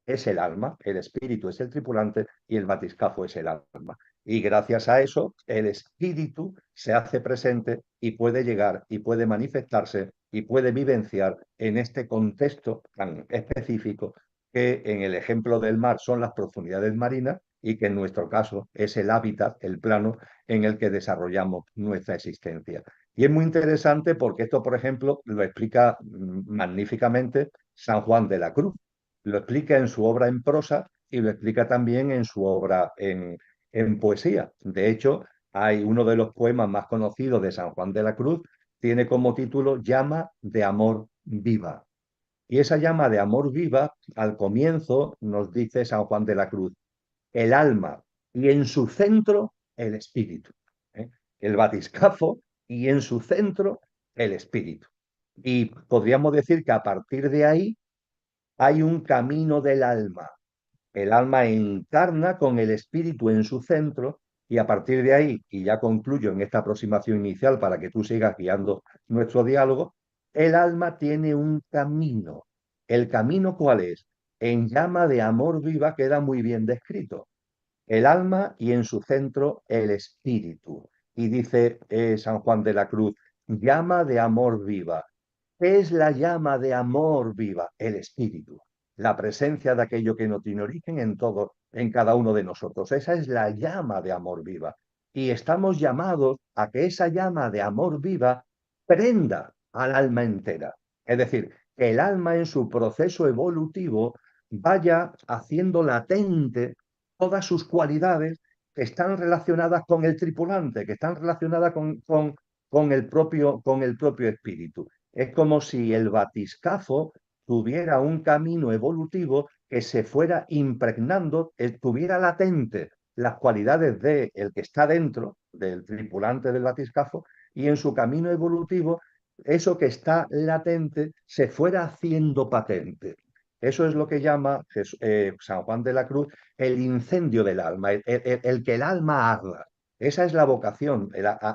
es el alma, el espíritu es el tripulante y el batiscafo es el alma. Y gracias a eso, el espíritu se hace presente y puede llegar y puede manifestarse y puede vivenciar en este contexto tan específico que en el ejemplo del mar son las profundidades marinas y que en nuestro caso es el hábitat, el plano en el que desarrollamos nuestra existencia. Y es muy interesante porque esto, por ejemplo, lo explica magníficamente San Juan de la Cruz. Lo explica en su obra en prosa y lo explica también en su obra en poesía. De hecho, hay uno de los poemas más conocidos de San Juan de la Cruz, tiene como título Llama de amor viva. Y esa llama de amor viva, al comienzo, nos dice San Juan de la Cruz, el alma y en su centro el espíritu. El batiscafo y en su centro el espíritu. Y podríamos decir que a partir de ahí hay un camino del alma. El alma encarna con el espíritu en su centro y a partir de ahí, y ya concluyo en esta aproximación inicial para que tú sigas guiando nuestro diálogo, el alma tiene un camino. ¿El camino cuál es? En llama de amor viva queda muy bien descrito. El alma y en su centro el espíritu. Y dice San Juan de la Cruz, llama de amor viva. ¿Qué es la llama de amor viva? El espíritu, la presencia de aquello que no tiene origen en todo, en cada uno de nosotros. Esa es la llama de amor viva. Y estamos llamados a que esa llama de amor viva prenda al alma entera. Es decir, que el alma en su proceso evolutivo vaya haciendo latente todas sus cualidades que están relacionadas con el tripulante, que están relacionadas con el propio espíritu. Es como si el batiscafo tuviera un camino evolutivo que se fuera impregnando, tuviera latente las cualidades del que está dentro, del tripulante del batiscafo, y en su camino evolutivo, eso que está latente se fuera haciendo patente. Eso es lo que llama San Juan de la Cruz el incendio del alma, el que el alma arda. Esa es la vocación.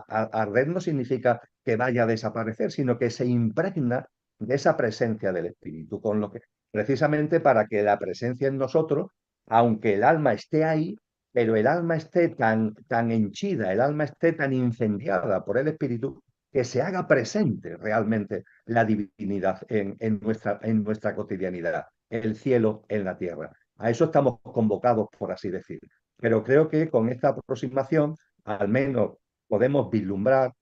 Arder no significa que vaya a desaparecer, sino que se impregna de esa presencia del espíritu, con lo que precisamente para que la presencia en nosotros, aunque el alma esté ahí, pero el alma esté tan henchida, el alma esté tan incendiada por el espíritu, que se haga presente realmente la divinidad en nuestra cotidianidad, el cielo en la tierra. A eso estamos convocados, por así decir. Pero creo que con esta aproximación, al menos podemos vislumbrar,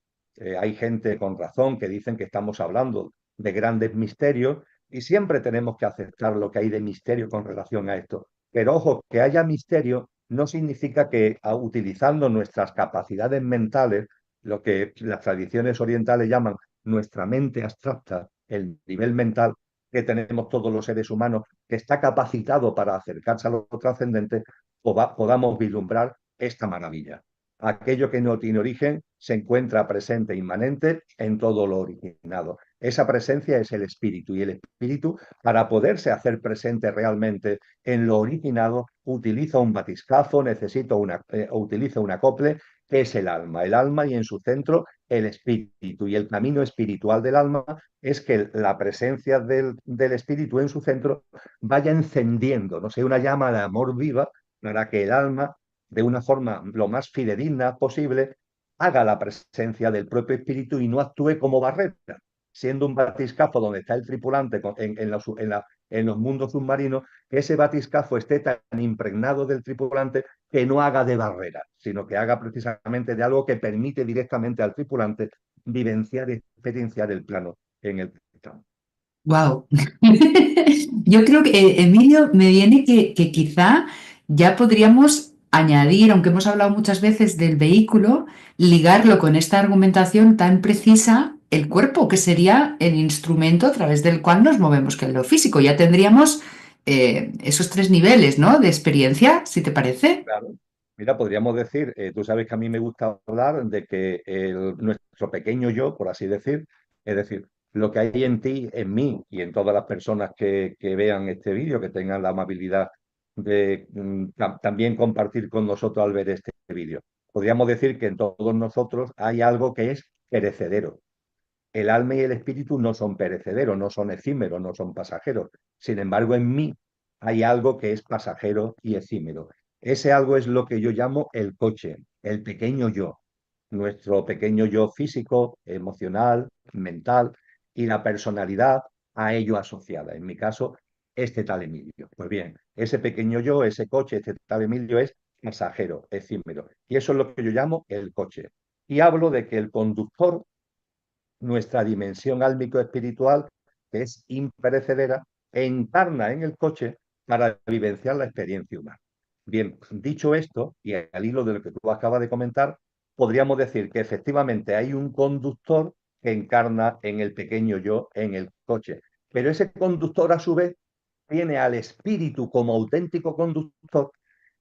hay gente con razón que dicen que estamos hablando de grandes misterios y siempre tenemos que aceptar lo que hay de misterio con relación a esto. Pero ojo, que haya misterio no significa que utilizando nuestras capacidades mentales, lo que las tradiciones orientales llaman nuestra mente abstracta, el nivel mental que tenemos todos los seres humanos, que está capacitado para acercarse a lo trascendente, podamos vislumbrar esta maravilla. Aquello que no tiene origen se encuentra presente, inmanente en todo lo originado. Esa presencia es el espíritu, y el espíritu, para poderse hacer presente realmente en lo originado, utiliza un batiscafo, utiliza un acople, que es el alma y en su centro el espíritu. Y el camino espiritual del alma es que la presencia del espíritu en su centro vaya encendiendo, no sé, una llama de amor viva para que el alma, de una forma lo más fidedigna posible, haga la presencia del propio espíritu y no actúe como barrera, siendo un batiscafo donde está el tripulante en los mundos submarinos, que ese batiscafo esté tan impregnado del tripulante que no haga de barrera, sino que haga precisamente de algo que permite directamente al tripulante vivenciar y experienciar el plano en el que estamos. Wow. Yo creo que, Emilio, me viene que quizá ya podríamos añadir, aunque hemos hablado muchas veces del vehículo, ligarlo con esta argumentación tan precisa, el cuerpo, que sería el instrumento a través del cual nos movemos, que es lo físico. Ya tendríamos esos 3 niveles, ¿no?, de experiencia, si te parece. Claro. Mira, podríamos decir, tú sabes que a mí me gusta hablar de que nuestro pequeño yo, por así decir, es decir, lo que hay en ti, en mí y en todas las personas que vean este vídeo, que tengan la amabilidad de también compartir con nosotros al ver este vídeo. Podríamos decir que en todos nosotros hay algo que es perecedero. El alma y el espíritu no son perecederos, no son efímeros, no son pasajeros. Sin embargo, en mí hay algo que es pasajero y efímero. Ese algo es lo que yo llamo el coche, el pequeño yo, nuestro pequeño yo físico, emocional, mental, y la personalidad a ello asociada. En mi caso, este tal Emilio. Pues bien, ese pequeño yo, ese coche, este tal Emilio es pasajero, efímero. Y eso es lo que yo llamo el coche. Y hablo de que el conductor, nuestra dimensión álmico-espiritual, que es imperecedera, encarna en el coche para vivenciar la experiencia humana. Bien, dicho esto, y al hilo de lo que tú acabas de comentar, podríamos decir que efectivamente hay un conductor que encarna en el pequeño yo, en el coche. Pero ese conductor, a su vez, tiene al espíritu como auténtico conductor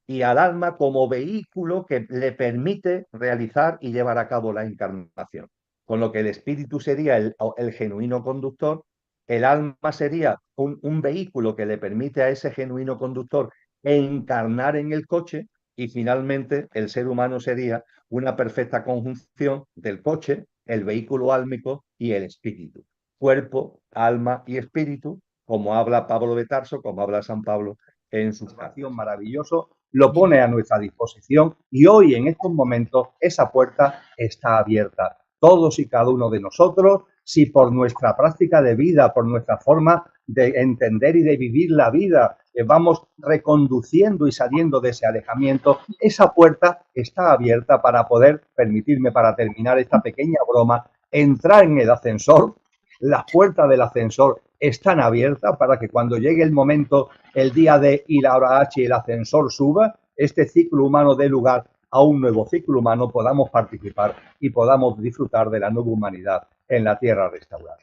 y al alma como vehículo que le permite realizar y llevar a cabo la encarnación. Con lo que el espíritu sería el genuino conductor, el alma sería un vehículo que le permite a ese genuino conductor encarnar en el coche, y finalmente el ser humano sería una perfecta conjunción del coche, el vehículo álmico y el espíritu. Cuerpo, alma y espíritu, como habla Pablo de Tarso, como habla San Pablo en su oración maravilloso, lo pone a nuestra disposición, y hoy en estos momentos esa puerta está abierta. Todos y cada uno de nosotros, si por nuestra práctica de vida, por nuestra forma de entender y de vivir la vida, vamos reconduciendo y saliendo de ese alejamiento, esa puerta está abierta para poder, permitirme para terminar esta pequeña broma, entrar en el ascensor. Las puertas del ascensor están abiertas para que cuando llegue el momento, el día D y la hora H, y el ascensor suba, este ciclo humano dé lugar a un nuevo ciclo humano, podamos participar y podamos disfrutar de la nueva humanidad en la tierra restaurada.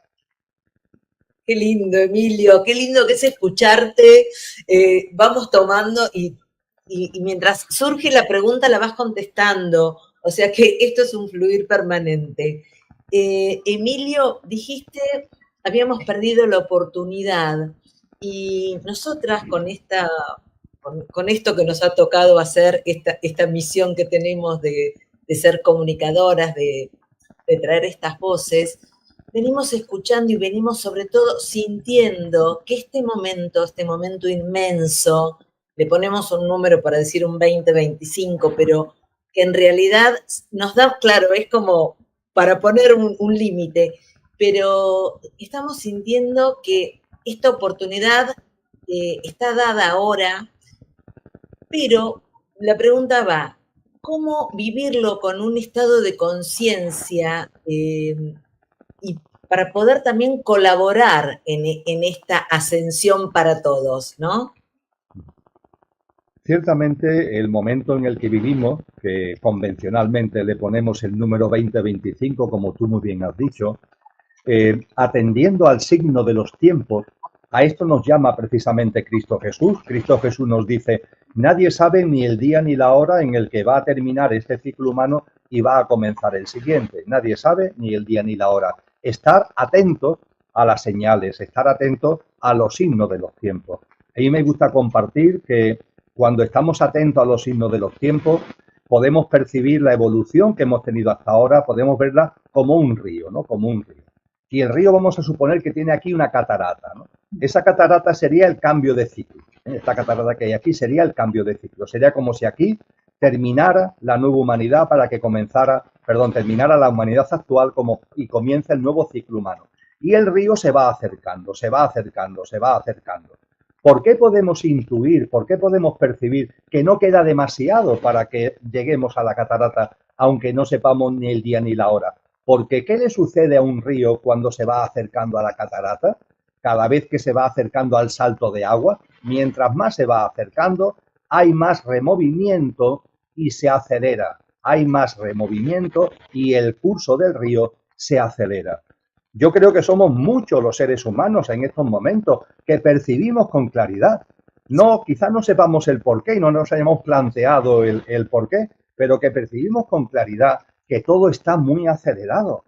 Qué lindo, Emilio, qué lindo que es escucharte. Vamos tomando y mientras surge la pregunta la vas contestando. O sea que esto es un fluir permanente. Emilio, dijiste, habíamos perdido la oportunidad, y nosotras con esto que nos ha tocado hacer, esta misión que tenemos de ser comunicadoras, de traer estas voces, venimos escuchando y venimos sobre todo sintiendo que este momento inmenso, le ponemos un número para decir un 20-25, pero que en realidad nos da, claro, es como para poner un límite, pero estamos sintiendo que esta oportunidad está dada ahora, pero la pregunta va, ¿cómo vivirlo con un estado de conciencia y para poder también colaborar en esta ascensión para todos, ¿no? ciertamente el momento en el que vivimos, que convencionalmente le ponemos el número 2025, como tú muy bien has dicho, atendiendo al signo de los tiempos, a esto nos llama precisamente Cristo Jesús. Cristo Jesús nos dice, nadie sabe ni el día ni la hora en el que va a terminar este ciclo humano y va a comenzar el siguiente. Nadie sabe ni el día ni la hora. Estar atento a las señales, estar atento a los signos de los tiempos. A mí me gusta compartir que cuando estamos atentos a los signos de los tiempos, podemos percibir la evolución que hemos tenido hasta ahora, podemos verla como un río, ¿no? Como un río. Y el río vamos a suponer que tiene aquí una catarata, ¿no? Esa catarata sería el cambio de ciclo. Esta catarata que hay aquí sería el cambio de ciclo. Sería como si aquí terminara la nueva humanidad para que terminara la humanidad actual y comienza el nuevo ciclo humano. Y el río se va acercando, se va acercando, se va acercando. ¿Por qué podemos intuir, por qué podemos percibir que no queda demasiado para que lleguemos a la catarata, aunque no sepamos ni el día ni la hora? Porque ¿qué le sucede a un río cuando se va acercando a la catarata? Cada vez que se va acercando al salto de agua, mientras más se va acercando, hay más removimiento y se acelera. Hay más removimiento y el curso del río se acelera. Yo creo que somos muchos los seres humanos en estos momentos que percibimos con claridad. No, quizás no sepamos el porqué y no nos hayamos planteado el porqué, pero que percibimos con claridad que todo está muy acelerado.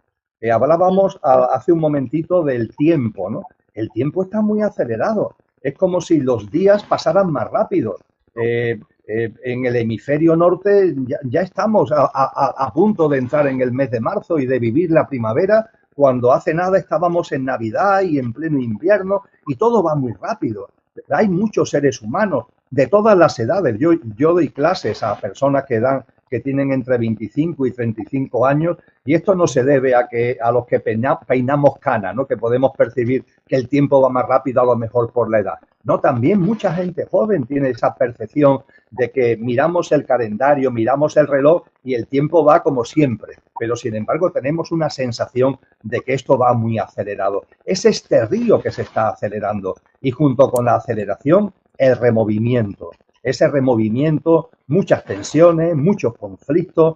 Hablábamos hace un momentito del tiempo, ¿no? El tiempo está muy acelerado. Es como si los días pasaran más rápido. En el hemisferio norte ya estamos a punto de entrar en el mes de marzo y de vivir la primavera, cuando hace nada estábamos en Navidad y en pleno invierno y todo va muy rápido. Hay muchos seres humanos de todas las edades. Yo doy clases a personas que tienen entre 25 y 35 años y esto no se debe a los que peinamos cana, ¿no? Que podemos percibir que el tiempo va más rápido a lo mejor por la edad. No, también mucha gente joven tiene esa percepción de que miramos el calendario, miramos el reloj y el tiempo va como siempre, pero sin embargo tenemos una sensación de que esto va muy acelerado. Es este río que se está acelerando y junto con la aceleración, el removimiento. Ese removimiento, muchas tensiones, muchos conflictos,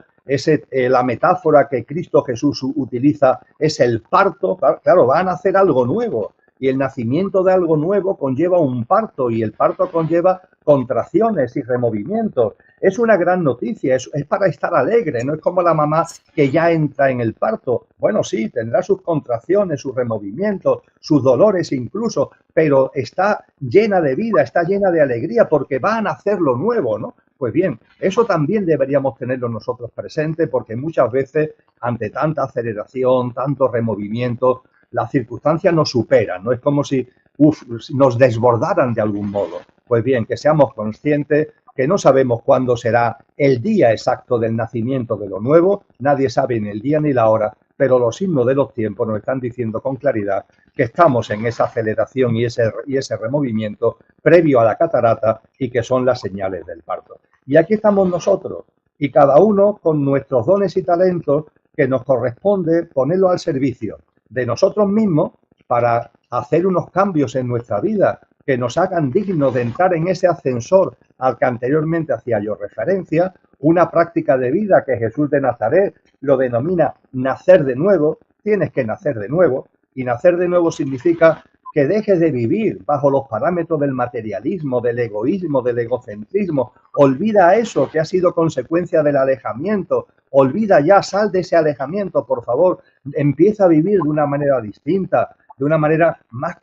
la metáfora que Cristo Jesús utiliza es el parto. Claro, van a hacer algo nuevo y el nacimiento de algo nuevo conlleva un parto y el parto conlleva contracciones y removimientos. Es una gran noticia, es para estar alegre, no es como la mamá que ya entra en el parto. Bueno, sí, tendrá sus contracciones, sus removimientos, sus dolores incluso, pero está llena de vida, está llena de alegría porque va a nacer lo nuevo, ¿no? Pues bien, eso también deberíamos tenerlo nosotros presente porque muchas veces ante tanta aceleración, tanto removimiento, las circunstancias nos superan, ¿no? Es como si nos desbordaran de algún modo. Pues bien, que seamos conscientes que no sabemos cuándo será el día exacto del nacimiento de lo nuevo, nadie sabe ni el día ni la hora, pero los signos de los tiempos nos están diciendo con claridad que estamos en esa aceleración y ese removimiento previo a la catarata y que son las señales del parto. Y aquí estamos nosotros y cada uno con nuestros dones y talentos que nos corresponde ponerlo al servicio de nosotros mismos para hacer unos cambios en nuestra vida que nos hagan dignos de entrar en ese ascensor al que anteriormente hacía yo referencia, una práctica de vida que Jesús de Nazaret lo denomina nacer de nuevo. Tienes que nacer de nuevo, y nacer de nuevo significa que dejes de vivir bajo los parámetros del materialismo, del egoísmo, del egocentrismo. Olvida eso que ha sido consecuencia del alejamiento. Olvida ya, sal de ese alejamiento, por favor. Empieza a vivir de una manera distinta, de una manera más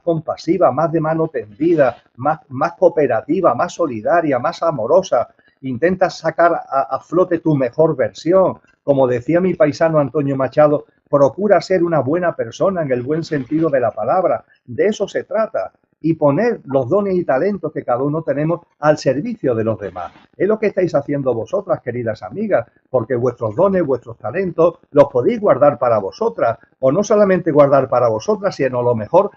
compasiva, más de mano tendida, más cooperativa, más solidaria, más amorosa. Intenta sacar a flote tu mejor versión. Como decía mi paisano Antonio Machado, procura ser una buena persona en el buen sentido de la palabra. De eso se trata. Y poner los dones y talentos que cada uno tenemos al servicio de los demás. Es lo que estáis haciendo vosotras, queridas amigas, porque vuestros dones, vuestros talentos, los podéis guardar para vosotras. O no solamente guardar para vosotras, sino a lo mejor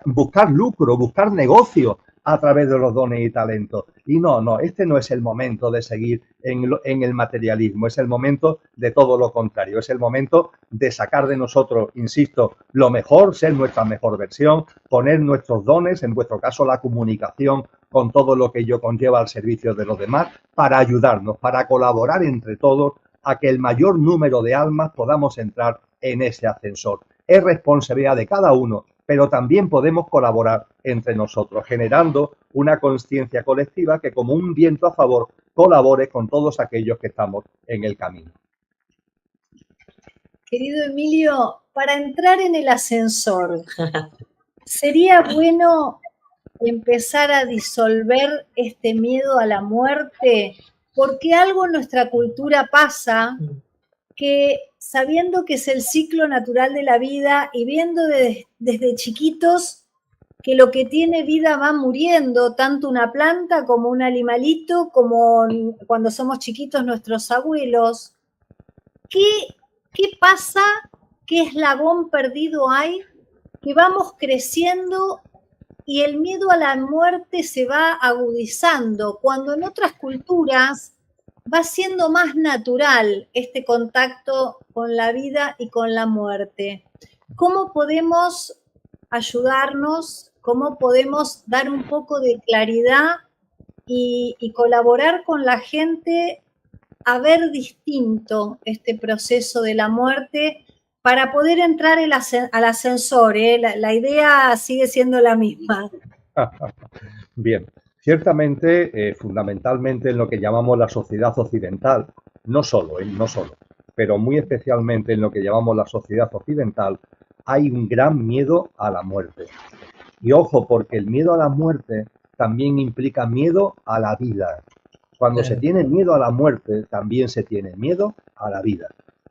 buscar lucro, buscar negocio a través de los dones y talentos. Y no, este no es el momento de seguir en el materialismo, es el momento de todo lo contrario, es el momento de sacar de nosotros, insisto, lo mejor, ser nuestra mejor versión, poner nuestros dones, en vuestro caso la comunicación, con todo lo que ello conlleva al servicio de los demás, para ayudarnos, para colaborar entre todos a que el mayor número de almas podamos entrar en ese ascensor. Es responsabilidad de cada uno, pero también podemos colaborar entre nosotros, generando una conciencia colectiva que, como un viento a favor, colabore con todos aquellos que estamos en el camino. Querido Emilio, para entrar en el ascensor, sería bueno empezar a disolver este miedo a la muerte, porque algo en nuestra cultura pasa que, sabiendo que es el ciclo natural de la vida y viendo desde chiquitos que lo que tiene vida va muriendo, tanto una planta como un animalito, como cuando somos chiquitos nuestros abuelos, ¿qué pasa? ¿Qué eslabón perdido hay? Que vamos creciendo y el miedo a la muerte se va agudizando, cuando en otras culturas va siendo más natural este contacto con la vida y con la muerte. ¿Cómo podemos ayudarnos? ¿Cómo podemos dar un poco de claridad y colaborar con la gente a ver distinto este proceso de la muerte para poder entrar al ascensor? La idea sigue siendo la misma. Bien, ciertamente, fundamentalmente en lo que llamamos la sociedad occidental, no solo, pero muy especialmente en lo que llamamos la sociedad occidental, hay un gran miedo a la muerte. Y ojo, porque el miedo a la muerte también implica miedo a la vida. Cuando se tiene miedo a la muerte, también se tiene miedo a la vida,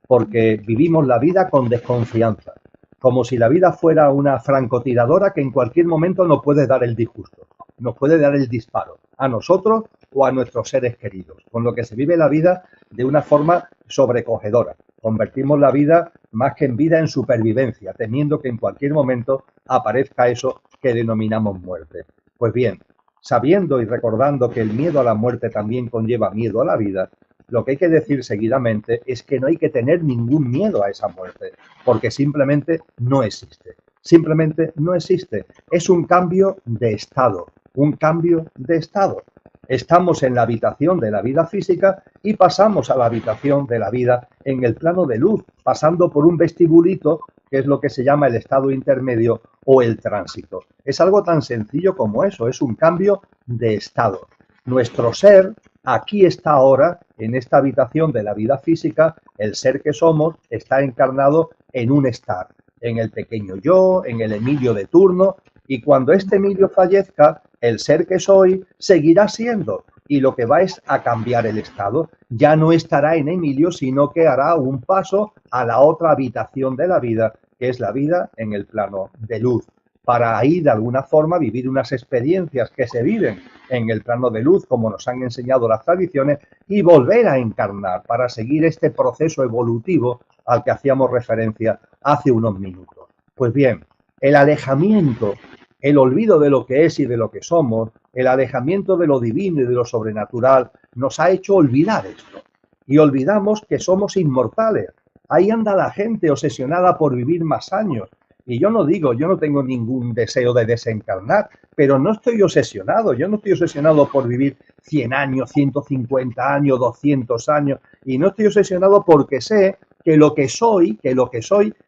porque vivimos la vida con desconfianza, como si la vida fuera una francotiradora que en cualquier momento nos puede dar el disgusto, nos puede dar el disparo, a nosotros o a nuestros seres queridos, con lo que se vive la vida de una forma sobrecogedora. Convertimos la vida, más que en vida, en supervivencia, temiendo que en cualquier momento aparezca eso que denominamos muerte. Pues bien, sabiendo y recordando que el miedo a la muerte también conlleva miedo a la vida, lo que hay que decir seguidamente es que no hay que tener ningún miedo a esa muerte, porque simplemente no existe. Simplemente no existe. Es un cambio de estado, un cambio de estado. Estamos en la habitación de la vida física y pasamos a la habitación de la vida en el plano de luz, pasando por un vestibulito, que es lo que se llama el estado intermedio o el tránsito. Es algo tan sencillo como eso, es un cambio de estado. Nuestro ser aquí está ahora, en esta habitación de la vida física, el ser que somos está encarnado en un estar, en el pequeño yo, en el Emilio de turno, y cuando este Emilio fallezca, el ser que soy seguirá siendo, y lo que va es a cambiar el estado. Ya no estará en Emilio, sino que hará un paso a la otra habitación de la vida, que es la vida en el plano de luz, para ahí de alguna forma vivir unas experiencias que se viven en el plano de luz, como nos han enseñado las tradiciones, y volver a encarnar para seguir este proceso evolutivo al que hacíamos referencia hace unos minutos. Pues bien, el alejamiento, el olvido de lo que es y de lo que somos, el alejamiento de lo divino y de lo sobrenatural, nos ha hecho olvidar esto. Y olvidamos que somos inmortales. Ahí anda la gente obsesionada por vivir más años. Y yo no tengo ningún deseo de desencarnar, pero no estoy obsesionado. Yo no estoy obsesionado por vivir 100 años, 150 años, 200 años. Y no estoy obsesionado porque sé que lo que soy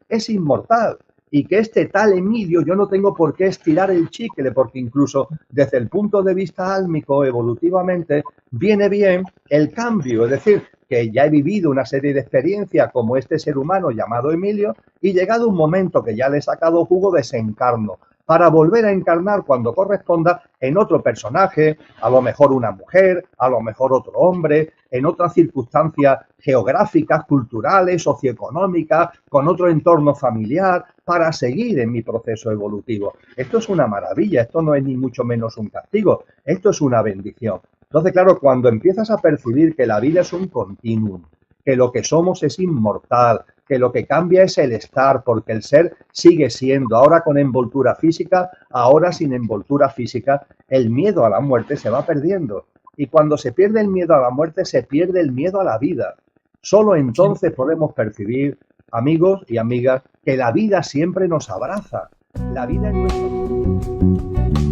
es inmortal. Y que este tal Emilio yo no tengo por qué estirar el chicle, porque incluso desde el punto de vista álmico, evolutivamente, viene bien el cambio. Es decir, que ya he vivido una serie de experiencias como este ser humano llamado Emilio, y llegado un momento que ya le he sacado jugo, desencarno, para volver a encarnar cuando corresponda en otro personaje, a lo mejor una mujer, a lo mejor otro hombre, en otras circunstancias geográficas, culturales, socioeconómicas, con otro entorno familiar, para seguir en mi proceso evolutivo. Esto es una maravilla, esto no es ni mucho menos un castigo, esto es una bendición. Entonces, claro, cuando empiezas a percibir que la vida es un continuum, que lo que somos es inmortal, que lo que cambia es el estar, porque el ser sigue siendo, ahora con envoltura física, ahora sin envoltura física, el miedo a la muerte se va perdiendo. Y cuando se pierde el miedo a la muerte, se pierde el miedo a la vida. Solo entonces podemos percibir, amigos y amigas, que la vida siempre nos abraza. La vida es nuestro...